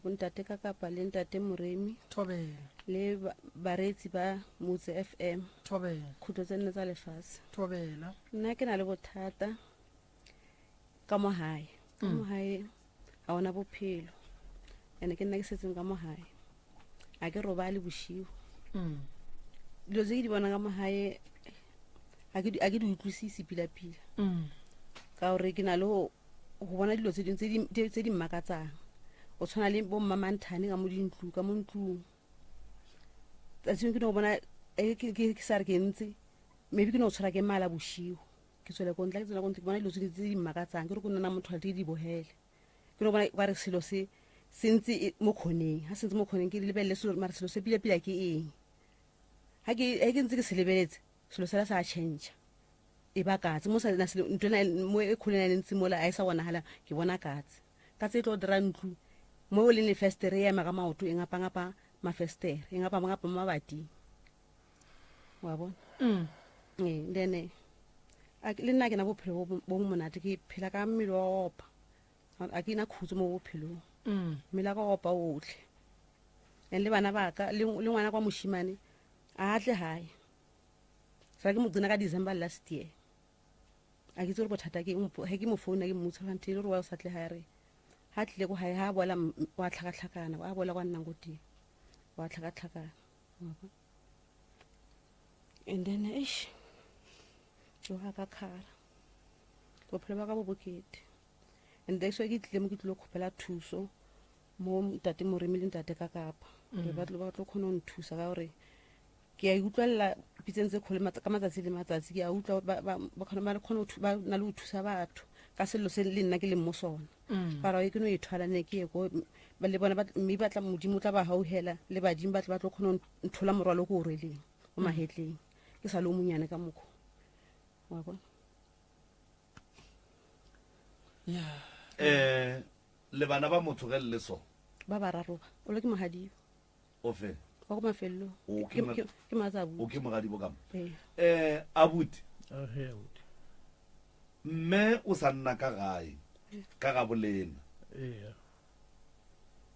bontate ka kapa le ntate Moremi thobela le baretsi ba Mutse FM thobela khutlo tse nne tsa lefase thobela nna ke na le bothata ka mohae a ona bophelo ene ke nna ke setseng ka mohae a ke robale boshigo dilo tse ke di bona ka mohae a ke di utlwisisi pila-pila ka gore ke na le go bona dilo tse di mmakatsang o tshwana le bo mmamanthane ka mo ntlong tsatsing ke no bona ke sa re ke ntse maybe ke no tshwara ke mala boshigo ke tswela kontla ke bona dilo tse di mmakatsang ke re ko nna motho a di bogele ke no bona ba re selo se sentse mo khoneng ha sentse mo khoneng ke lebelele selo mara selo se pila ke eng ha ke ntse ke se lebeletse selo se la sa change e ba katse mo sa na selo ntwana mo e khonela ntse mo la a isa bona hala ke bona katse tlo dira ntlu mo le ne festere ya maga maoto e ngapa mafestere e ngapa mabati wa bona then le nna ke na bophelo bo monate ke phela ka mmele wa opa a ke na khutso mo bophelong mmele ka opa otlhe le bana ba ka le ngwana kwa moshimane a tle hae sa ke mo tsena ka December last year a ke tsore bothata ke ke mo phone ke motho ga ntile re wa sa tle hae re ha tle go hae ha bola wa tlhakatlhakana wa bola kwa nnang go teng wa tlhakatlhakana and then yo ha ka khara bophelo ba ka bo bokete and that's why ke tle mo ke tlo khopela thuso mo ntate Moremi le ntate ka kapa ba tlo khona o nthusa ka gore ke a utlwela pitsentse khole ka matsatsi le matsatsi ke a utlwa ba khona ba na le thusa batho ka selo se le nna ke le mo sona para ke no ithwala ne ke go ba le bona ba mme ba tla modimo tla ba hauhela le badimo ba tla khona nthola morwalo go releng o mahetleng ke sa le monyane ka mokho wa bona le bana ba motho ge le so ba bararo o le ke mohadi o fe wa go mafello ke matsabu o ke mogadi bo kam abuti mme o sa nna ka gae ka ga bolena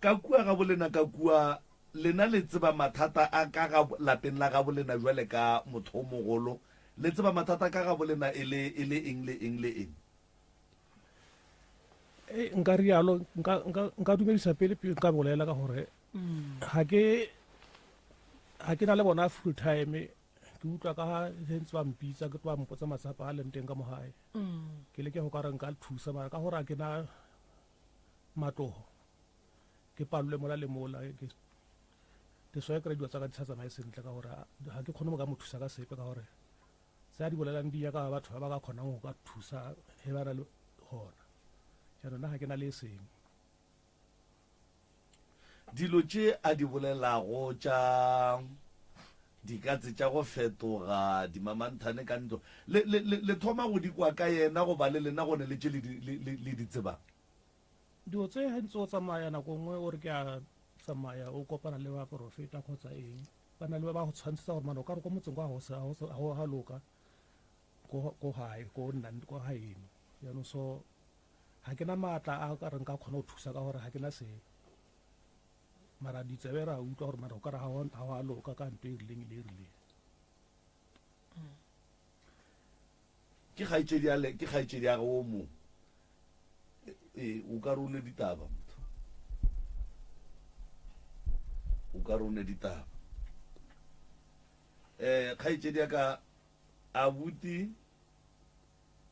ka kua ga bolena ka kua lena le tseba mathata a ka ga lapeng la ga bolena jwale ka motho o mogolo le tseba mathata ka ga bolena e le eng le eng nka rialo nka dumedisa pele nka bolela ka gore ha ke na le bona full time ke utlwa ka hentse ba mpitsa ke twa mpotsa matsapa a leng teng ka mohae ke le ke go ka re nka thusa mara ka gore a ke na matogo ke palole mola le mola ke soya kry dilo tsa ka di sa tsamaye sentle ka gore ga ke kgone mo ka mo thusa ka sepe ka gore se a di bolelang di ya ka batho ba ba ka kgonang go ka thusa he ba na le gona jaanong nna ga ke na le seng dilo tše a di bolelago tša dikatse tša go fetoga dimamanthane ka ntlo le thoma go di kwa ka yena go ba le lena gone le tše le di tsebang dilo tse gantse o tsamaya nako nngwe o re ke a tsamaya o kopana le ba profeta kgotsa eng ba na le ba go tshwantshetsa gore mana o ka re ko motseng kwa ga loka ko gae ko nnang kwa gaeno jaanong so ga ke na maatla a ka re nka kgona go thusa ka gore ga ke na se mara ditsebe ra utlwa gore mara o ka re ga wa loka ka nto e rileng ke kgaitsedi ya go mo o ka rone ditaba motho o ka rone ditaba kgaitsedi ya ka abuti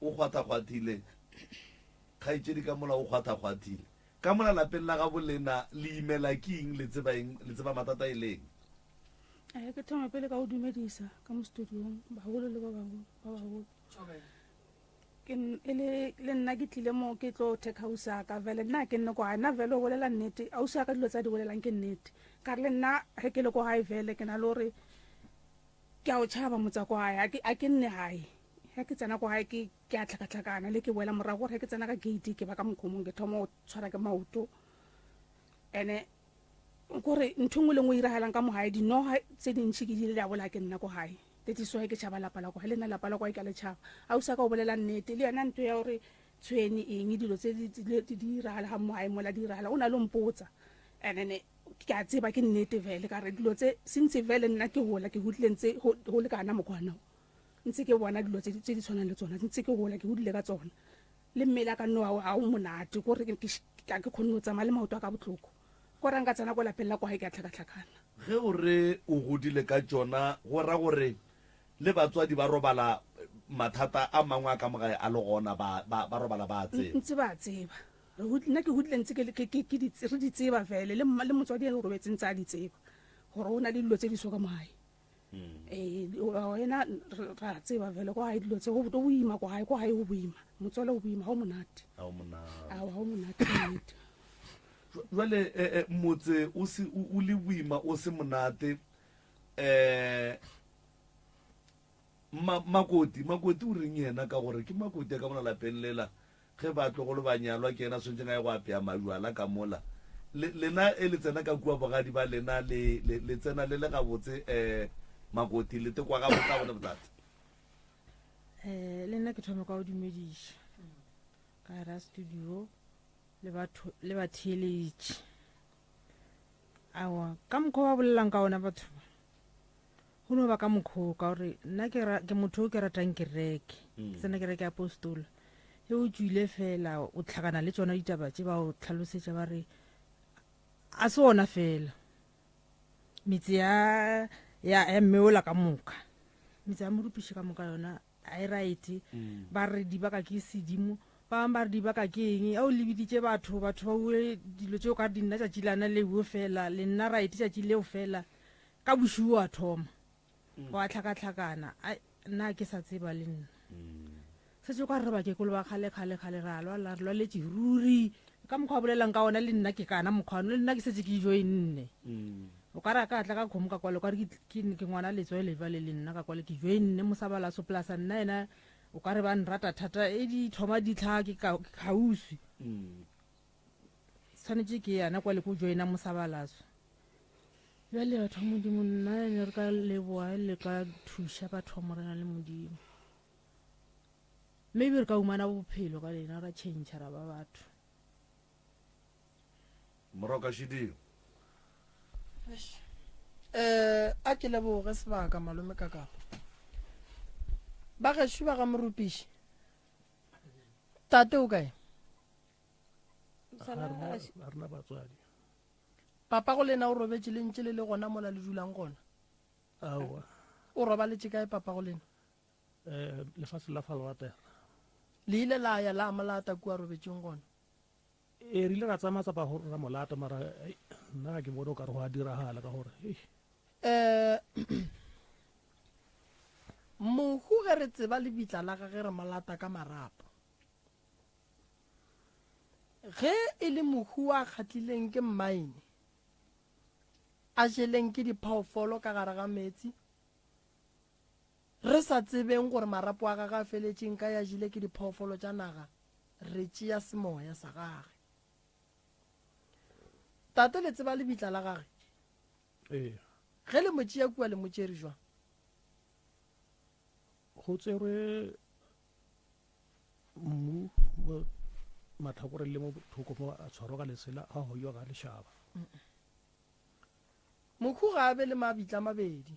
o kgwathakgwathile kgaitsedi ka mola o kgwathakgwathile ka mola lapeng la ga bolena le imela ke eng le tseba matata e leng ke thoma pele ka go dumedisa ka mo studiong bagolo le ba bagolo le nna ke tlile mo ke tlo take house ka vele nna ke nne ko gae nna vele o bolela nnete ausi ka dilo tsa di bolelang ke nnete ka re le nna ge ke le ko gae vele ke na le gore ke a o tšhaba motsa ko gae a ke nne gae ge ke tsena ko gae ke a tlhakatlhakana le ke boela morago gore ge ke tsena ka gate ke ba ka mokgomong ke thoma go tshwara ke maoto ande kore ntho ngwe le ngwe iragalang ka mo gae dinoga tse dintšhi ke di le a bola ke nna ko gae tetiso ke tšhaba lapa la kwa le nna lapa la kwa ke a le tšhaba ausi ka o bolela nnete le yona nto ya gore tshweni eng dilo tse di iragala ga mo gae mola di iragala o na le mpotsa and then ke a tseba ke nnete vele ka re dilo tse sentse vele nna ke gola ke godile ntse go le kana mokgwana ntse ke bona dilo tse di tshwanang le tsona ntse ke gola ke godile ka tsona le mmele ka no a o monate gore ke kgonne go tsamaya le maoto a ka botlhoko gore nka tsena ko lapeng la kwa ke a tlhakatlhakana ge o re o godile ka tsona go ra gore le batswadi ba robala mathata a mangwe a ka mogae a le gona ba robala ba tseba ntse ba tseba nna ke godile ntse re di tseba fele le motswadi e robetseng tse a di tseba gore o na le dilo tse di so ka mogae wena ra tseba fele ko gae dilo tse go boima ko gae go boima motswala o boima ga o monate ga o monate nnete jwale motse o le boima o se monate makoti o reng yena ka gore ke makoti a ka mona lapeng lela ge ba tlogolo ba nyalwa ke ena swantse ga e go apea majwala ka mola lena e le tsena ka kua bogadi ba lena le tsena le le gabotse makoti le tekwa ga botsa bone bothata le nna ke thoma ka go dumediša ka ra studio le batheeletši awa ka mokgwa ba bolelang ka ona batho go no ba ka mokgwa ka gore nna ke motho o ke ratang kereke ke tsena kereke apostola e o tswile fela o tlhakana le tsona ditaba tse ba o tlhalosetša ba re a se ona fela metse ya mmeola ka moka metse ya morupiše ka moka yona a e right ba re di baka ke sedimo ba ba re di baka ke eng a o lebiditše batho ba bue dilo tšeo ka di nna tšatši lana leo fela le nna right tšatši leo fela ka bošio a thoma go a tlhakatlhakana nna ke sa tseba le nna setse o ka re bakekolo ba kgale ra lwa letše ruri ka mokgwa bolelang ka ona le nna ke kana mokgwano le nna ke setse ke joinne o ka re ka tla ka kgomo ka kwale o ka re ke ngwana letswa le ba le nna ka kwale ke joinne mosabala so plasa nna ena o ka re ba nrata thata e di thoma di tlha ke khauswi tshwanetse ke yana kwale ko joina mosabalaso jale batho modimo nna ne re ka leboa le ka thuša batho morena le modimo maybe re ka umana bophelo ka lena ra change-ra ba batho moroka shidio a ke leboge sebaka malome ka kapa ba gešo ba ga morupiši tate o kae rena batswadi papa go lena o robetše le ntše le gona mola le dulang gona aowa o robaletše kae papa go lena lefatshe la falwatera le ile la ya la molata kua robetšeng gona e rile ra tsamaya tsapa go ra molata mara nna ke bone o ka re go a diragala ka gore mohu ge re tseba lebitla la ga ge re molata ka marapo ge e le mohu a kgatlileng ke mmaene a jeleng ke diphaofolo ka gare ga metsi re sa tsebeng gore marapo a gaga a feletseng ka ya jile ke diphaofolo tša naga re tšea semoya sa gage tate le tseba lebitla la gage ge le motšea kua le motšere jwang go tserwe mmu matlhakore le mo thoko mo a tshwaro ka lesela ga go yo ga lešaba mokhu ga a be le mabitla mabedi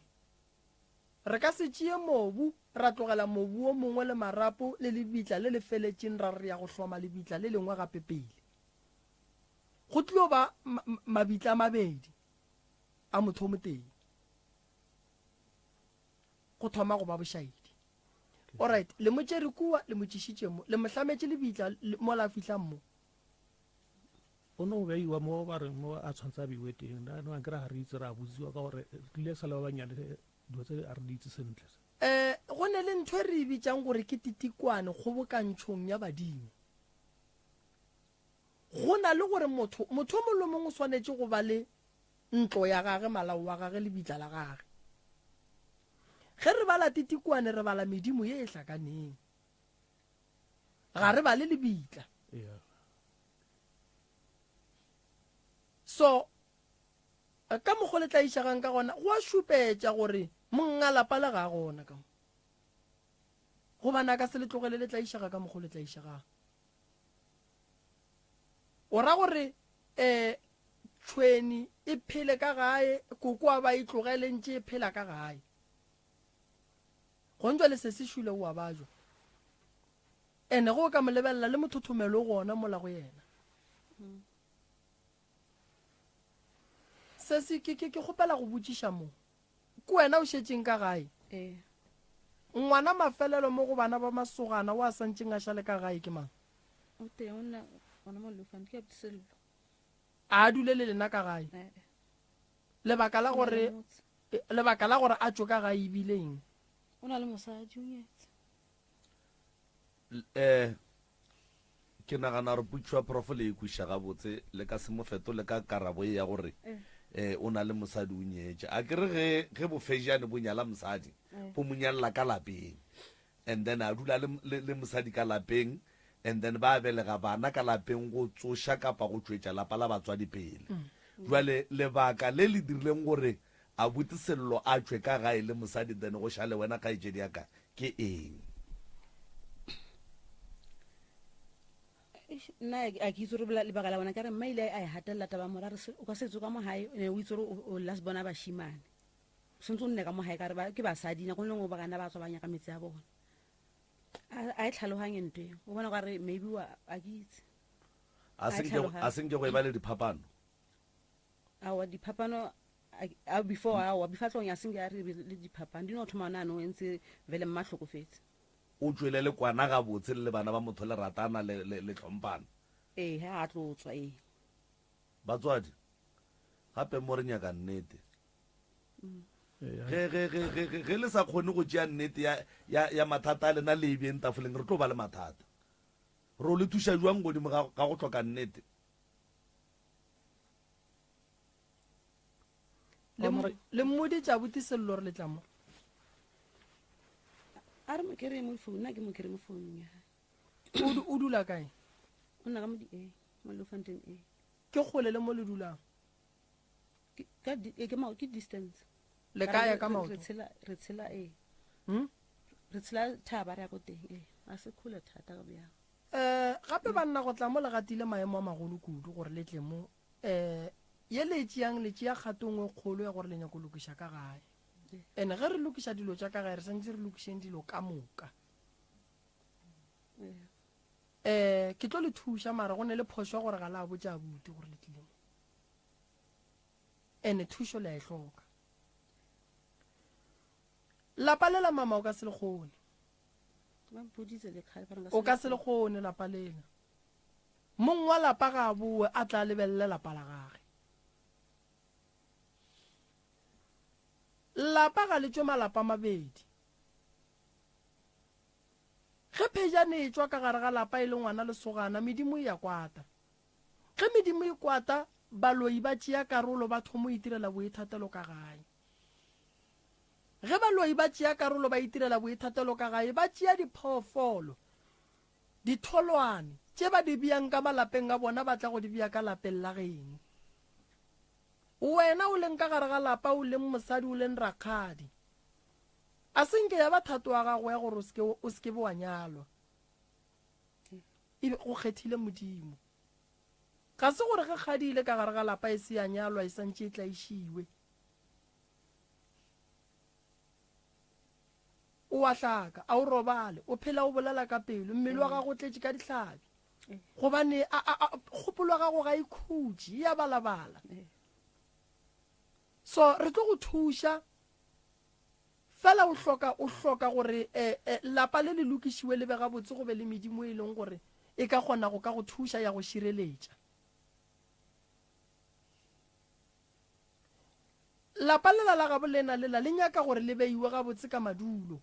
re ka se tšee mobu ra tlogela mobu o mongwe le marapo le lebitla le le feletseng ra re ya go hloma lebitla le lengwe gape pele go tlilo ba mabitla a mabedi a motho o moteng go thoma go ba bošaedi alright le mo tšere kua le mo tšišitše mo le mo hlametše lebitla mo la fitlhang mo o no beiwa mo ba re mo a tshwantsa beiwe teng no kry-a ga re itse re a botsiwa ka gore tlile sa le ba banyane dilo tse a re di itse sentle go ne le ntho e re e bitsang gore ke titikwane kgobokantšhong ya badimo go na le gore motho mo le mongwe o swanetše go ba le ntlo ya gage malao wa gage le bitla la gage ge re bala titikwane re bala medimo ye e hlakaneng ga re bale le bitla so ka mokgo le tlaišagang ka gona go a šupetša gore monga lapa le ga gona ka gobana ka se le tlogele le tlaišaga ka mokgo le tlaišagang o ra gore tšhweni e phele ka gae kokoa ba e tlogele ntše e phela ka gae go ntšwa le se se šule o a bajwa ene go ka mo lebelela le mothothomelo gona mola go yena se se ke kgopela go botšiša mo ke wena o šetšeng ka gae ngwana mafelelo mo go bana ba masogana o a santšeng a šale ka gae ke mang a dule le lena ka gae lebaka la gore a tšo ka gae ebileng o na le mosadi o nyetse ke nagana re putšwa profo le ikuša gabotse le ka se mo fetole ka karabo e ya gore o na le mosadi o nyetse a ke re ge bofejane bo nyala mosadi bo mo nyalela ka lapeng and then a dula le mosadi ka lapeng and then ba belega bana ka lapeng go tsoša kapa go tšwetša lapa la batswadi pele jwale lebaka le le dirileng gore a botisello a tšwe ka gae le mosadi then go šale wena ka etsedi yaka ke eng nna a ke itse gore lebaka la bona ka re mma ile a e hatelela taba mora o ka setso ka mogae o itse gore o las bona bashimane sentse o nne ka mogae ka re ke basadi na go lengwe ba kana ba tswa ba nyaka metsi a bona a e tlhaloganye ntho e o bona gore maybe a ke itse a senke go e ba le diphapano awa diphapano before bifatlong ya senke a re le diphapano di no thoma nano entse vele mmahlokofetse o tswele le kwana ga botse le bana ba motho le ratana le tlhompana ha a tlotswa batswadi gape mo re nyaka nnete ge le sa kgone go tšea nnete ya mathata a lena le ebeng tafoleng re tlo ba le mathata re o le thuša jwang godimo ga go tlhoka nnete le mmodi tša botisello re letlamo a re mo kere mo founu a ke mo kere mo founung ya o dula kae o nna ka mo mo Lofanten ke kgole le mo le dulang ke distance le kaya ka maoto re tshela re tshela thaba re ya go teng a se khole thata ka bja gape ba nna go tla mo le gatile maemo a magolo kudu gore le tle mo ye le tšeang le tšea kgatongwe kgolo ya gore le nyako lokiša ka gae ene ge re lokiša dilo tša ka gae re santse re lokišeng dilo ka moka ke tlo le thuša mara go ne le phošwa gore ga la botša buti gore le tlile mo ene thušo le a e hloka lapa lela mama o ka se le kgone o ka se le kgone lapa lela mong wa lapa ga boe a tla lebelele lapa la gage lapa ga le tšwe malapa mabedi ge phejane e tšwa ka gare ga lapa e le ngwana lesogana medimo e ya kwata ge medimo e kwata baloi ba tšea karolo ba thomo itirela boithatelo ka gae ge baloi ba tšea karolo ba itirela boithatelo ka gae ba tšea diphoofolo ditholwane tše ba di beang ka malapeng a bona ba tla go di bea ka lapeng la geno wena o leng ka gare ga lapa o leng mosadi o leng rakgadi a senke ya bathato wa gago ya gore o seke bo wa nyalwa ebe go kgethile modimo ga se gore ge kgadi ile ka gare ga lapa e se ya nyalwa e santše e tlaišiwe o a hlaka a o robale o phela o bolela ka pelo mmele wa gago tletse ka dihlabi gobane kgopolo ga go ga ikhutse ya balabala so re tlo go thuša fela o hloka gore lapa le le lokišiwe le be gabotse go be le medimo e leng gore e ka kgona go ka go thuša ya go šireletša lapa lela la gabo lena lela le nyaka gore le beiwe gabotse ka madulo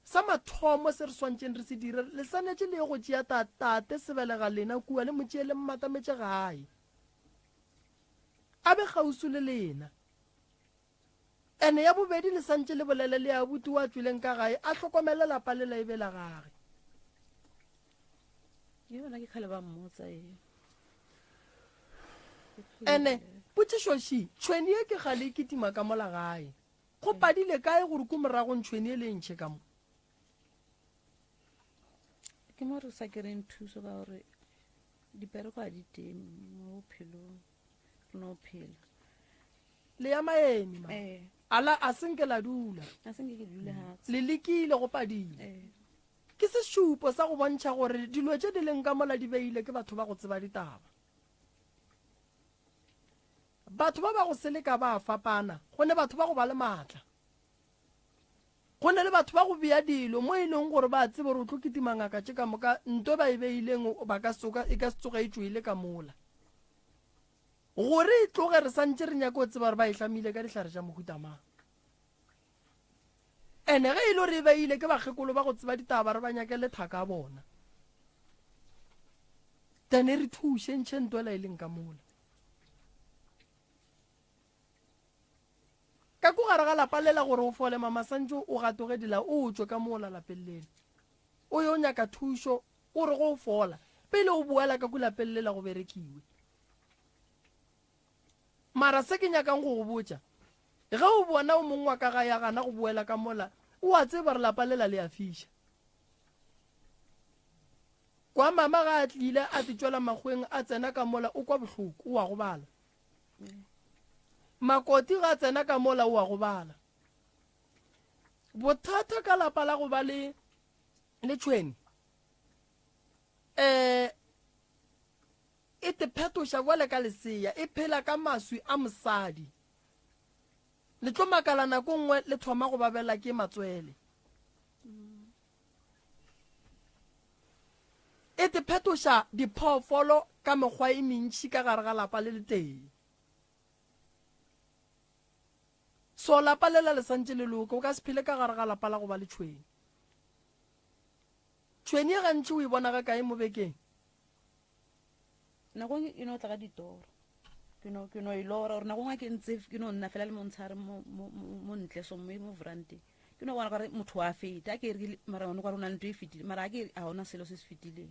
sa mathomo se re swantšeng re se dire le sanetse le go tšea tate sebelega lena kua le motšee le mmatametše gae a be gausu le lena ene ya bobedi le santse le bolele le abuti wa tswileng ka gae a hlokomele lapa le la ebe la gage yona ke khale ba mmotsa ene potšišoši tšhweni ye ke gale ke tima ka mola gae go padile kae gore ko moragong tšhweni e le ntšhe ka mo ke mo re sa kereng thuso ka gore dipereko a di teng mo bophelong re no phela le ya maemi ma ala a senke la dula le lekile go padile ke sešupo sa go bontšha gore dilo tše di leng ka mola di beile ke batho ba go tseba ditaba batho ba ba go seleka ba fapana go ne batho ba go ba le maatla go ne le batho ba go bea dilo mo e leng gore ba tsebe gore o tlo ketimangaka tše ka moka nto ba e beileng ba ka soka e ka se tsoga e tswile ka mola gore e tloge re santse re nyaka o tseba gore ba e tlamile ka dihlare tša mohutamang ene ge e le gore e beile ke bakgekolo ba go tseba ditaba re ba nyake lethaka a bona tene re thuše ntšhe ntoela e leng ka mola ka ko gare ga lapa lela gore o fole mama santse o gatogedila o tswe ka mola lapeng lena o yo nyaka thušo o re go o fola pele o boela ka ko lapeng lela go berekiwe mara se ke nyakang go go botša ge o bona o mongwe wa ka ga ya gana go boela ka mola o a tseba re lapa lela le a fiša kwa mama ga a tlile a tetswela magweng a tsena ka mola o kwa bohloko o a go bala makoti ga a tsena ka mola o a go bala bothata ka lapa la go ba le tšhweni e te phetoša bjale ka lesea e phela ka maswi a mosadi le tlo makala nako nngwe le thoma go babela ke matswele e te phetoša diphoofolo ka mekgwa e mentši ka gare ga lapa le le teng so lapa lela le santse le loka o ka se phele ka gare ga lapa la go ba le tšhweni tšhweni e gantši o e bona ga kae mo bekeng nakong e no tla ka ditoro ke no ilora gore nakong a ke ntse ke no nna fela le montshare mo ntle so mo vrante ke no bona gore motho wa feta a ke re mara no gore o na le ntwe e fetile mara a ke a ona selo se se fetileng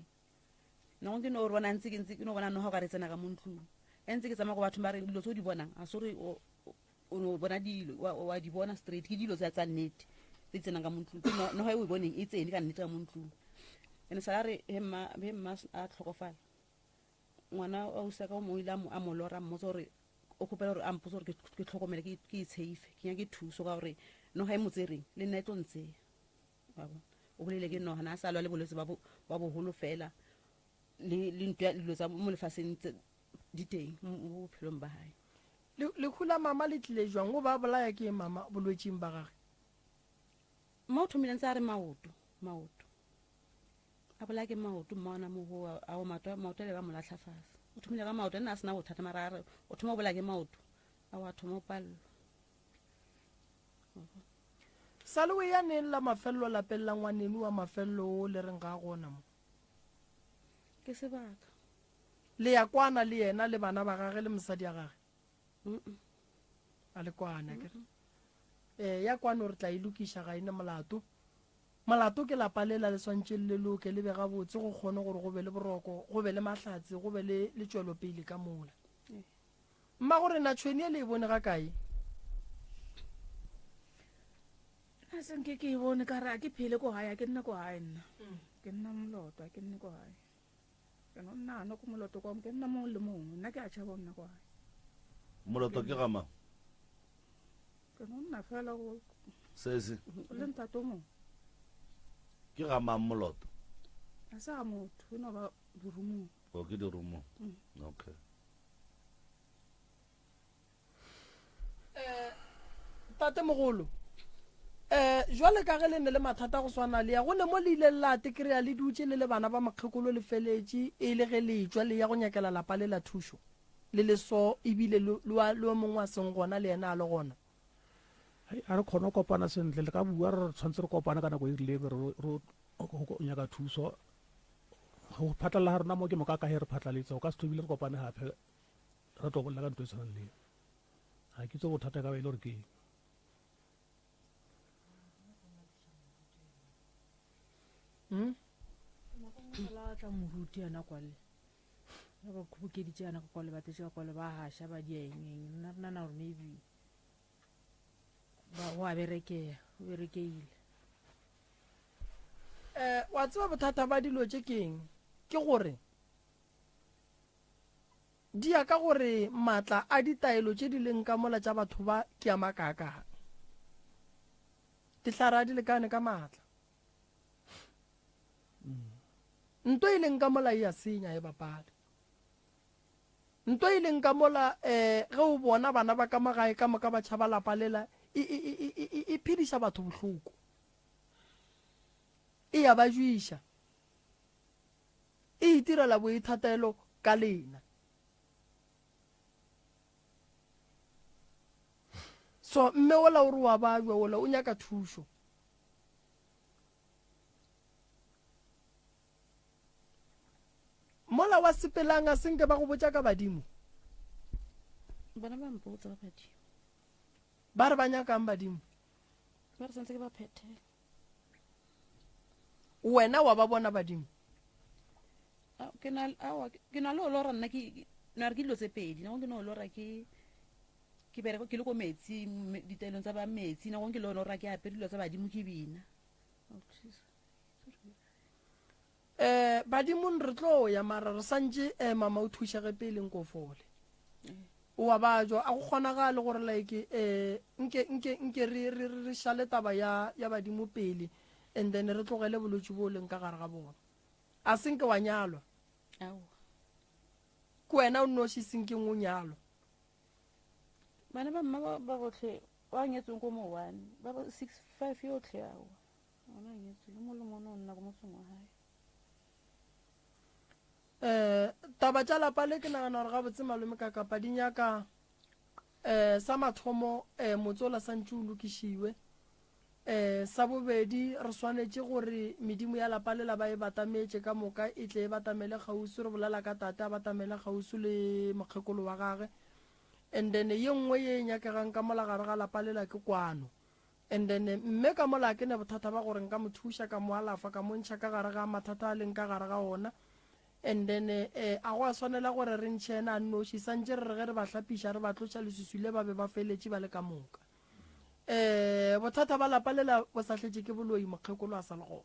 nakong ke no re bona ntse ke no bona no ga re tsena ka montlung ntse ke tsama go batho ba re dilo tse o di bonang a sore o no bona dilo wa di bona straight ke dilo tsa nnete tse tsena ka montlung no ga e boneng e tsene ka nnete ka montlung ene sa re hemma a tlhokofala ngwana o sa ka mo ile a molora mmotsa gore o khopela gore a mpotsa gore ke tlhokomele ke itsheife ke nyake thuso ka gore no ga e motsereng le nna e tlo ntse ba bona o bolele ke no hana sa lwa le boletse ba boholo fela le ntwa dilo tsa mo lefaseng di teng mo bophelong ba hae le khula mama le tlile jwang o ba bolaya ke mama bolwetseng ba gage mo thomile ntse a re maoto a bola ke maoto mmona mo go a o maoto le ba molatlha fase o thomile ka maoto nna a sena bothata marare o thoma bola ke maoto a wa thoma pallo sa le o ya neng la mafello lapella ngwaneno wa mafello o le reng ga gona mo ke sebaka le ya kwana le yena le bana ba gage le mosadi ya gage a le kwana ke ya kwana o re tla ilokiša ga ene molato ke lapa lela le swantše le loke le bega botse go kgone gore go be le boroko go be le mahlatse go be le tšwelopele ka mola mma gore na tšhweni e le e bone ga kae a senke ke e bone ka ra ke phele ko gae ke nna ko gae nna ke nna moloto ke nne ko gae ke no nna no ko moloto kwa ke nna mo le mongwe nna ke a tšhaba nna ko gae moloto ke gama ke no nna fela go se le ntato mo ke ga mammoloto a sa ga motho e no ba dirumong o ke dirumong okay tate mogolo jwale ka ge le ne le mathata go swana le ya go ne mo le ile la tekry-a le dutse le le bana ba makgekolo le feletše e le ge le tswa le ya go nyakela lapa le la thušo le leso ebile le mongwe a seng gona le ena a le gona a re kgone go kopana sentle le ka bua re tshwanetse re kopana ka nako e rileng re nyaka thuso go phatlalela ga rona mo ke mokakahe re phatlaletsa go ka se thobile re kopane gape re tlo bolela ka nto e tshwanang le ga ke tse bothata ka ba e le gore ke tla moruti yana kwale ba kgobokeditse yana ka kwale batetse ka kwale ba hasha ba diaengeng nna rena na gore maybe go a berekeile wa tseba bothata ba dilo tse keng ke gore di ya ka gore maatla a ditaelo tse di leng ka mola tša batho ba ke a makakang ditlhare di lekane ka maatla nto e leng ka mola e a senya e bapale nto e leng ka mola ge o bona bana ba ka magae ka moka ba tšhaba lapa lela e phediša batho bohloko e ya ba juiša e itirela boithatelo ka lena so mme ola o re wa bajwa ola o nyaka thušo mola wa sepelang a senke ba go botša ka badimo bona ba mpotsa ba badimo ba re ba nyakang badimo ba re santse ke ba phethela wena wa ba bona badimo ke na le o lora nna na re ke dilo tse pedi nako ke no lora ke bereko ke le ko metsi ditaelong tsa ba metsi nako ke le lora ke ape dilo tsa badimo ke bina badimong re tlo ya mara re santse mama o thušage peleng ko fole wa bajwa a go kgonagale gore like nke re šale taba ya badimo pele and then re tlogele bolwetse bo leng ka gare ga bona a senke wa nyalwa ke wena o noši senkeng o nyalwa bana ba mma ba gotlhe wa nyetsweng ko mo 1 ba 6-5 yotlhe ao ona nyetswe le molomone o nna ko motseng wa gae taba tša lapa le ke nagana gore gabotse malome ka kapa di nyaka sa mathomo motsola santse o lokišiwe sa bobedi re swanetše gore medimo ya lapa lela ba e batametše ka moka e tle e batamele kgausi re bolela ka tate a batamele kgausi le mokgekolo wa gage and then ye nngwe ye nyakegang ka mola gare ga lapa lela ke kwano and then mme ka mola ke ne bothata ba gore nka mo thuša ka mo alafa ka mo ntšha ka gare ga mathata a leng ka gare ga ona and then a go a swanela gore re ntšhe ena a nnoši santse re re ge re ba hlapiša re ba tlotša leswiswile ba be ba feletše ba le ka moka bothata ba lapa lela bo sa tletše ke boloi mokgekolo a sa le gona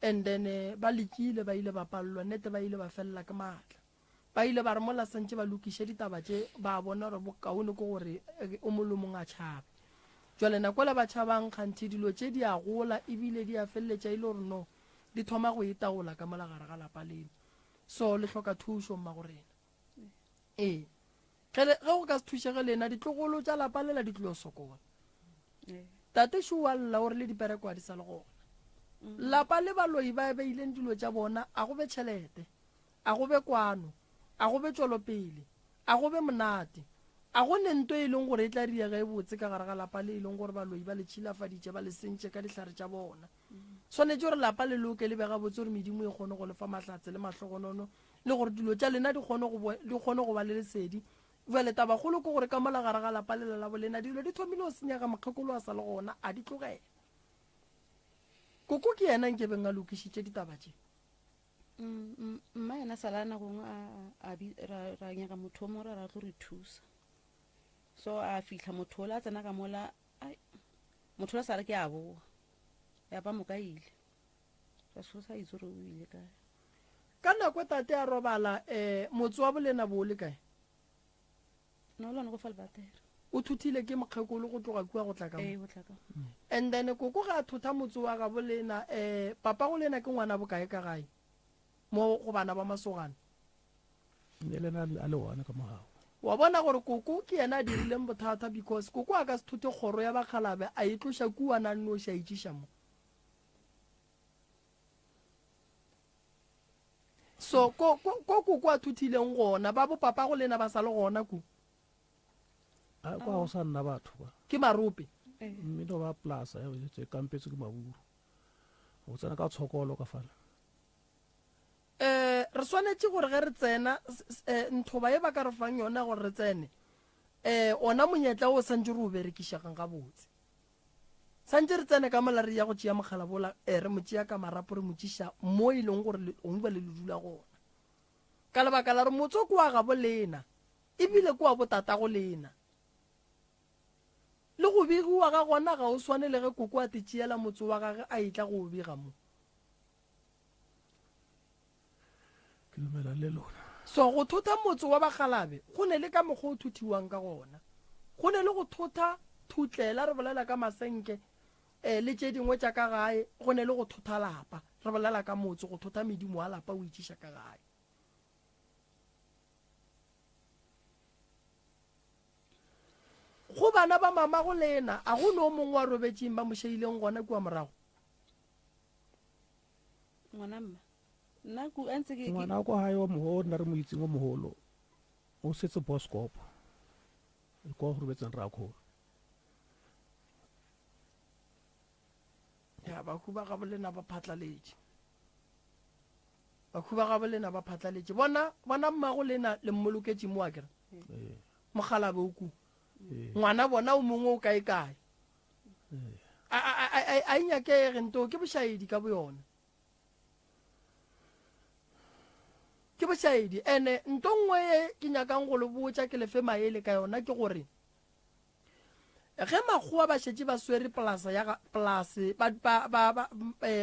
and then ba lekile ba ile ba pallwa nnete ba ile ba felela ke maatla ba ile ba re mola santse ba lokiše ditaba tše ba bona gore bokaone ke gore o molomong a tšhabe jwale nako le ba tšhabang kganthe dilo tše di a gola ebile di a feleletša ile gore no di thoma go itagola ka mola gare ga lapa leno so le hloka thušo mma go rena ge go ka se thušege lena ditlogolo tša lapa lela di tlilo sokola tate šoa lla gore le diperekwa di sa le gona lapa le baloi ba beileng dilo tša bona a go be tšhelete a go be kwano a go be tšwelopele a go be monate a go ne nto e leng gore e tla riega e botse ka gare ga lapa le e leng gore baloi ba le tšhilafaditše ba le sentše ka dihlare tša bona swanetše gore lapa le loke le bega botse gore medimo e kgone go lefa mahlatse le mahlogonono le gore dilo tša lena di kgone go ba le lesedi bjale tabagolo ke gore ka mola gare ga lapa lela la bolena dilo di thomile o senyaka mokgekolo a sa le gona a di tlogela koko ke yena nke beng a lokišitše ditaba tše mma yena salana gongwe ra nyaka motho o mo ra tlo re thusa so a fitlha motho ola a tsena ka mola motho ola sa re ke a boa ya ba moka ile ra so sa itse gore o ile kae ka nako tate a robala motse wa bolena bo le kae no lona go fa lebatere o thuthile ke mokgekolo go tloga kua go tla ka mo and then koko ga thotha motse wa ga bolena papa go lena ke ngwana bokae ka gae mo go bana ba masogana lena a le wana ka mogao wa bona gore koko ke yena a dirileng bothata because koko a ka se thute kgoro ya bakgalabe a e tloša kua na nnoši a itšiša mo so ko koko a thuthileng gona ba bo papa go lena ba sa le gona ko a kwa go sa nna batho ba ke marope mmino ba plasa ya tse kampetse ke maburu o tsena ka tshokolo ka fala re swanetse gore ge re tsena nthoba e ba ka re fang yona gore re tsene ona monyetla o santse re o berekišagang ga botse santse re tsene ka mola re ya go tšea mogala bola re mo tšea ka marapo re mo tšiša mo e leng gore ongba le le dula gona ka lebaka la re motse ko wa ga bolena ebile ko wa botata go lena le go begiwa ga gona ga o swane le ge koko a te tšeela motse wa gage a etla go o bega mo so go thotha motse wa bagalabe go ne le ka mokgwa o thuthiwang ka gona go ne le go thotha thutlela re bolela ka masenke le tše dingwe tša ka gae go ne le go thotha lapa re bolela ka motse go thotha medimo a lapa o itšiša ka gae go bana ba mama go lena a go no mongwe wa robetseng ba mošeileng gona kua morago ngwana ko gae wa mogolo nna re mo itseng o mogolo o setse boskopo kwa go robetseng ra kgolo ya bakhuba ga bolena ba phatlaletše bakhuba ga bolena ba phatlaletše bona mmago lena le mmoloketse mo a kere mogalabe o ku ngwana bona o mongwe o kae a inyakege nto ke bošaedi ka boyona ke bošaedi ene nto nngwe e ke nyakang go le botša ke lefe maele ka yona ke gore ge makgowa ba šetse ba swere polase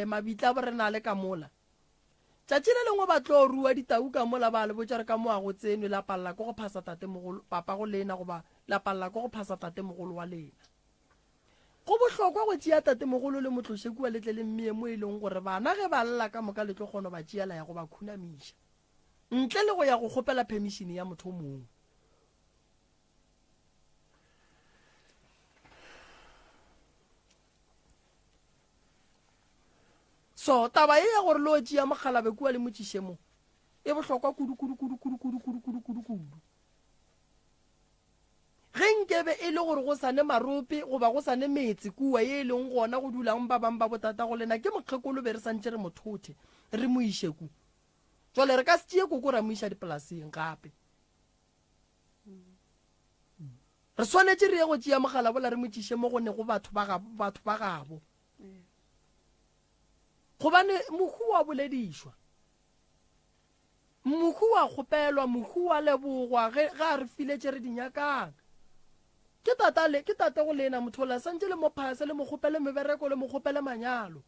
mabitla bo re na le ka mola tšatši le lengwe ba tlo rua ditau ka mola ba le botša re ka mo a go tsenwe la palela ko go phasa tatemogolo papa go lena goba la palela ko go phasa tatemogolo wa lena go bohlokwa go tšea tatemogolo le motlošeku wa letle le mmee mo e leng gore bana ge ba lla ka moka le tlo kgono ba tšeela ya go ba khunamiša ntle le go ya go kgopela permission ya motho mongwe so taba e ya gore le o tšea mogalabe kua le motšiše mo e bohlokwa kudu ge nkebe e le gore go sane marope goba go sane metse kua ye e leng gona go dulang ba bang ba botata go lena ke mokgekolo be re santse re mothothe re mo iše ku jwale re ka se tšee koko ra mo iša dipolaseng gape re swanetse re ye go tšea mogala bola re mo tšiše mo go ne go batho ba gabo gobane mokhu wa boledišwa mokhu wa kgopelwa mokhu wa lebogwa ga re filetše re dinyakang ke tate go lena motho la santse le mo phase le mo kgopele mebereko le mo kgopele manyalo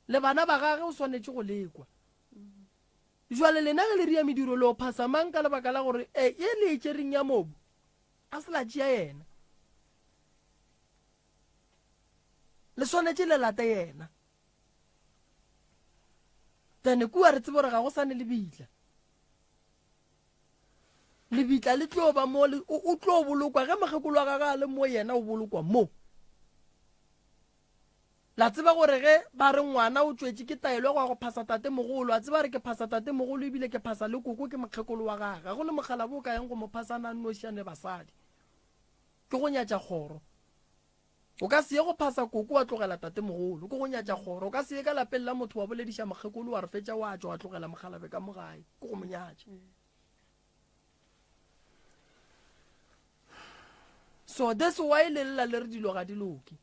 le bana ba gage o swanetše go lekwa jwale lena ge le ria mediro le o phasa mang ka lebaka la gore ye le etšereng ya mobu a se la tšea yena le swanetše le late yena then kua re tsebe gore ga go sane lebitla le tlo ba mo o tlo bolokwa ge mogekolo wa gaga le mo yena o bolokwa mo la tseba gore ge ba re ngwana o tswetse ke taelo go phasa tate mogolo a tseba re ke phasa tate mogolo ebile ke phasa le koko ke mogekolo wa gaga go le mogala bo ka yang go mo phasana nnošiane basadi ke go nyatša kgoro o ka se ye go phasa koko wa tlogela tate mogolo ke go nyatša kgoro o ka se ye ka lapeng la motho wa bolediša mogekolo wa re fetša wa tšwa wa tlogela mogalabe ka mogae ke go monyatša so that's why le lla le re dilo ga di loke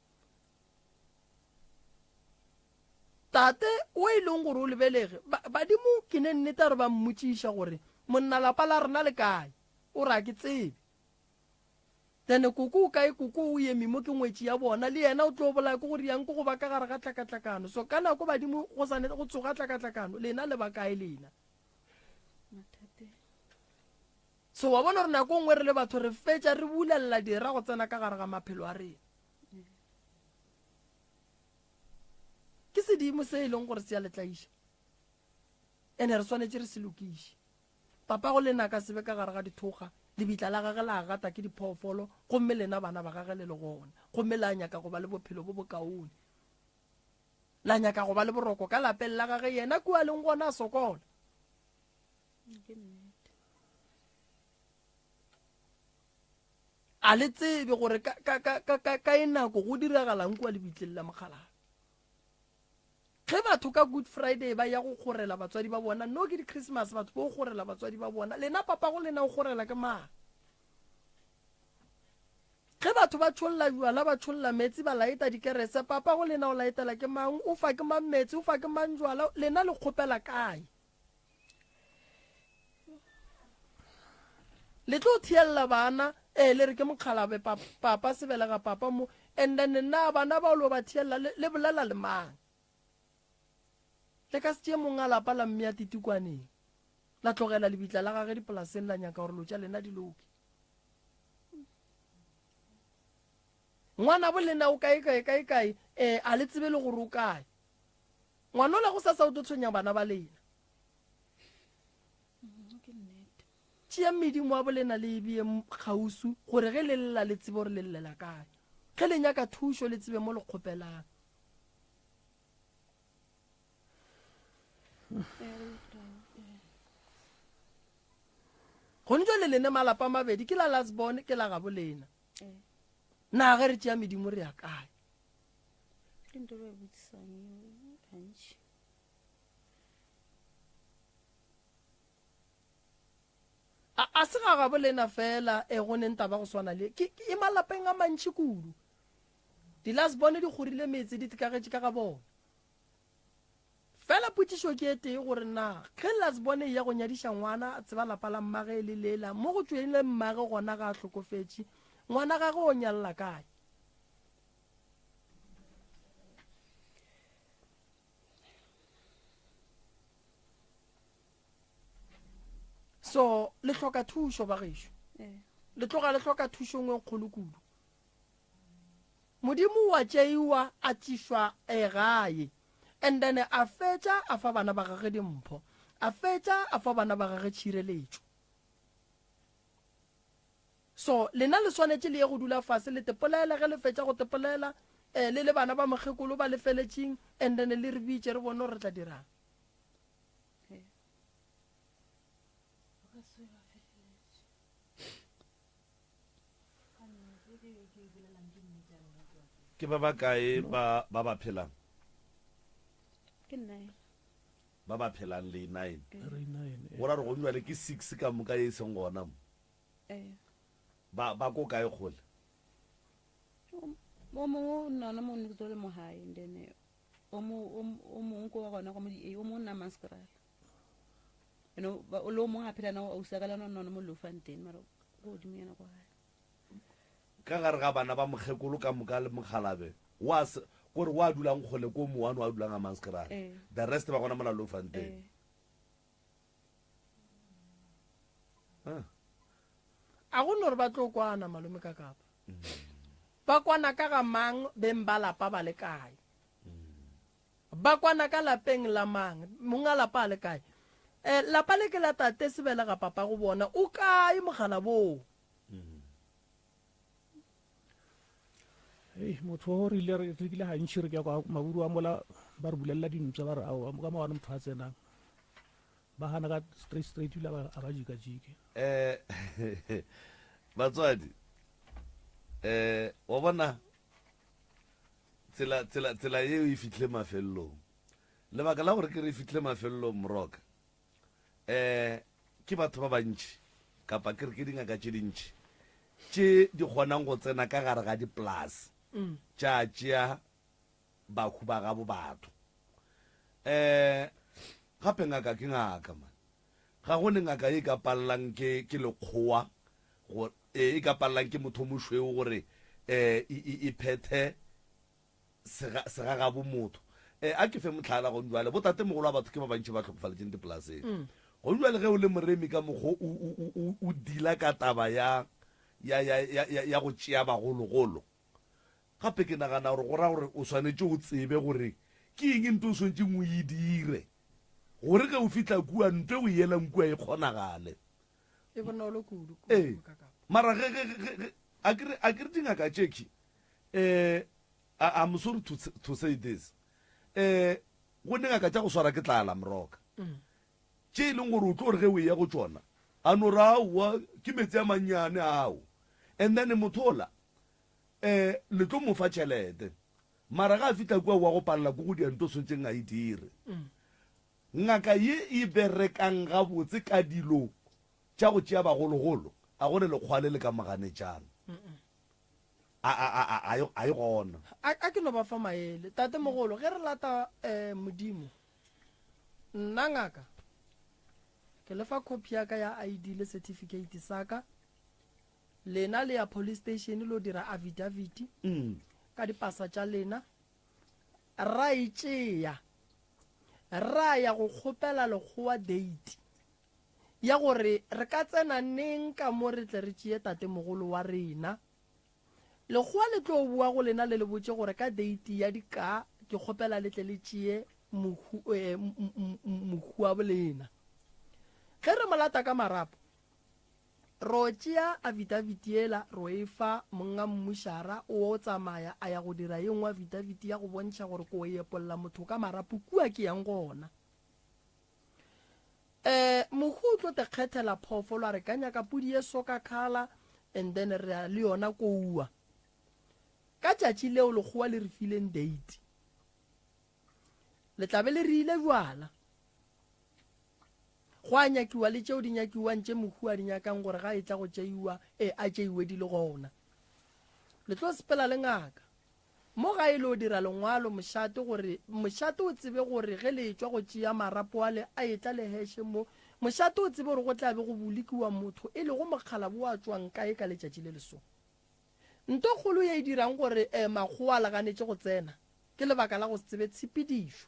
tate o e leng gore o lebelege badimo ke ne nnete re ba mmotšiša gore monna lapa la rena le kae o ra ke tsebe then koko o kae koko o eme mo ke ngwetši ya bona le yena o tlo bolaya ko gore yang ko go ba ka gare ga tlakatlakano so ka nako badimo go tsoga tlakatlakano lena le ba kae lena so wa bona re nako ngwe re le batho re fetša re bulelela dira go tsena ka gare ga maphelo a rena ke sedimo se e leng gore se ya letlaiša ene re swanetse re se lokiše papa go lena ka sebe ka gare ga dithoga lebitla la gage la gata ke diphoofolo gomme lena bana ba gage le le gona gomme la nyaka go ba le bophelo bo bokaone la nyaka go ba le boroko ka lapeng la gage yena kua leng gona a sokola a le tsebe gore ka e nako go diragalang kua lebitleng la mogalaga ge batho ka good friday ba ya go gorela batswadi ba bona no ke di-christmas batho ba go gorela batswadi ba bona lena papa go lena go gorela ke mang ge batho ba tšholla jwala ba tšholla metsi ba laeta dikerese papa go lena o laetela ke mang o fa ke mang metsi o fa ke mang jwala lena le kgopela kae le tlo thiella bana le re ke mokgalabe papa sebelega papa mo and then nna bana ba lo ba thiella le bolela le mang le ka se mong a lapa la mme a titikwaneng la tlogela lebitla la gage dipolaseng la nyaka gore lo tša lena diloki ngwana bo lena o kae a le tsebe le gore o kae ngwana o la go sa o tlo tshwenya bana ba lena tšea medimo wa bolena le ebie kgausu gore ge le lela le tsebe gore le llela kae ge le nyaka thušo le tsebe mo le kgopelang go ntse le lene malapa mabedi ke la lasbon ke la gabo lena na ge re tšea medimo re ya kae a se ga gabo lena fela go neng taba go swana le e malapeng a mantši kudu di-lasbone di gorile metsi di tikagetše ka ga bona fela potšišo ke e tee gore na ge lasbone ya go nyadiša ngwana a tseba lapa la mmage le lela mo go tswele mmage gona ga a hlokofetše ngwana gage o nyalela kae so le hloka thušo ba gešo le hloka thušo ngwe kgolo kudu modimo wa tšeiwa a tšišwa gae and then a fetša a fa bana ba gage dimpho a fetša a fa bana ba gage tšhireletšo so lena le swanetše le ye go dula fase le tepolela ge le fetša go tepolela le bana ba mokgekolo ba le feletšeng and then le re bitše re bone re tla dirang ke ba kae ba phelang ba ba phelang le 9 gora re go nwa le ke 6 ka moka e seng gona ba ko kae kgole o mo nana mo ne tlo le mo hae ndene o mo ko gona go mo di o mo nna maskral o lo mo ha phela na o usakala no mo lo fanteng mara go di mena go hae ka gare ga bana ba mokgekolo ka moka le mokhalabe gore wa dulang kgole ko mo wa dulang a maskral the rest ba gona mona lo fanteng a go no re ba tlo kwana malome ka kapa ba kwana ka ga mang beng ba lapa ba le kae ba kwana ka lapeng la mang monga lapa le kae lapa le ke la tate sebela ga papa go bona o kae mogala bo motho o re ile re dile gantši re ke kwa maburu a mola ba re bulelela dintswa ba re ao ka mawana motho a tsenang ba gana ka straight ula a ba jikajike batswadi wa bona tsela yeo e fitlhe mafelelong lebaka la gore ke re fitlhe mafelelong moroka ke batho ba bantši kapa ke re ke dingaka tše dintši tše di kgonang go tsena ka gare ga dipolase tša tšea bakhu ba gabo batho gape ngaka ke ngaka man ga go ne ngaka e ka palelang ke lekgowa e ka palelang ke motho mošweu gore e phethe segagabo motho a ke fe motlhala go ndwale botate mogolo wa batho ke ba bantši ba tlhokofaletseng dipolaseng go jwale ge o le moremi ka mokgo o dila ka taba ya go tšea bagologolo gape ke nagana gore go ra gore o swanetse o tsebe gore ke eng nto o swantšeng o e dire gore ge o fitlha kua nto o elang kua e kgonagale e bonolo kudu ee mara a kere dingaka tšeki I'm sorry to say this go dingaka tša go swara ke tlala moroka tše e leng gore o tlo gore ge o ya go tsona a no ra aowa ke metsi a mannyane ao and then mothola le tlo mo fa tšhelete mara ga a fitlha kua wa go palela ko go dianto swantšeng a e dire ngaka ye e berekang gabotse ka dilo tša go tšea bagologolo a gone lekgwale le ka maganetšana a e gona a ke no ba fa maele tate mogolo ge re lata modimo nna ngaka ke lefa copy ya ka ya ID le certificate saka lena le ya police station lo dira affidavit ka dipasa tša lena ra itšea ra ya go kgopela lekgowa date ya gore re ka tsena neng ka mo re tle re tšee tate mogolo wa rena lekgowa le tlo bua go lena le le botse gore ka date ya dika ke kgopela le tle le tšee mohu wa bolena ge re molata ka marapo ro tšea affidavit ela ro e fa monga mmušara o tsamaya a ya go dira ye nngwe affidavit ya go bontšha gore ko e epolola motho ka marapo kua ke yang gona mohu o tlo te kgethela phoofolo a re ka nyaka pudi e soka khala and then re a le yona koua ka tšatši leo lekgowa le re fileng date le tlabe le re ile bjala go a nyakiwa le tšeo di nyakiwang tše mohu a di nyakang gore ga e tla go tšeiwa a tšeiwe di le gona le tlo sepela le ngaka mo ga e le o dira lengwalo mošate gore mošate o tsebe gore ge le tšwa go tšea marapo ale a e tla le heshe mo mošate o tsebe gore go tlabe go bolikiwa motho e le go mokgala bo a tswang kae ka letšatši le leso nto kgolo ya e dirang gore makgowa a laganetše go tsena ke lebaka la go se tsebe tshepedišo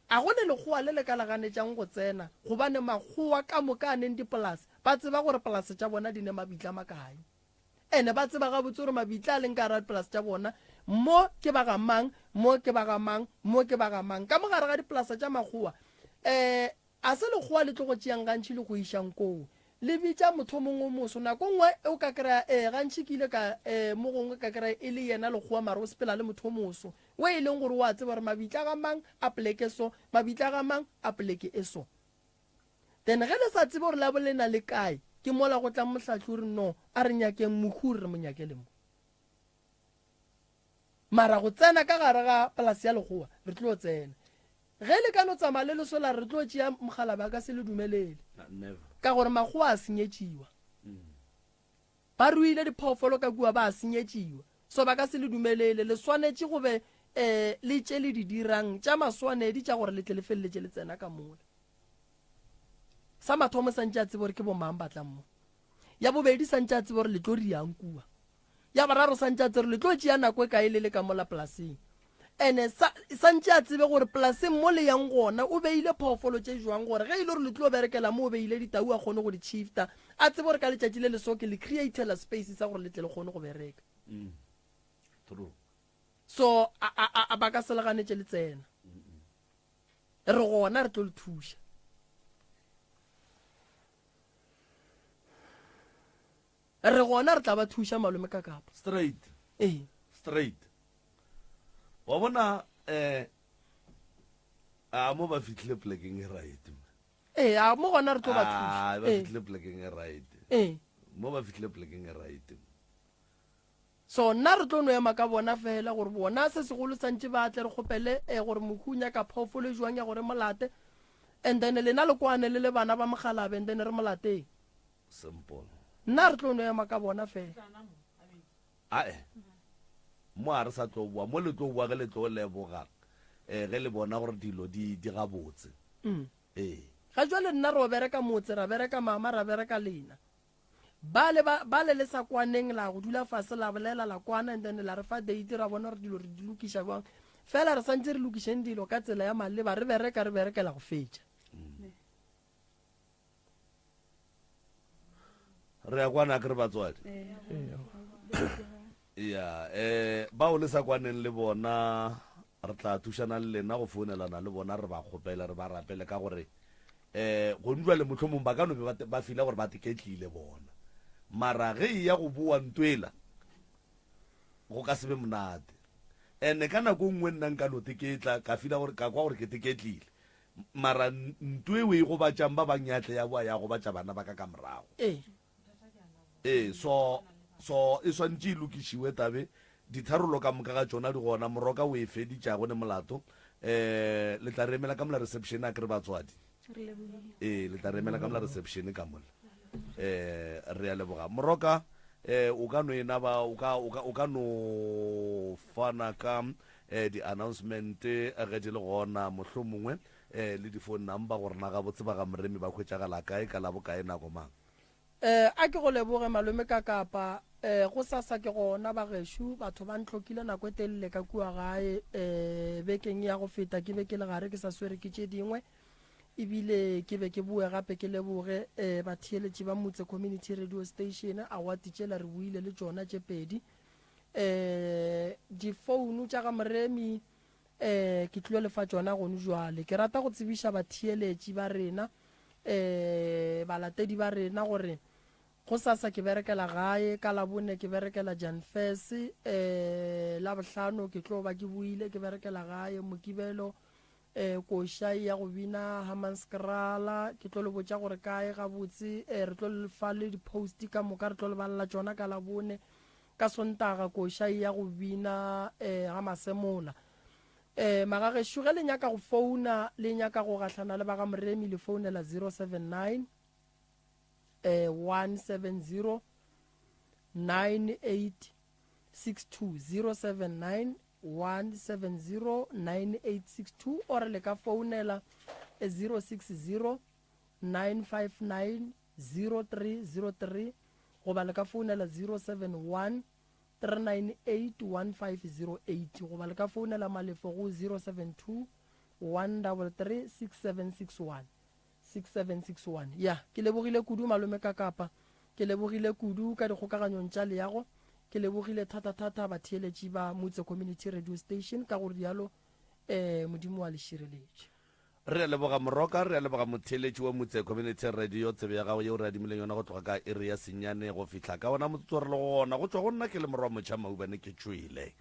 a gone lekgowa le le ka laganetšang go tsena gobane makgowa ka moka a neng dipolase ba tseba gore polase tša bona di ne mabitla makae ene ba tseba ga botse gore mabitla a leng ka ra dipolase tša bona mo ke ba ga mang mo ke ba ga mang mo ke ba ga mang ka mogare ga dipolase tša makgowa a se lekgowa le tlo go tšeang gantši le go išang koo le bitša motho mongwe moso nako nngwe o ka kry-a gantši ke ile ka mo gongwe ka kry-a e le yena lekgowa mare o sepela le motho moso o e leng gore o a tseba gore mabitla ga mang a poleke so mabitla ga mang a poleke e so then ge le sa tsebe gore la bolena le kae ke mola go tla mohlatlhi gore no a re nyakeng mohu re mo nyakele mo mara go tsena ka gare ga polase ya lekgowa re tlo tsena ge le ka no tsamaya le lesola re tlo tšea mogala ba ka se le dumelele ka gore makgowa a senyetšiwa ba ruile diphoofolo ka kua ba a senyetšiwa so ba ka se le dumelele le swanetše go be le tše le di dirang tša maswanedi tša gore le tle le feleletše le tsena ka mola sa mathomo santše a tsebe gore ke bomang batlang mo ya bobedi santše a tsebe gore le tlo riang kua ya bararo santše a tsebe gore le tlo tšea nako e ka e le le ka mola polaseng ene santše a tsebe gore polaseng mo le yang gona o beile phoofolo tše jwang gore ge e le gore le tlo berekela mo o beile ditau a kgone go di-chifta a tsebe gore ka letšatši le lesoke le createla space sa gore le tle le kgone go bereka so a ba ka seleganetše le tsena re gona re tlo le thuša re gona re tla ba thuša malome ka kapa straight wa bona a mo ba fitlhile plekeng e right a mo gona re tlo ba thuša ba fitlhile plekeng e right mo ba fitlhile plekeng e right so nna re tlo no ema ka bona fela gore bona se segolo santše ba tle re kgopele gore mohunya ka phoofolo jwang ya gore molate and then lena le kwane le bana ba mogalabe and then re molateng simple nna re tlo no ema ka bona fela mo a re sa tlo bua mo le tlo bua ge le tlo leboga ge le bona gore dilo di gabotse ga jwale nna re o bereka motse ra bereka mama ra bereka lena ba le sa kwaneng la go dula fase la bolela la kwana and then la re fa date ra bona gore dilo re di lokiša bjang fela re santse re lokišeng dilo ka tsela ya maleba re berekela go fetša re ya kwana ke re batswadi ya ba o le sa kwaneng le bona re tla thušana le lena go founelana le bona re ba kgopela re ba rapele ka gore go ndwa le motlhomong ba ka no ba fila gore ba teketlile bona mara ge e ya go boa ntwela go ka sebe monate ene ka nako nngwe nna nka no teketla ka fila gore ka kwa gore ke teketlile mara ntwe o e go batjang ba banyatle ya boa ya go batša bana ba ka morago so e swantse e lokišiwe tabe ditharolo ka moka ga tsona di gona moroka o e feditšago ne molato le tla re emela ka mola reception a ke re batswadi le tla re emela ka mola reception ka mola re ya leboga moroka o ka no ena ba o ka no fana ka di-announcement ge di le gona mohlomongwe le di-phone number gore na ga botse ba ga moremi ba khwetšagala kae ka la bokae nako mang a ke go leboge malome ka kapa go sasa ke gona bagešo batho ba ntlhokile nako e telele ka kua gae bekeng ya go feta ke be ke le gare ke sa swere ke tše dingwe ebile ke be ke bue gape ke leboge batheeletši ba motse community radio station a watitšela re buile le tsona tše pedi difounu tša ga moremi ke tlilo lefa tsona gone jwale ke rata go tsebiša batheeletši ba rena balatedi ba rena gore go sasa ke berekela gae ka labone ke berekela Janfes la bohlano ke tlo ba ke buile ke berekela gae Mokibelo košai ya go bina Hamanskrala ke tlo le botša gore kae ga botse re tlo le fa le di-post ka moka re tlo le balla tsona ka labone ka Sontaga košai ya go bina ga Masemola magagešo ge le nyaka go founa le nyaka go gahlana le ba ga moremi le founela 079 170 9862 079 170 9862 or le ka founela 060 959 0303 goba le ka founela 071 3981508 goba le ka founela malefo go 072 133 6761 6761 ya ke lebogile kudu malome ka kapa ke lebogile kudu ka dikgokaganyong tša leago ke lebogile thata batheeletši ba motse community radio station ka gore dialo modimo wa lešireletše re leboga moroka re leboga motheeletši wa motse community radio tsebe ya gago yeo re adimileng yona go tloga ka area senyane go fihla ka ona motsotso re le gona go tswa go nna ke le morwa motšha maubane ke tšwele